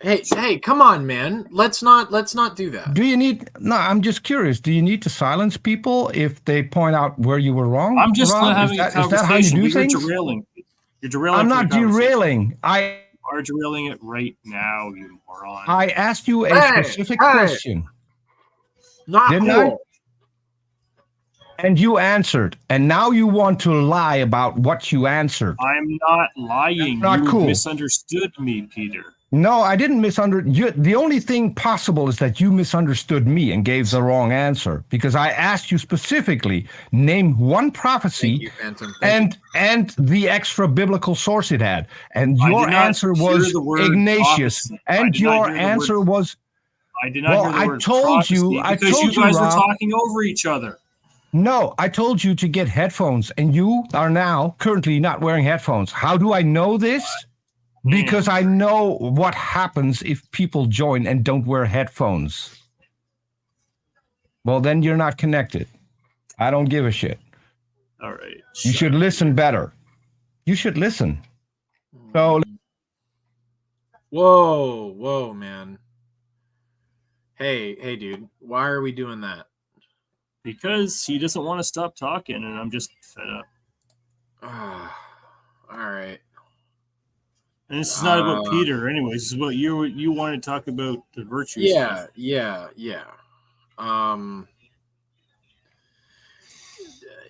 Hey, come on, man. Let's not do that. Do you need? No, I'm just curious. Do you need to silence people if they point out where you were wrong? I'm just Rob? having a conversation. Is that how you do You're things? derailing. You're derailing. I'm for not the conversation. derailing. You are derailing it right now, you moron. I asked you a specific question. Not Didn't cool. And you answered, and now you want to lie about what you answered. I'm not lying. That's not You cool. misunderstood me, Peter. No, I didn't misunderstand. The only thing possible is that you misunderstood me and gave the wrong answer, because I asked you specifically, name one prophecy Thank you, Phantom. Thank and the extra biblical source it had. And I your did not answer hear was the word Ignatius. prophecy. I And did not your hear the answer word- was, I did not Well, hear the I word told prophecy you- I because told you guys you, were Rob. talking over each other. no, I told you to get headphones, and you are now currently not wearing headphones. How do I know this? Because I know what happens if people join and don't wear headphones. Well, then you're not connected. I don't give a shit. All right. You should listen better. You should listen. So Whoa, man. Hey, dude, why are we doing that? Because he doesn't want to stop talking, and I'm just fed up. All right. And this is not about Peter, anyways. This is about you want to talk about the virtues. Yeah.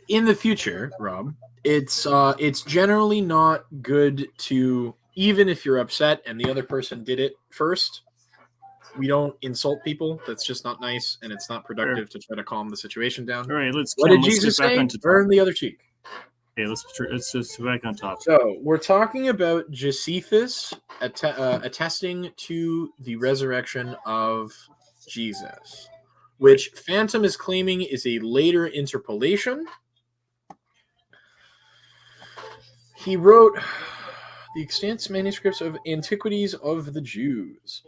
In the future, Rob, it's generally not good to, even if you're upset and the other person did it first, we don't insult people. That's just not nice, and it's not productive to try to calm the situation down. All right, let's Jesus get back say? onto Turn the other cheek. Okay, let's just back on top. So we're talking about Josephus attesting to the resurrection of Jesus, which Phantom is claiming is a later interpolation. He wrote the extant manuscripts of Antiquities of the Jews.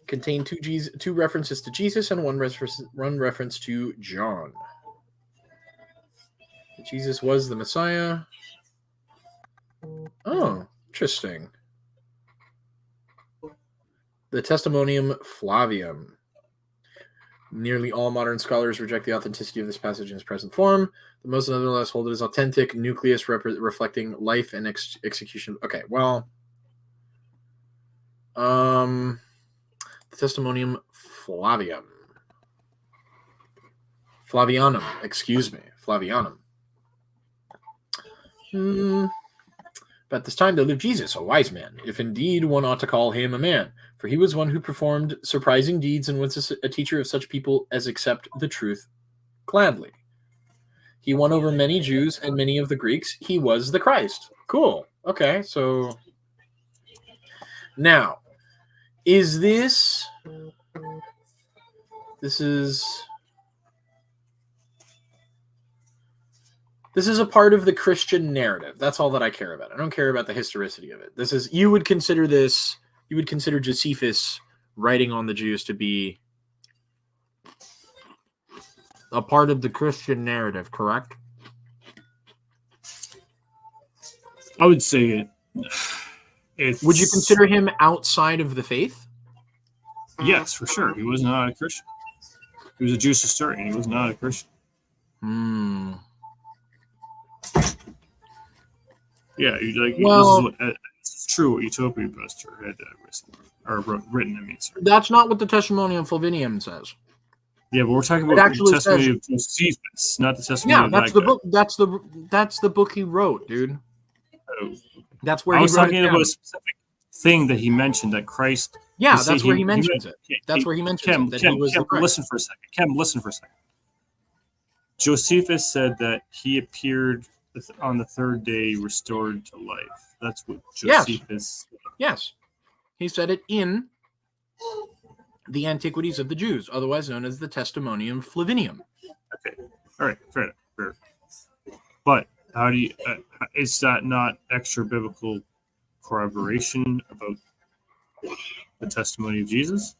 Contain two references to Jesus and one reference to John. Jesus was the Messiah. Oh, interesting. The Testimonium Flavium. Nearly all modern scholars reject the authenticity of this passage in its present form. The most nonetheless hold it as authentic, nucleus reflecting life and execution. Okay, well, the Testimonium Flavianum. Flavianum. But at this time there lived Jesus, a wise man, if indeed one ought to call him a man, for he was one who performed surprising deeds and was a teacher of such people as accept the truth gladly. He won over many Jews and many of the Greeks. He was the Christ. Cool. Okay, so now, is this is a part of the Christian narrative. That's all that I care about. I don't care about the historicity of it. You would consider Josephus writing on the Jews to be a part of the Christian narrative, correct? I would say it. Would you consider him outside of the faith? Yes, for sure. He was not a Christian. He was a Jewish historian. He was not a Christian. Yeah, this is true what Utopia Buster had written. I mean, sorry. That's not what the Testimonium Flavinium says. Yeah, but we're talking about the testimony of Josephus, not the testimony of that's the book. That's the book he wrote, dude. That's where I was talking about a specific thing that he mentioned that Christ. Yeah, that's where he mentions it. That's where he mentions it. Kim, listen for a second. Kim, listen for a second. Josephus said that he appeared on the third day, restored to life. That's what Josephus. Yes, he said it in the Antiquities of the Jews, otherwise known as the Testimonium Flavinium. Okay, all right, fair enough. But how do you? Is that not extra biblical corroboration about the testimony of Jesus?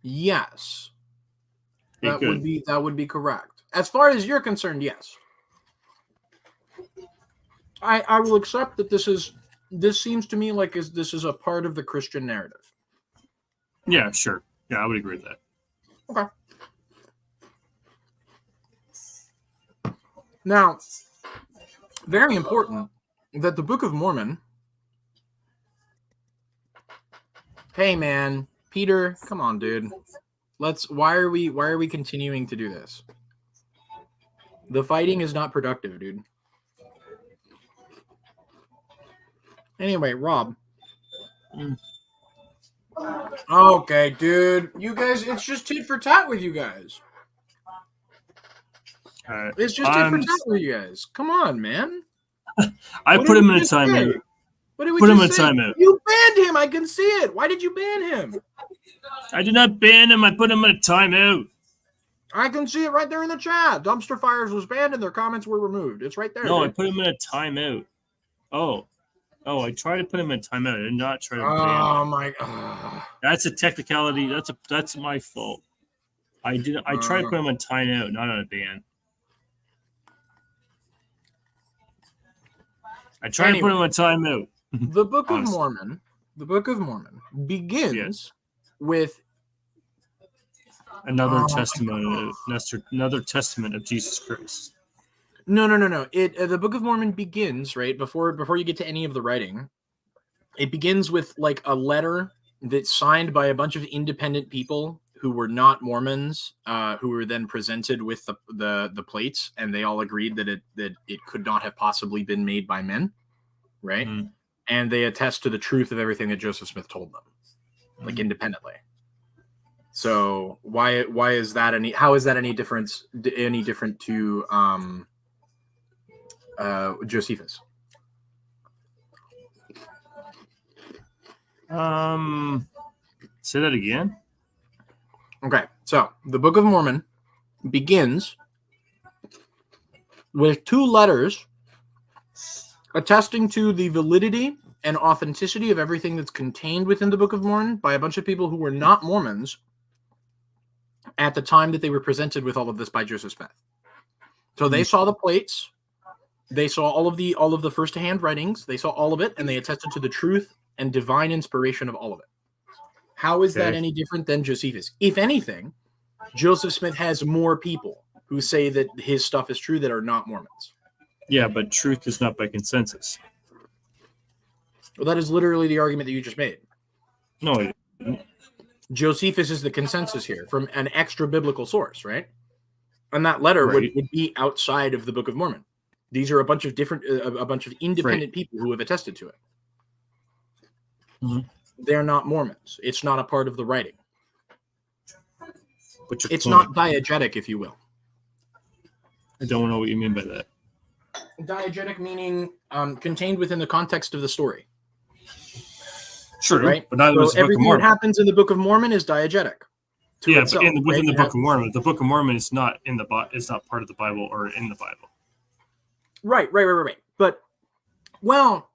Yes, Okay, that would be correct. As far as you're concerned, yes. I will accept that this seems to me like this is a part of the Christian narrative. Yeah, sure. Yeah, I would agree with that. Okay. Now, very important that the Book of Mormon. Hey, man, Peter, come on, dude. Why are we continuing to do this? The fighting is not productive, dude. Anyway, Rob. Okay, dude. You guys, it's just tit for tat with you guys. It's just tit for tat with you guys. Come on, man. I put him in a timeout. What did we put him in a say? timeout. You banned him. I can see it. Why did you ban him? I did not ban him. I put him in a timeout. I can see it right there in the chat. Dumpster Fires was banned and their comments were removed. It's right there. No, dude. I put him in a timeout. Oh, I tried to put him in timeout. I did not try to ban him. Oh my god. That's a technicality. That's my fault. I tried to put him in timeout, not on a ban. I try to put him on timeout. The Book of Honestly. Mormon, begins with Another Oh, testament, another testament of Jesus Christ. no. The Book of Mormon begins right before you get to any of the writing. It begins with like a letter that's signed by a bunch of independent people who were not Mormons, who were then presented with the plates, and they all agreed that it could not have possibly been made by men, right? Mhm. And they attest to the truth of everything that Joseph Smith told them, like Mhm. independently. So why is that how is that any different to Josephus? Say that again. Okay, so the Book of Mormon begins with 2 letters attesting to the validity and authenticity of everything that's contained within the Book of Mormon by a bunch of people who were not Mormons at the time that they were presented with all of this by Joseph Smith. So they saw the plates, they saw all of the first-hand writings, they saw all of it, and they attested to the truth and divine inspiration of all of it. How is that any different than Josephus? If anything, Joseph Smith has more people who say that his stuff is true that are not Mormons. Yeah, but truth is not by consensus. Well, that is literally the argument that you just made. No, Josephus is the consensus here from an extra biblical source, right? And that letter Right. would be outside of the Book of Mormon. These are a bunch of different, a bunch of independent people who have attested to it. Mhm. They're not Mormons. It's not a part of the writing. But It's not diegetic, if you will. I don't know what you mean by that. Diegetic meaning contained within the context of the story. True, right? but neither was the Book of Everything that Mormon. happens in the Book of Mormon is diegetic. Yeah, itself, but within right? the Book of Mormon, the Book of Mormon is not in the is not part of the Bible or in the Bible. Right. But well,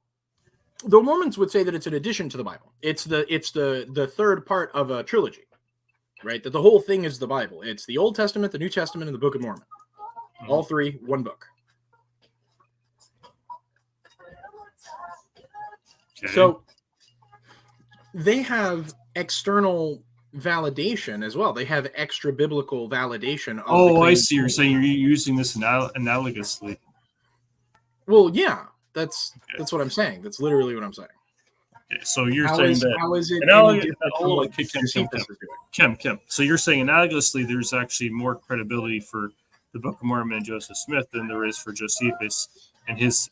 the Mormons would say that it's an addition to the Bible. It's the third part of a trilogy, right? That the whole thing is the Bible. It's the Old Testament, the New Testament, and the Book of Mormon. All 3, one book. Okay. So they have external validation as well. They have extra biblical validation. Of I see. You're saying you're using this analogously. Well, yeah, that's what I'm saying. That's literally what I'm saying. Okay, so you're saying that how is it any different from what Josephus is doing? Kim. So you're saying analogously, there's actually more credibility for the Book of Mormon and Joseph Smith than there is for Josephus and his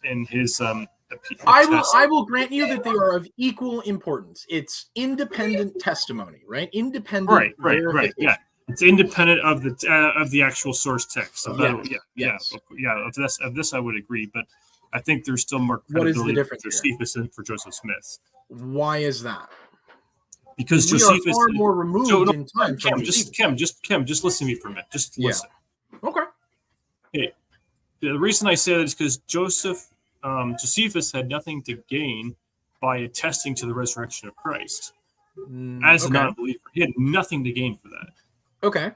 I will grant you that they are of equal importance. It's independent testimony, right? Independent, right. Yeah, it's independent of the actual source text. So yes. Of this, I would agree, but I think there's still more What is the credibility difference for Josephus than for Joseph Smith. Why is that? Because we Josephus are far more removed in time. Kim, just listen to me for a minute. Just listen. Okay. Okay. The reason I say that is because Josephus had nothing to gain by attesting to the resurrection of Christ as a non-believer. He had nothing to gain for that. Okay.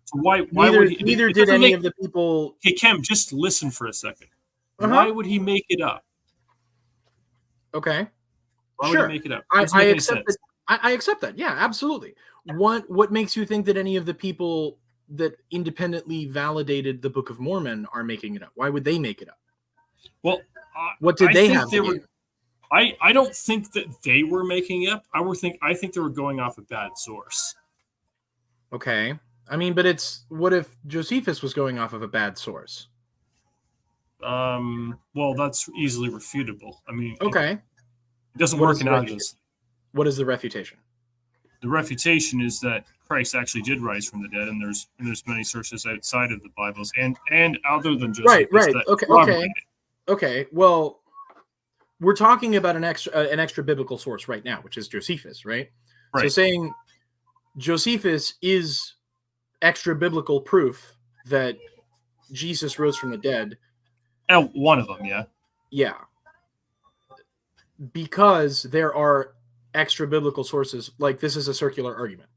So why neither did any of the people. Hey, Kim, just listen for a second. Why would he make it up? Okay. Why would he make it up? I accept that. I accept that. Yeah, absolutely. What makes you think that any of the people that independently validated the Book of Mormon are making it up? Why would they make it up? Well, what did they have? I don't think that they were making it up. I think they were going off a bad source. Okay. I mean, but what if Josephus was going off of a bad source? Well, that's easily refutable. I mean, okay. It doesn't work analogously. What is the refutation? The refutation is that Christ actually did rise from the dead, and there's many sources outside of the Bibles and other than Josephus. Right. Okay. Well, we're talking about an extra biblical source right now, which is Josephus, right? So saying Josephus is extra biblical proof that Jesus rose from the dead. One of them, yeah. Yeah. Because there are extra biblical sources, like this is a circular argument.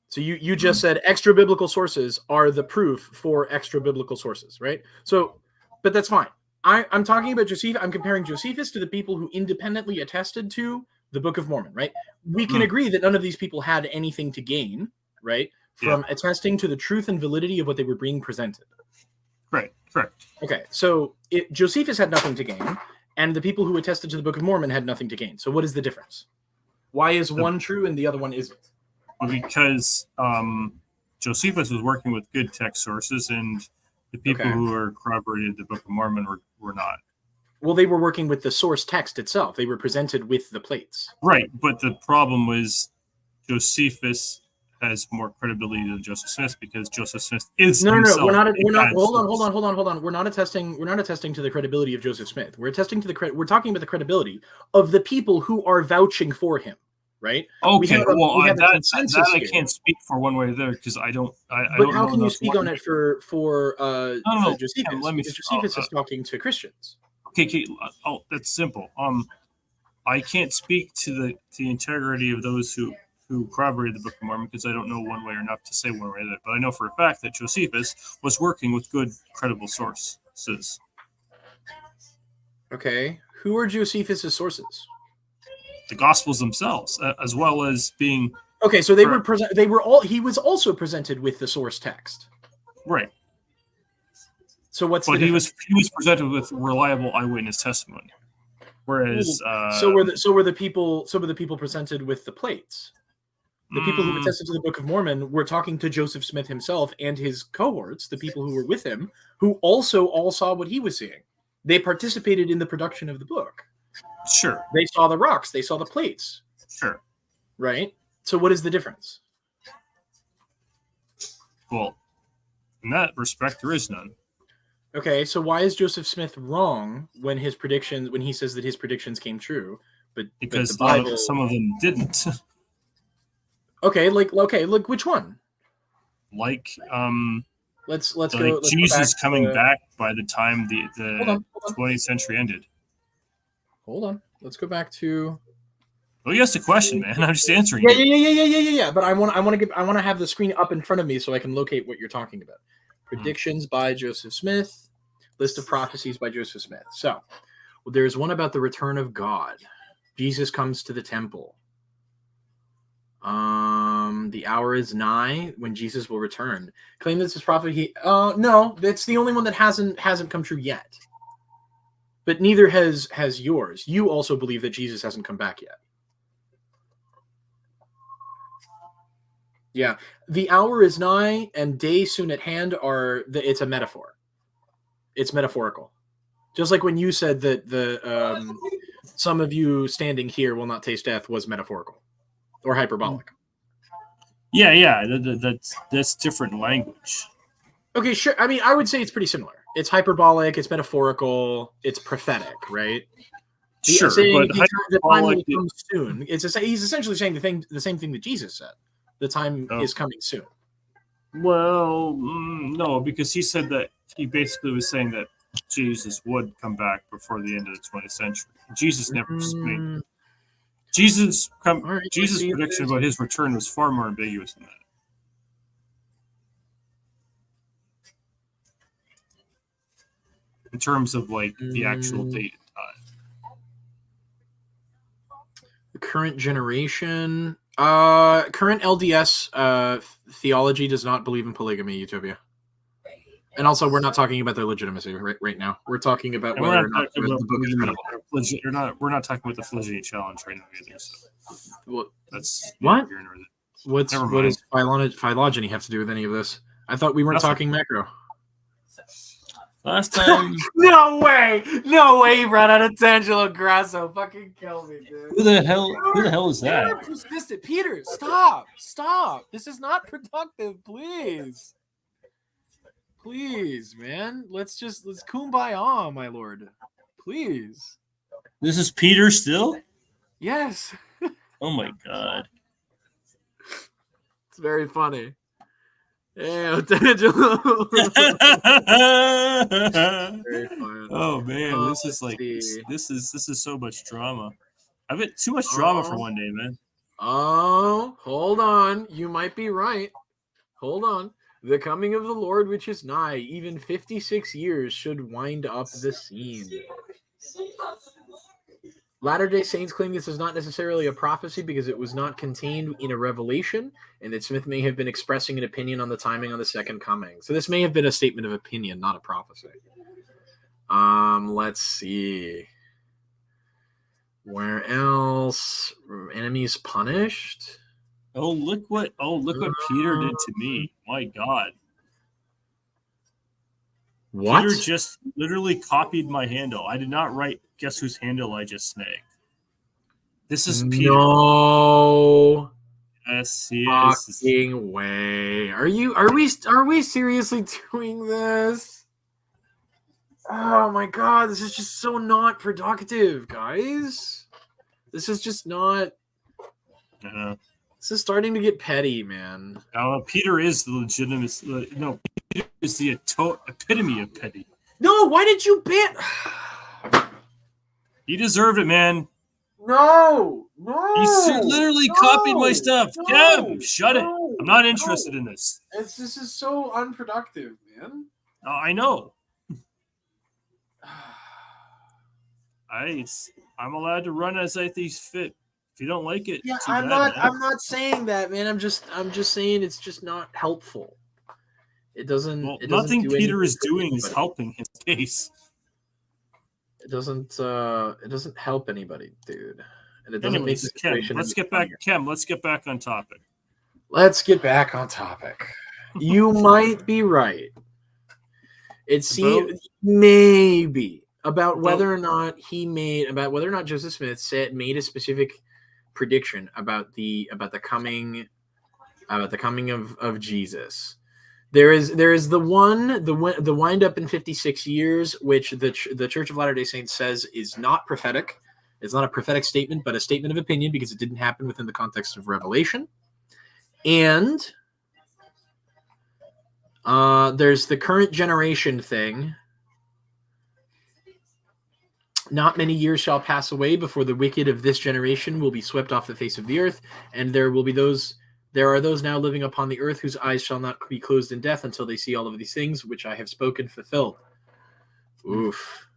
So you just said extra biblical sources are the proof for extra biblical sources, right? So, but that's fine. I'm talking about Josephus. I'm comparing Josephus to the people who independently attested to the Book of Mormon, right? We can agree that none of these people had anything to gain, right, from attesting to the truth and validity of what they were being presented. Right, correct. Okay, so Josephus had nothing to gain, and the people who attested to the Book of Mormon had nothing to gain. So what is the difference? Why is one true and the other one isn't? Because Josephus was working with good text sources, and the people who were corroborated the Book of Mormon were not. Well, they were working with the source text itself. They were presented with the plates. Right, but the problem was Josephus has more credibility than Joseph Smith because Joseph Smith is no. We're not. Hold on. We're not attesting to the credibility of Joseph Smith. We're attesting to the. We're talking about the credibility of the people who are vouching for him. Right. Okay. That I can't speak for one way or the other because I don't. But how can you speak on it for Josephus? Let me. Josephus is talking to Christians. Okay. Oh, that's simple. I can't speak to the integrity of those who corroborated the Book of Mormon because I don't know one way or enough to say one way or the other. But I know for a fact that Josephus was working with good, credible sources. Okay. Who are Josephus's sources? The Gospels themselves, as well as being. Okay, so they were present. They were all. He was also presented with the source text. Right. So what's but the he was presented with reliable eyewitness testimony, whereas so were the people presented with the plates. The people who attested to the Book of Mormon were talking to Joseph Smith himself and his cohorts, the people who were with him, who also all saw what he was seeing. They participated in the production of the book. Sure. They saw the rocks. They saw the plates. Sure. Right? So what is the difference? Well, in that respect, there is none. Okay, so why is Joseph Smith wrong when he says that his predictions came true? Because the Bible, some of them didn't. Okay, look which one? Like let's like go. Jesus coming back by the time the 20th century ended. Hold on. Let's go back to. Well, you asked a question, man. I'm just answering. Yeah. But I want to have the screen up in front of me so I can locate what you're talking about. Predictions by Joseph Smith. List of prophecies by Joseph Smith. So, there's one about the return of God. Jesus comes to the temple. The hour is nigh when Jesus will return. Claim this is prophecy. No, that's the only one that hasn't come true yet. But neither has yours. You also believe that Jesus hasn't come back yet. Yeah, the hour is nigh and day soon at hand it's a metaphor. It's metaphorical. Just like when you said that the some of you standing here will not taste death was metaphorical or hyperbolic. Yeah, that's different language. Okay, sure. I mean, I would say it's pretty similar. It's hyperbolic, it's metaphorical, it's prophetic, right? Sure, but the time will come soon. He's essentially saying the same thing that Jesus said. The time is coming soon. Well, no, because he said that he basically was saying that Jesus would come back before the end of the 20th century. Jesus never explained. Jesus' prediction about his return was far more ambiguous than that. In terms of like the actual date and time. The current generation, current LDS theology does not believe in polygamy, Utopia. And also, we're not talking about their legitimacy right now. We're talking about whether or not the book is credible. We're not talking about the Philogeny challenge right now either. So that's what? What does phylogeny have to do with any of this? I thought we weren't talking macro. Last time. No way, you brought out a Tangelo Grasso. Fucking kill me, dude. Who the hell is that? Persistent. Peter, stop. This is not productive, please. Please, man. Let's kumbaya, my lord. Please. This is Peter still? Yes. Oh my god. It's very funny. Yeah, Tangelo. Oh man, this is so much drama. I've had too much drama for one day, man. Oh, hold on. You might be right. Hold on. The coming of the Lord, which is nigh, even 56 years should wind up the scene. Latter-day Saints claim this is not necessarily a prophecy because it was not contained in a revelation, and that Smith may have been expressing an opinion on the timing on the second coming. So this may have been a statement of opinion, not a prophecy. Let's see. Where else? Enemies punished? Oh, look what Peter did to me. My God. What? Peter just literally copied my handle. I did not write guess whose handle I just snagged. This is Peter. No. Yes, he is. Fucking way. Are we seriously doing this? Oh my God, this is just so not productive, guys. This is just not. This is starting to get petty, man. Peter is the legitimate. No, Peter is the epitome of petty. No, why did you ban? He deserved it, man. No. He literally copied my stuff. Cam, shut it. I'm not interested in this. This is so unproductive, man. I know. I'm allowed to run as I think fit. If you don't like it, yeah, I'm not saying that, man. I'm just saying it's just not helpful. It doesn't. Well, it doesn't nothing Peter is doing is helping his case. It doesn't help anybody, dude. And it doesn't make the situation. Let's get back on topic. Let's get back on topic. You might be right. It seems maybe about whether or not Joseph Smith made a specific prediction about the coming of Jesus. There is the wind up in 56 years, which the Church of Latter-day Saints says is not prophetic. It's not a prophetic statement, but a statement of opinion because it didn't happen within the context of Revelation. And there's the current generation thing. Not many years shall pass away before the wicked of this generation will be swept off the face of the earth, and there are those now living upon the earth whose eyes shall not be closed in death until they see all of these things which I have spoken fulfilled. Oof.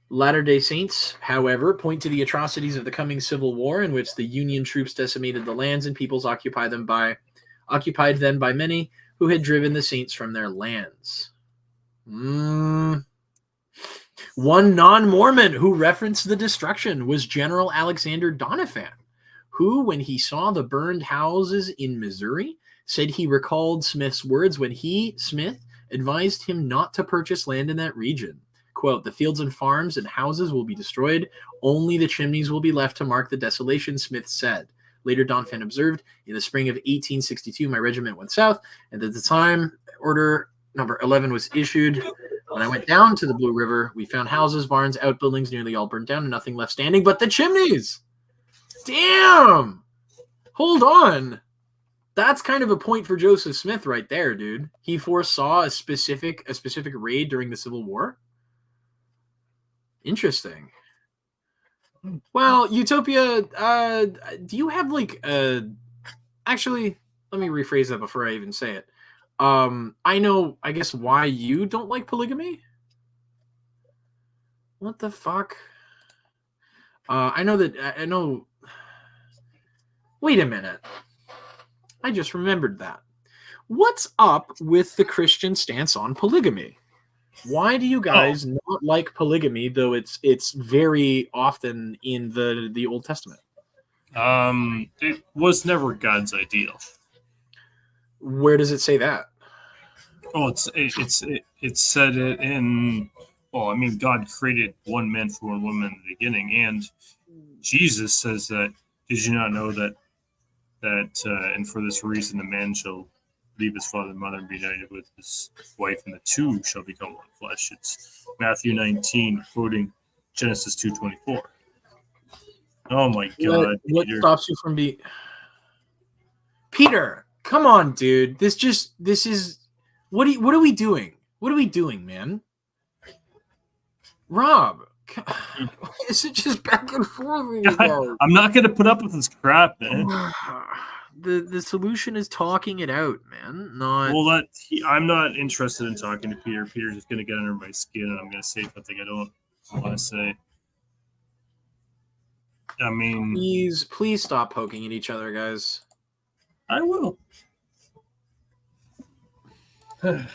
Latter-day Saints, however, point to the atrocities of the coming civil war in which the Union troops decimated the lands and peoples occupied then by many who had driven the saints from their lands. One non-Mormon who referenced the destruction was General Alexander Doniphan, who, when he saw the burned houses in Missouri, said he recalled Smith's words when Smith, advised him not to purchase land in that region. Quote, "The fields and farms and houses will be destroyed. Only the chimneys will be left to mark the desolation," Smith said. Later, Doniphan observed, "In the spring of 1862, my regiment went south, and at the time Order Number 11 was issued. When I went down to the Blue River, we found houses, barns, outbuildings nearly all burned down and nothing left standing but the chimneys." Damn! Hold on. That's kind of a point for Joseph Smith right there, dude. He foresaw a specific raid during the Civil War. Interesting. Well, Utopia, do you have actually, let me rephrase that before I even say it. I know, I guess, why you don't like polygamy. What the fuck? I know. Wait a minute. I just remembered that. What's up with the Christian stance on polygamy? Why do you guys not like polygamy, though it's very often in the Old Testament? It was never God's ideal. Where does it say that? Oh, it said it in. Well, I mean, God created one man for one woman in the beginning, and Jesus says that. Did you not know that and for this reason, the man shall leave his father and mother and be united with his wife, and the two shall become one flesh. It's Matthew 19, quoting Genesis 2:24. Oh my God! What stops you from being Peter? Come on, dude. This is what are we doing? What are we doing, man? Rob, is it just back and forth? I'm not going to put up with this crap, man. the solution is talking it out, man. Not Well, I'm not interested in talking to Peter. Peter's just going to get under my skin, and I'm going to say something I don't want to say. I mean, please stop poking at each other, guys. I will. I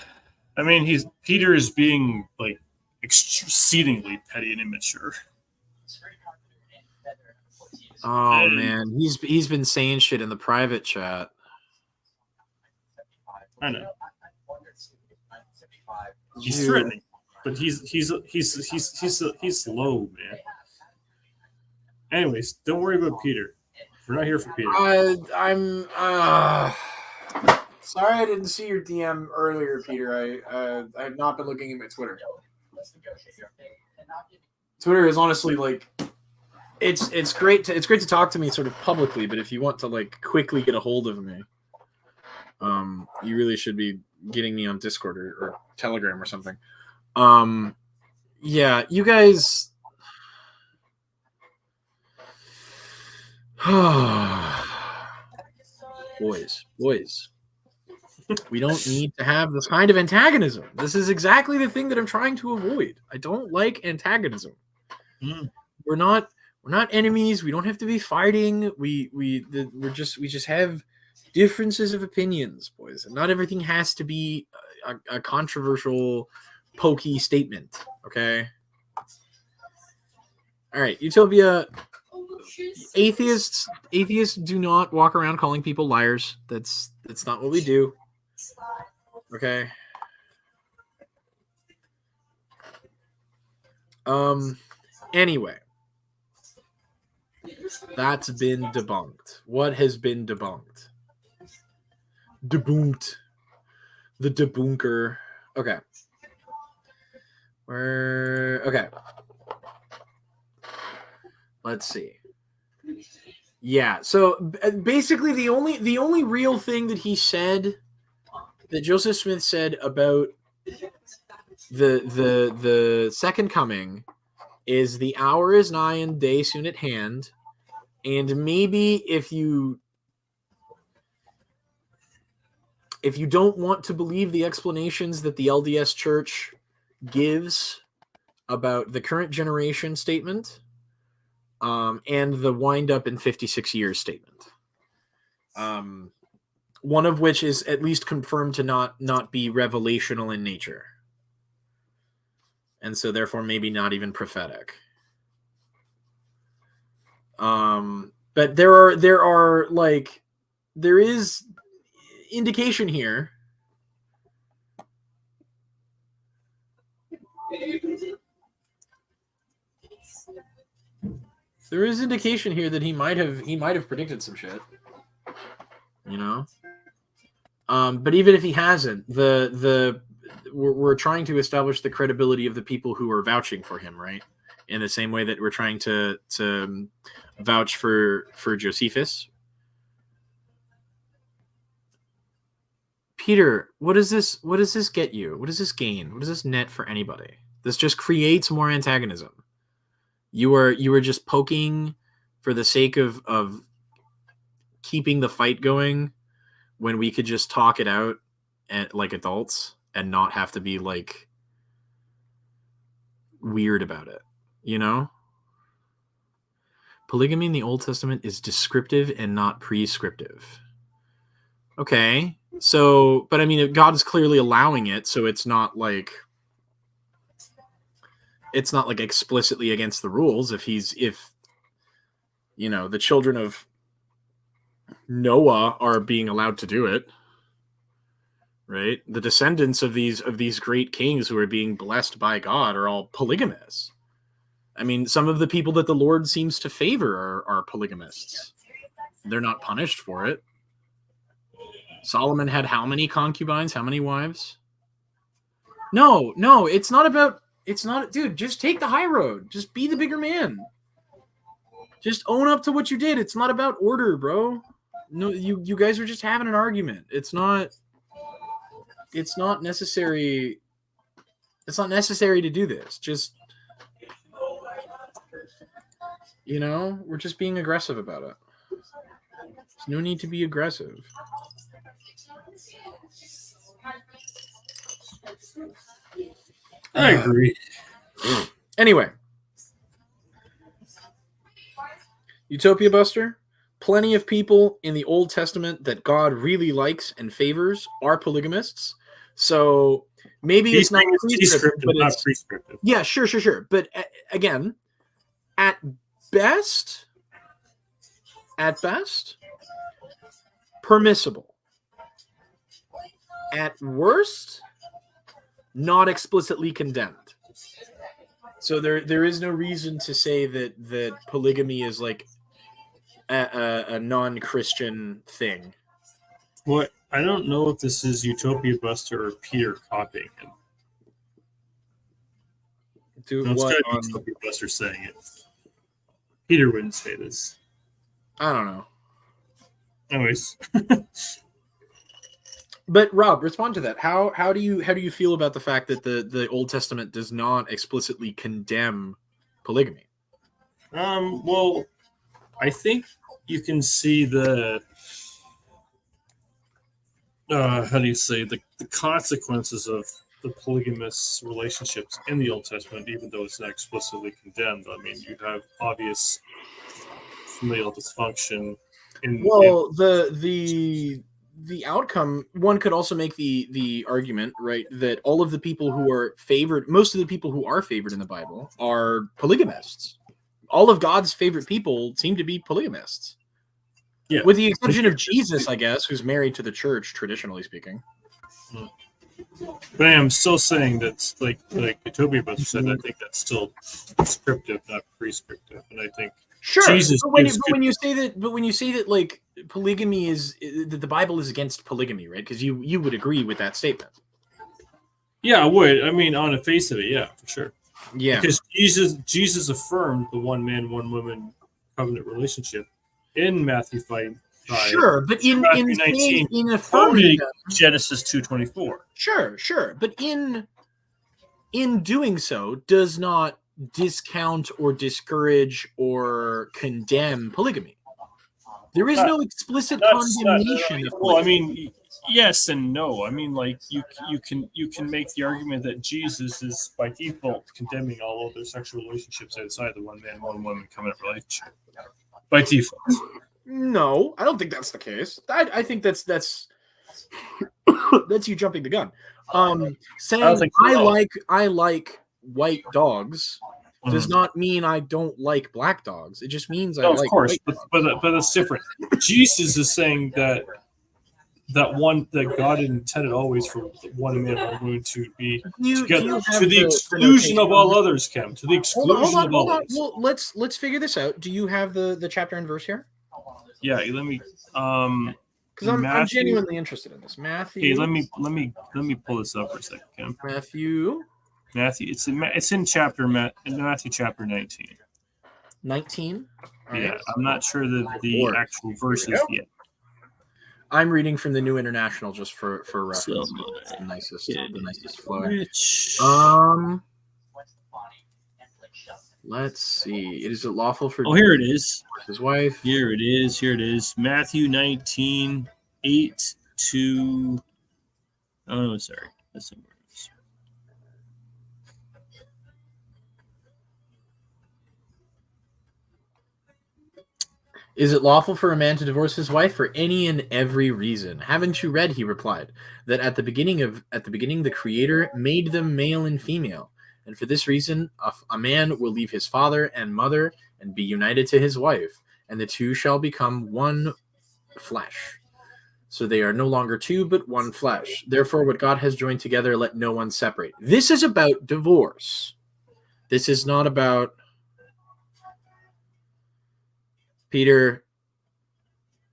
mean, Peter is being like exceedingly petty and immature. Oh man, he's been saying shit in the private chat. I know. He's threatening, but he's slow, man. Anyways, don't worry about Peter. We're not here for Peter. I'm sorry I didn't see your DM earlier, Peter. I have not been looking at my Twitter. Twitter is honestly like it's great to talk to me sort of publicly, but if you want to like quickly get a hold of me, you really should be getting me on Discord or Telegram or something. Yeah, you guys. boys, we don't need to have this kind of antagonism. This is exactly the thing that I'm trying to avoid. I don't like antagonism. We're not enemies. We don't have to be fighting. We just have differences of opinions, boys. And not everything has to be a controversial, pokey statement. Okay. All right, Utopia. Atheists do not walk around calling people liars. That's not what we do. Okay. Anyway, that's been debunked. What has been debunked? Debunked. The debunker. Okay. Okay. Let's see. Yeah, so basically the only real thing that he said, that Joseph Smith said about the second coming, is the hour is nigh and day soon at hand, and maybe if you don't want to believe the explanations that the LDS Church gives about the current generation statement, and the wind up in 56 years statement. One of which is at least confirmed to not be revelational in nature. And so therefore maybe not even prophetic. But there is indication here. There is indication here that he might have predicted some shit, you know. But even if he hasn't, we're trying to establish the credibility of the people who are vouching for him, right? In the same way that we're trying to vouch for Josephus. Peter, what does this get you? What does this gain? What does this net for anybody? This just creates more antagonism. You were just poking for the sake of keeping the fight going when we could just talk it out like adults and not have to be like weird about it, you know? Polygamy in the Old Testament is descriptive and not prescriptive. Okay. So, but I mean, God is clearly allowing it, so it's not like explicitly against the rules. If you know, the children of Noah are being allowed to do it, right? The descendants of these great kings who are being blessed by God are all polygamous. I mean, some of the people that the Lord seems to favor are polygamists. They're not punished for it. Solomon had how many concubines? How many wives? No, it's not about. It's not, dude, just take the high road. Just be the bigger man. Just own up to what you did. It's not about order, bro. No, you guys are just having an argument. It's not necessary. It's not necessary to do this. Just, you know, we're just being aggressive about it. There's no need to be aggressive. I agree. Anyway, Utopia Buster. Plenty of people in the Old Testament that God really likes and favors are polygamists. So maybe it's not prescriptive, but not it's prescriptive. yeah, sure. But again, at best, permissible. At worst, not explicitly condemned. So there is no reason to say that polygamy is like a non-Christian thing. What I don't know if this is Utopia Buster or Peter copying him. No, it's gotta be Utopia Buster saying it. Peter wouldn't say this. I don't know. Anyways. But Rob, respond to that. How do you feel about the fact that the Old Testament does not explicitly condemn polygamy? Well, I think you can see the how do you say the consequences of the polygamous relationships in the Old Testament, even though it's not explicitly condemned. I mean, you have obvious familial dysfunction. The outcome, one could also make the argument, right, that all of the people who are favored, most of the people who are favored in the Bible are polygamists. All of God's favorite people seem to be polygamists. Yeah. With the exception of Jesus, I guess, who's married to the church, traditionally speaking. But I am still saying that's like Utopia Buster said, I think that's still prescriptive, not prescriptive. And I think sure. Jesus but when you say that like polygamy is that the Bible is against polygamy, right? Because you would agree with that statement. Yeah, I would. I mean, on the face of it, yeah, for sure. Yeah. Because Jesus affirmed the one man, one woman covenant relationship in Matthew 5. Sure, but in 19 in affirming Genesis 2:24. Sure, but in doing so does not discount or discourage or condemn polygamy. There is no explicit condemnation of polygamy. Well, I mean, yes and no. I mean, like you can make the argument that Jesus is by default condemning all other sexual relationships outside the one man, one woman covenant relationship. By default. No, I don't think that's the case. I think that's that's you jumping the gun. Saying I like white dogs does not mean I don't like black dogs. It just means I like. Of course, but that's different. Jesus is saying that God intended always for one man or woman to be together to the exclusion of all others, Kim. To the exclusion of all others. Well, let's figure this out. Do you have the chapter and verse here? Yeah, let me. Because I'm genuinely interested in this. Matthew. Hey, let me pull this up for a second, Kim. Matthew. It's in Matthew chapter 19. 19. Yeah, I'm not sure that the actual verses yet. I'm reading from the New International just for reference. It's the nicest flow. Let's see. Is it lawful for? Oh, here it is. His wife. Here it is. Matthew 19, 8 to. Oh no, sorry. That's somewhere else. Is it lawful for a man to divorce his wife for any and every reason? Haven't you read, he replied, that at the beginning the Creator made them male and female, and for this reason a man will leave his father and mother and be united to his wife, and the two shall become one flesh. So they are no longer two, but one flesh. Therefore, what God has joined together, let no one separate. This is about divorce. This is not about Peter.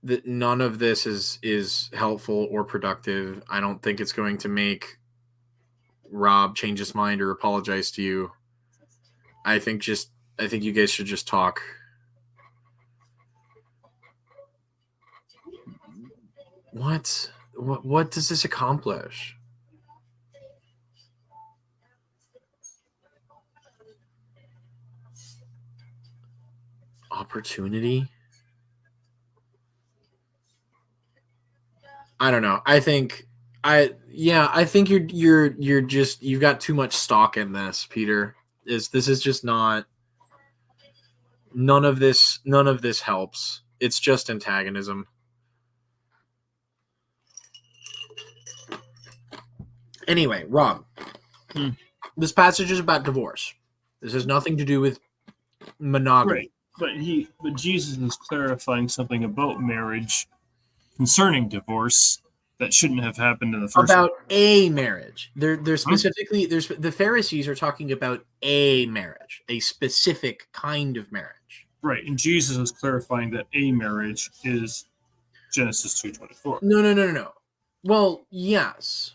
That none of this is helpful or productive. I don't think it's going to make Rob change his mind or apologize to you. I think you guys should just talk. What does this accomplish? Opportunity? I don't know. I think you're just you've got too much stock in this, Peter. This is just not none of this helps. It's just antagonism. Anyway, Rob, this passage is about divorce. This has nothing to do with monogamy. Right. But Jesus is clarifying something about marriage concerning divorce that shouldn't have happened in the first about a marriage. They're specifically the Pharisees are talking about a marriage, a specific kind of marriage. Right, and Jesus is clarifying that a marriage is Genesis 2:24. No. Well, yes.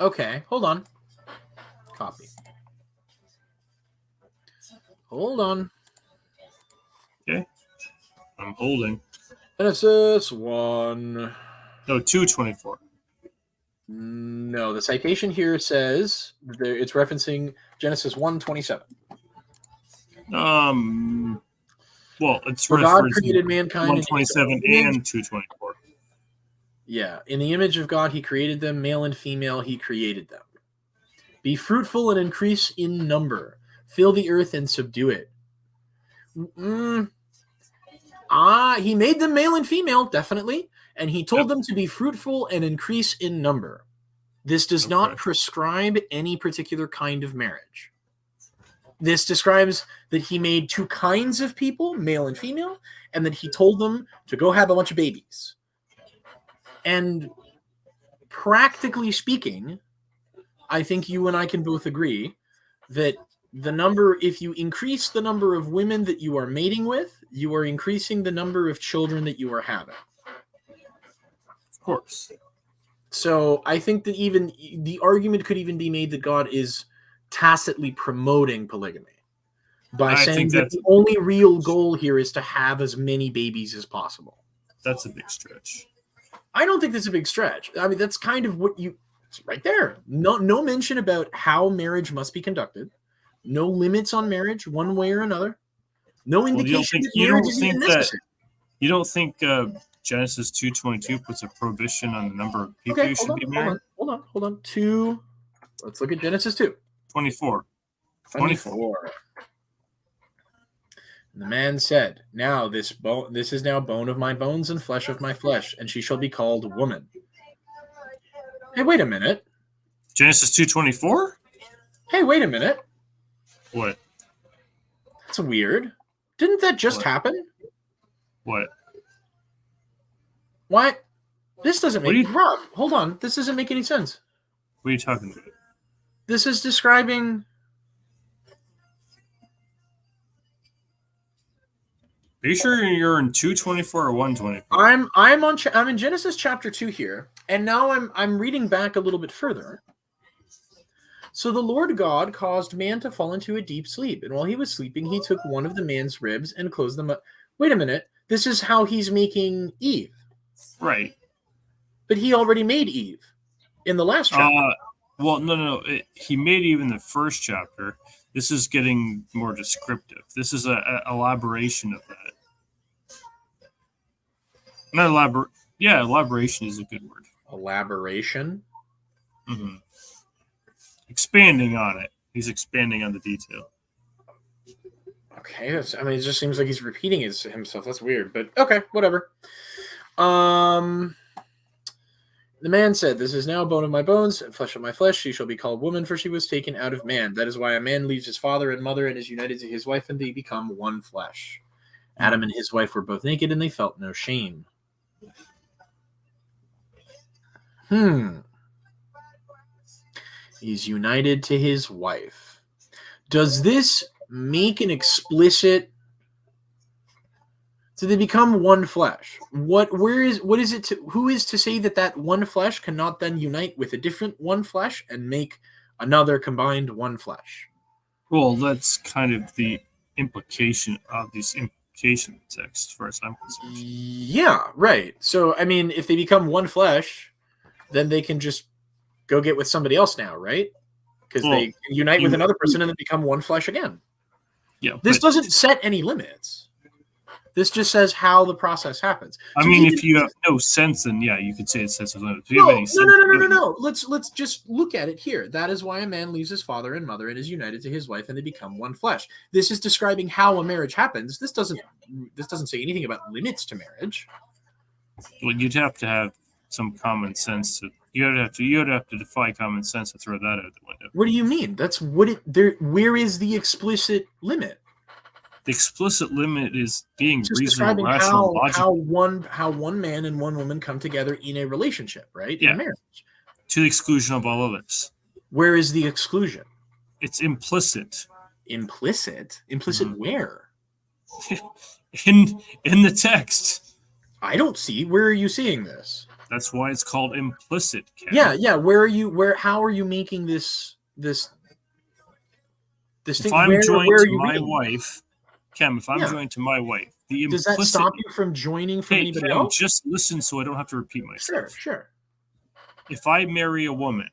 Okay, hold on. Copy. Hold on. Okay. I'm holding. Genesis 1. No, 2:24. No, the citation here says it's referencing Genesis 1:27. Well, it's For God created mankind 1:27 and 2:24. Yeah, in the image of God, he created them, male and female, he created them. Be fruitful and increase in number. Fill the earth and subdue it. He made them male and female, definitely. And he told them to be fruitful and increase in number. This does not prescribe any particular kind of marriage. This describes that he made two kinds of people, male and female, and that he told them to go have a bunch of babies. And practically speaking, I think you and I can both agree that if you increase the number of women that you are mating with, you are increasing the number of children that you are having. Of course. So I think that even the argument could even be made that God is tacitly promoting polygamy by saying that the only real goal here is to have as many babies as possible. That's a big stretch. I don't think that's a big stretch. I mean, that's kind of it's right there. No mention about how marriage must be conducted. No limits on marriage one way or another. No indication that marriage is even necessary. You don't think Genesis 2:22 puts a prohibition on the number of people you should be married? Hold on. 2. Let's look at Genesis 2. 24. And the man said, "Now this is now bone of my bones and flesh of my flesh, and she shall be called woman." Hey, wait a minute. Genesis 2:24? Hey, wait a minute. What? That's weird. Didn't that just happen? What? What? This doesn't make Rob, hold on. This doesn't make any sense. What are you talking about? This is describing. Are you sure you're in 2:24 or 1:24? I'm in Genesis chapter 2 here, and now I'm reading back a little bit further. So the Lord God caused man to fall into a deep sleep, and while he was sleeping, he took one of the man's ribs and closed them up. Wait a minute. This is how he's making Eve. Right. But he already made Eve in the last chapter. Well, no. He made Eve in the first chapter. This is getting more descriptive. This is an elaboration of that. Not elaborate. Yeah, elaboration is a good word. Elaboration? Mm-hmm. Expanding on it. He's expanding on the detail. Okay, it just seems like he's repeating himself. That's weird, but okay, whatever. The man said, "This is now bone of my bones and flesh of my flesh. She shall be called woman, for she was taken out of man. That is why a man leaves his father and mother and is united to his wife, and they become one flesh. Adam and his wife were both naked, and they felt no shame." He's united to his wife. Does this make an explicit? So they become one flesh. Who is to say that one flesh cannot then unite with a different one flesh and make another combined one flesh? Well, that's kind of the implication of these implication texts, as far as I'm concerned. Yeah, right. So, I mean, if they become one flesh, then they can just go get with somebody else now, right? Because they unite with another person and then become one flesh again. Yeah, This but, doesn't set any limits. This just says how the process happens. I So mean, even if you have no sense, then yeah, you could say it sets limits. If you No, have any sense, no. Let's just look at it here. That is why a man leaves his father and mother and is united to his wife, and they become one flesh. This is describing how a marriage happens. This doesn't say anything about limits to marriage. Well, you'd have to have some common sense. You'd have to defy common sense to throw that out the window. What do you mean? That's what it there. Where is the explicit limit? The explicit limit is being It's just reasonable, describing rational, logical. how one man and one woman come together in a relationship, right? Yeah. In a marriage. To the exclusion of all others. Where is the exclusion? It's implicit. Implicit? Implicit where? in the text. I don't see. Where are you seeing this? That's why it's called implicit, Ken. Yeah. How are you making this if I'm joined to my wife, Cam, if I'm Yeah. joined to my wife, the Does implicit. that stop you from joining from anybody Cam, else? just listen so I don't have to repeat myself. Sure. If I marry a woman,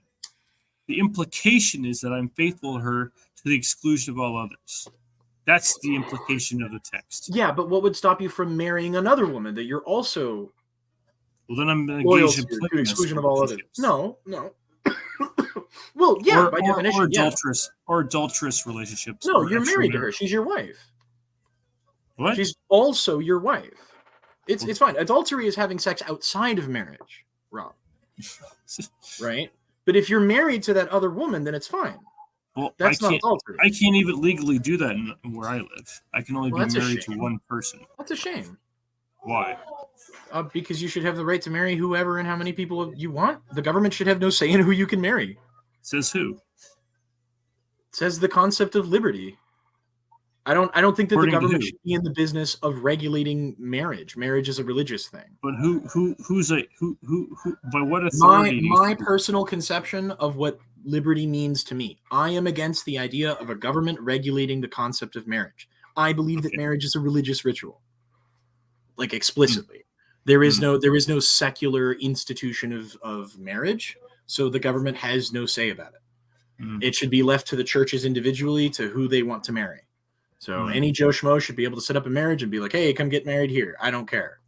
the implication is that I'm faithful to her to the exclusion of all others. That's the implication of the text. Yeah, but what would stop you from marrying another woman that you're also Well, then I'm loyal engaged to in the polygamous exclusion of all others? relationships. No. Well, yeah, by definition, or adulterous relationships. No, or you're married to her. extramarital. She's your wife. What? She's also your wife. It's fine. Adultery is having sex outside of marriage, Rob. Right? But if you're married to that other woman, then it's fine. Well, That's not adultery. I can't even legally do that where I live. I can only be That's a married shame. to one person. That's a shame. Why? Because you should have the right to marry whoever and how many people you want. The government should have no say in who you can marry. Says who? It says the concept of liberty. I don't think that According the to government who? should be in the business of regulating marriage. Marriage is a religious thing. But who's by what authority? My personal conception of what liberty means to me. I am against the idea of a government regulating the concept of marriage. I believe that marriage is a religious ritual. Like explicitly. There is no secular institution of marriage, so the government has no say about it. It should be left to the churches individually to who they want to marry. So any Joe Schmo should be able to set up a marriage and be like, hey, come get married here. I don't care.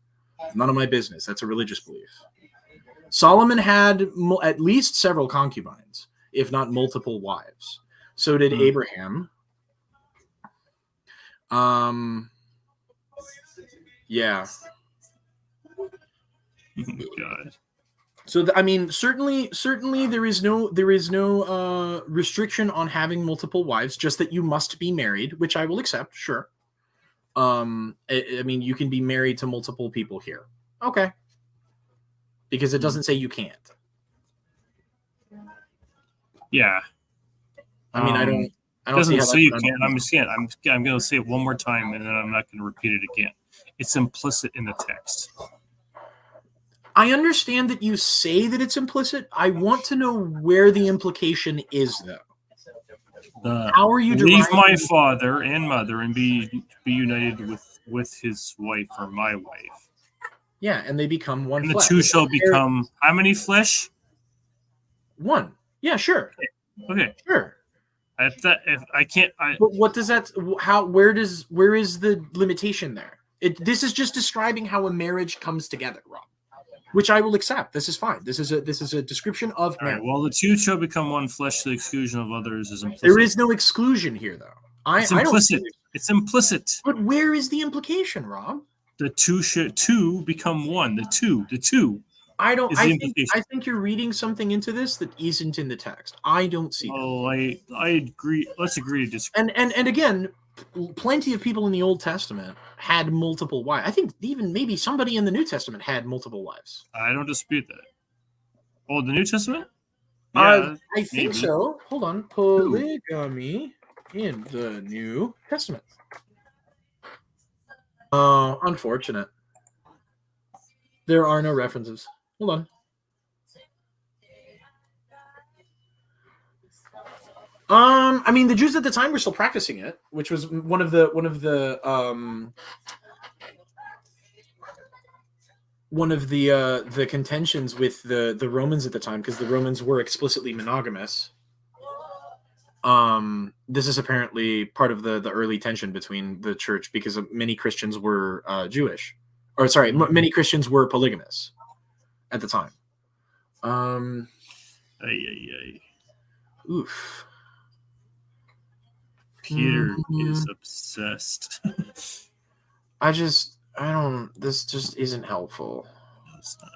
It's none of my business. That's a religious belief. Solomon had at least several concubines, if not multiple wives. So did Abraham. Yeah. God. So I mean, certainly, there is no restriction on having multiple wives. Just that you must be married, which I will accept. Sure. I mean, you can be married to multiple people here. Okay. Because it doesn't say you can't. Yeah. I mean, I don't. It doesn't say you can't. I'm going to say it one more time, and then I'm not going to repeat it again. It's implicit in the text. I understand that you say that it's implicit. I want to know where the implication is, though. How are you leave my father and mother and be united with his wife or my wife? Yeah, and they become one. And flesh. the two shall become how many flesh? One. Yeah, sure. Okay. Sure. But what does that? Where is the limitation there? This is just describing how a marriage comes together, Rob. Which I will accept. This is fine. This is a description of marriage. Right, well, the two shall become one flesh. The exclusion of others is implicit. There is no exclusion here, though. It's implicit. It's implicit. But where is the implication, Rob? The two become one. The two. I don't. I think you're reading something into this that isn't in the text. I don't see. Oh, I agree. Let's agree to disagree. And again, plenty of people in the Old Testament had multiple wives. I think even maybe somebody in the New Testament had multiple wives. I don't dispute that. Oh, the New Testament? Yeah, I think so. Hold on. Polygamy in the New Testament. Oh, unfortunate. There are no references. Hold on. I mean, the Jews at the time were still practicing it, which was one of the contentions with the Romans at the time, because the Romans were explicitly monogamous. This is apparently part of the early tension between the church because many Christians were Jewish, or sorry, many Christians were polygamous at the time. Oof. Peter is obsessed. This just isn't helpful. No, it's not.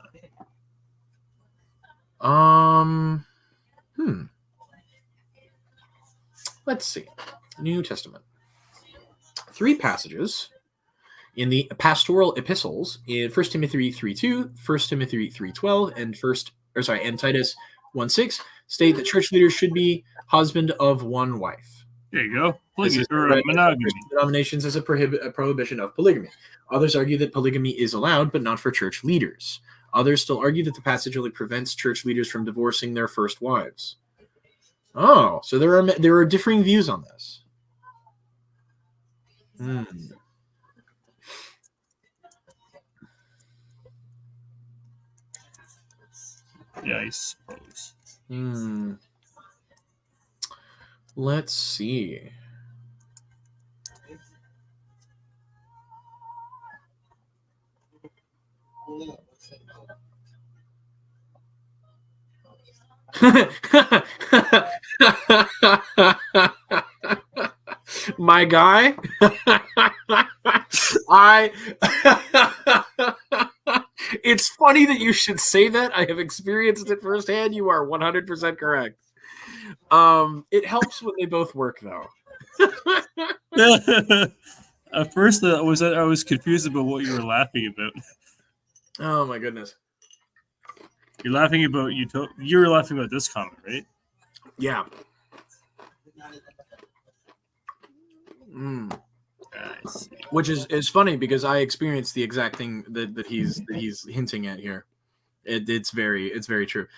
Let's see. New Testament. 3 passages in the pastoral epistles in 1 Timothy 3:2, 1 Timothy 3:12, and Titus 1:6 state that church leaders should be husband of one wife. There you go. Monogamy. Denominations as a prohibition of polygamy. Others argue that polygamy is allowed, but not for church leaders. Others still argue that the passage only prevents church leaders from divorcing their first wives. Oh, so there are differing views on this. Yeah, I suppose. Let's see. My guy, it's funny that you should say that. I have experienced it firsthand. You are 100% correct. It helps when they both work, though. At first, I was confused about what you were laughing about. Oh my goodness! You're laughing about you were laughing about this comment, right? Yeah. I see. Which is funny because I experienced the exact thing that he's hinting at here. It's very true.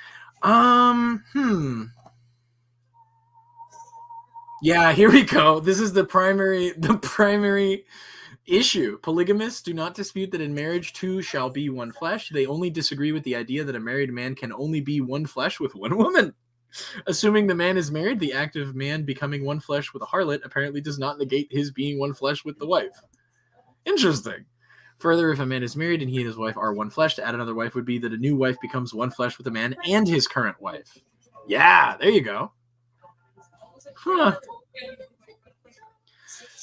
Yeah, here we go. This is the primary issue. Polygamists do not dispute that in marriage two shall be one flesh. They only disagree with the idea that a married man can only be one flesh with one woman. Assuming the man is married, the act of man becoming one flesh with a harlot apparently does not negate his being one flesh with the wife. Interesting. Further, if a man is married and he and his wife are one flesh, to add another wife would be that a new wife becomes one flesh with a man and his current wife. Yeah, there you go. Huh.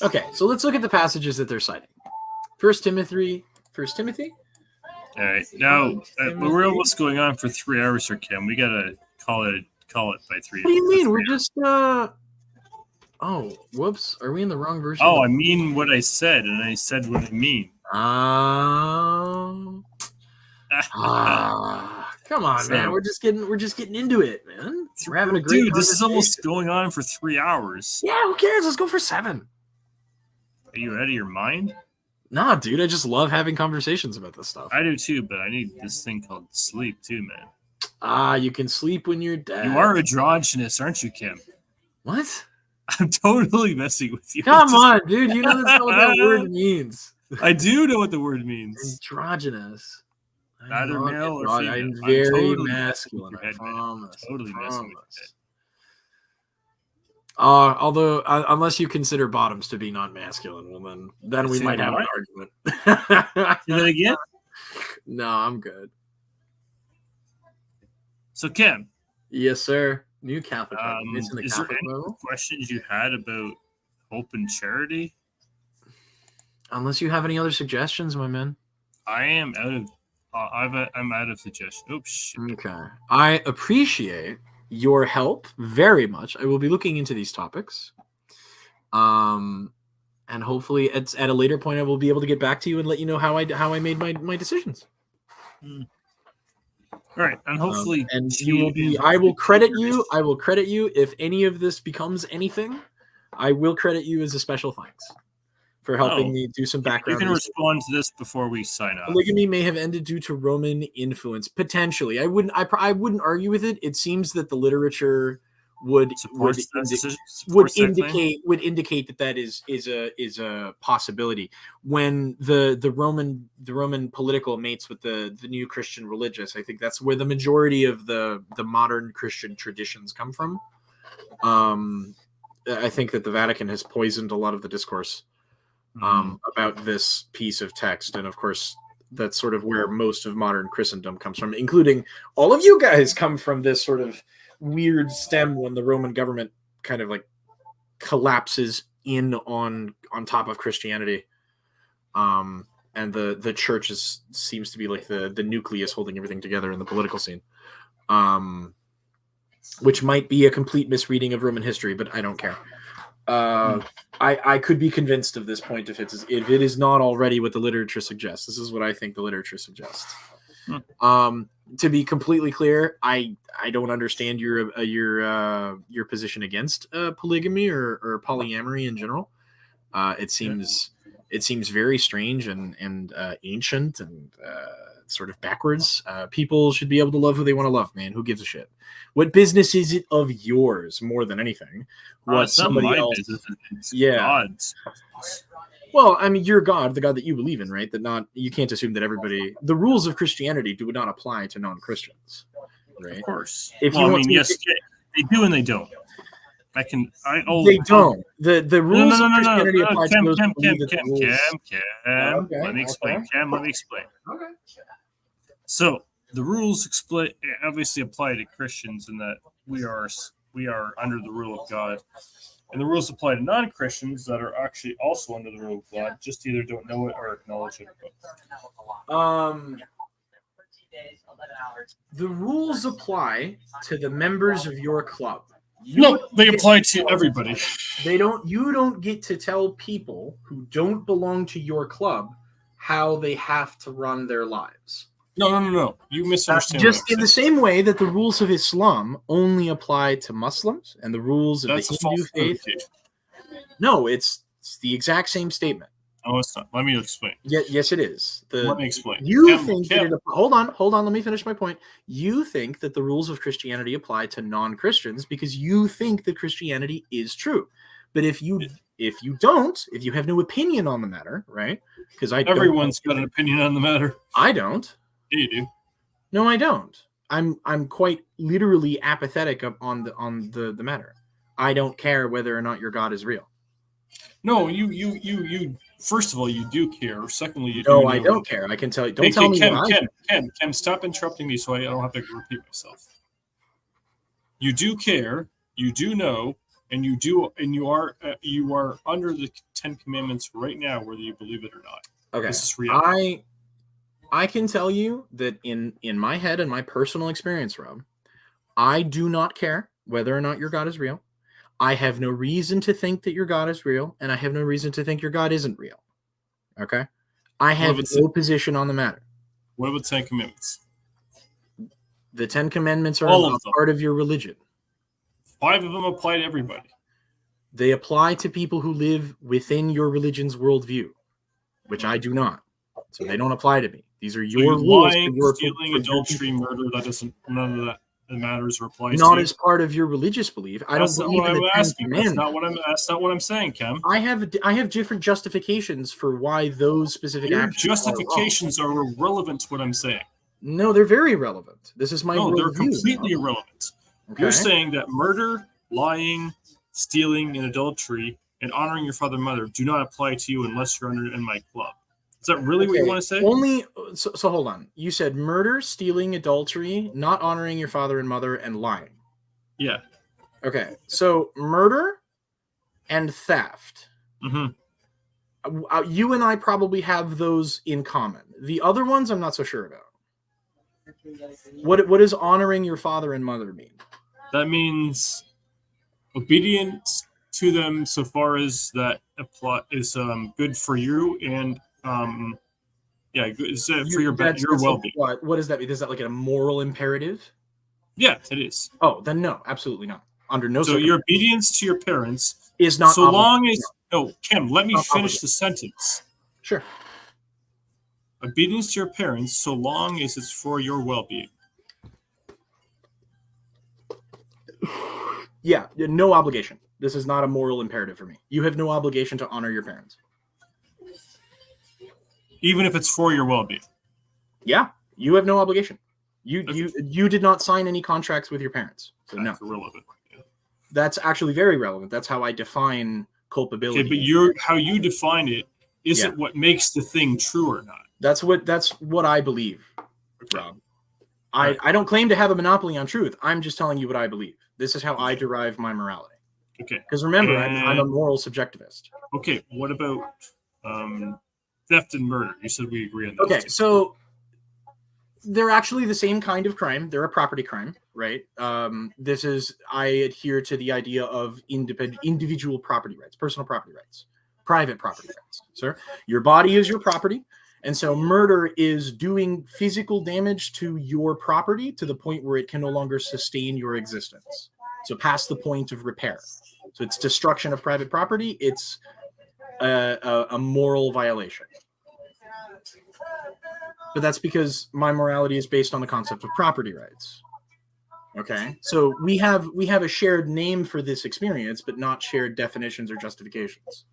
Okay, so let's look at the passages that they're citing. 1 Timothy. All right, now we're almost going on for 3 hours here, Kim. We gotta call it by 3. What do you mean? We're just Oh, whoops! Are we in the wrong version? Oh, I mean what I said, and I said what I mean. Come on, man. We're just getting into it, man. We're having a great dude. This is almost going on for 3 hours. Yeah, who cares? Let's go for 7. Are you out of your mind? Nah, dude. I just love having conversations about this stuff. I do too, but I need this thing called sleep too, man. You can sleep when you're dead. You are androgynous, aren't you, Kim? What? I'm totally messing with you. Come on, dude. You know that's not what that word means. I do know what the word means. Androgynous. Neither male or female. I'm very totally masculine. I promise. Totally messing with it. Although, unless you consider bottoms to be non-masculine, well, then we might have an argument. Say that again? No, I'm good. So, Kim. Yes, sir. New Catholic. Is there any questions you had about hope and charity? Unless you have any other suggestions, my man. I am out of. I'm out of suggestions. Oops. Shit. Okay. I appreciate your help very much. I will be looking into these topics. And hopefully at a later point I will be able to get back to you and let you know how I made my decisions. All right, and hopefully and you will be I will credit you if any of this becomes anything. I will credit you as a special thanks for helping me do some background. You can respond to this before we sign off. Polygamy may have ended due to Roman influence, potentially. I wouldn't argue with it. It seems that the literature would indicate that is a possibility. When the Roman political mates with the new Christian religious, I think that's where the majority of the modern Christian traditions come from. I think that the Vatican has poisoned a lot of the discourse about this piece of text, and of course, that's sort of where most of modern Christendom comes from, including all of you guys come from this sort of weird stem when the Roman government kind of like collapses in on top of Christianity, and the church seems to be like the nucleus holding everything together in the political scene, which might be a complete misreading of Roman history, but I don't care. I could be convinced of this point if it is not already what the literature suggests. This is what I think the literature suggests. To be completely clear, I don't understand your position against polygamy or polyamory in general. It seems very strange and ancient and sort of backwards. People should be able to love who they want to love, man. Who gives a shit? What business is it of yours more than anything? What somebody else? Business, it's God's. Well, I mean, you're God, the God that you believe in, right? You can't assume that everybody. The rules of Christianity do not apply to non-Christians, right? Of course. If yes, they do and they don't. They don't. The rules of Christianity apply to those who believe that the rules. Let me explain. Cam, let me explain. Okay. So the rules obviously apply to Christians in that we are under the rule of God. And the rules apply to non-Christians that are actually also under the rule of God, just either don't know it or acknowledge it. The rules apply to the members of your club. They apply to everybody. You don't get to tell people who don't belong to your club how they have to run their lives. No. You misunderstand. Just in the same way that the rules of Islam only apply to Muslims and the rules of the Hindu faith. No, it's the exact same statement. Oh, it's not. Let me explain. Yes, it is. Let me explain. Hold on. Let me finish my point. You think that the rules of Christianity apply to non-Christians because you think that Christianity is true. But if you have no opinion on the matter, right? Because everyone's got an opinion on the matter. I don't. Yeah, you do. No, I don't. I'm quite literally apathetic on the matter. I don't care whether or not your God is real. No, you. First of all, you do care. Secondly, you do. No, I don't care. I can tell you. Don't tell me. Ken, stop interrupting me so I don't have to repeat myself. You do care. You do know, and you are under the 10 Commandments right now, whether you believe it or not. Okay. This is reality. I can tell you that in my head and my personal experience, Rob, I do not care whether or not your God is real. I have no reason to think that your God is real, and I have no reason to think your God isn't real. Okay? I have no position on the matter. What about the 10 Commandments? The 10 Commandments are a part of your religion. 5 of them apply to everybody. They apply to people who live within your religion's worldview, which I do not. So they don't apply to me. These are your rules. Lying, stealing, adultery, murder, none of that matters or applies not to as part of your religious belief. I don't believe in the 10 Commandments. That's not what I'm saying, Kim. I have different justifications for why those specific actions justifications are irrelevant to what I'm saying. No, they're very relevant. This is my they're completely irrelevant. Okay. You're saying that murder, lying, stealing, and adultery, and honoring your father and mother do not apply to you unless you're in my club. Is that really what you want to say? So hold on. You said murder, stealing, adultery, not honoring your father and mother, and lying. Yeah. Okay. So murder and theft. Mm-hmm. You and I probably have those in common. The other ones I'm not so sure about. What does honoring your father and mother mean? That means obedience to them so far as that is good for you and for your well-being. What does that mean? Is that like a moral imperative? Yeah, it is. Oh, then no, absolutely not. Under no. So your obedience to your parents is not. So long as Kim, let me finish the sentence. Sure. Obedience to your parents, so long as it's for your well-being. Yeah, no obligation. This is not a moral imperative for me. You have no obligation to honor your parents. Even if it's for your well-being. Yeah, you have no obligation. You did not sign any contracts with your parents. So that's irrelevant. Yeah. That's actually very relevant. That's how I define culpability. Okay, but how you define it isn't Yeah. what makes the thing true or not. That's what I believe, Okay. Rob. Right. I don't claim to have a monopoly on truth. I'm just telling you what I believe. This is how I derive my morality. Okay. Because remember, I'm a And- moral subjectivist. Okay, what about theft and murder? You said we agree on those Okay, two. so they're actually the same kind of crime. They're a property crime, right? I adhere to the idea of individual property rights, personal property rights, private property rights. Sir, your body is your property. And so murder is doing physical damage to your property to the point where it can no longer sustain your existence. So past the point of repair. So it's destruction of private property. It's a moral violation. But that's because my morality is based on the concept of property rights. Okay, so we have a shared name for this experience, but not shared definitions or justifications.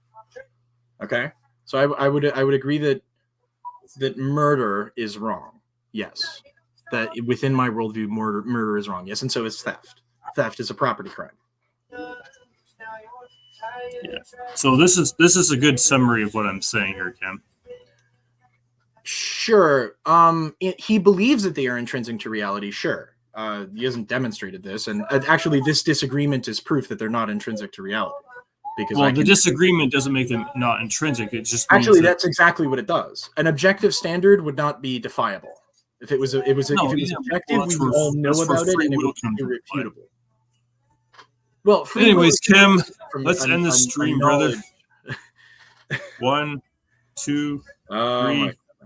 Okay, so I would agree that murder is wrong. Yes, that within my worldview, murder is wrong. Yes, and so is theft. Theft is a property crime. Yeah. So this is a good summary of what I'm saying here, Kim. Sure. He believes that they are intrinsic to reality. Sure. He hasn't demonstrated this, and actually, this disagreement is proof that they're not intrinsic to reality. Because the disagreement doesn't make them not intrinsic. It just means actually that's exactly what it does. An objective standard would not be defiable. If it was objective, we would all know about it, and it would be irrefutable. Well, anyways, Kim, let's end the stream, brother. 1, 2, 3.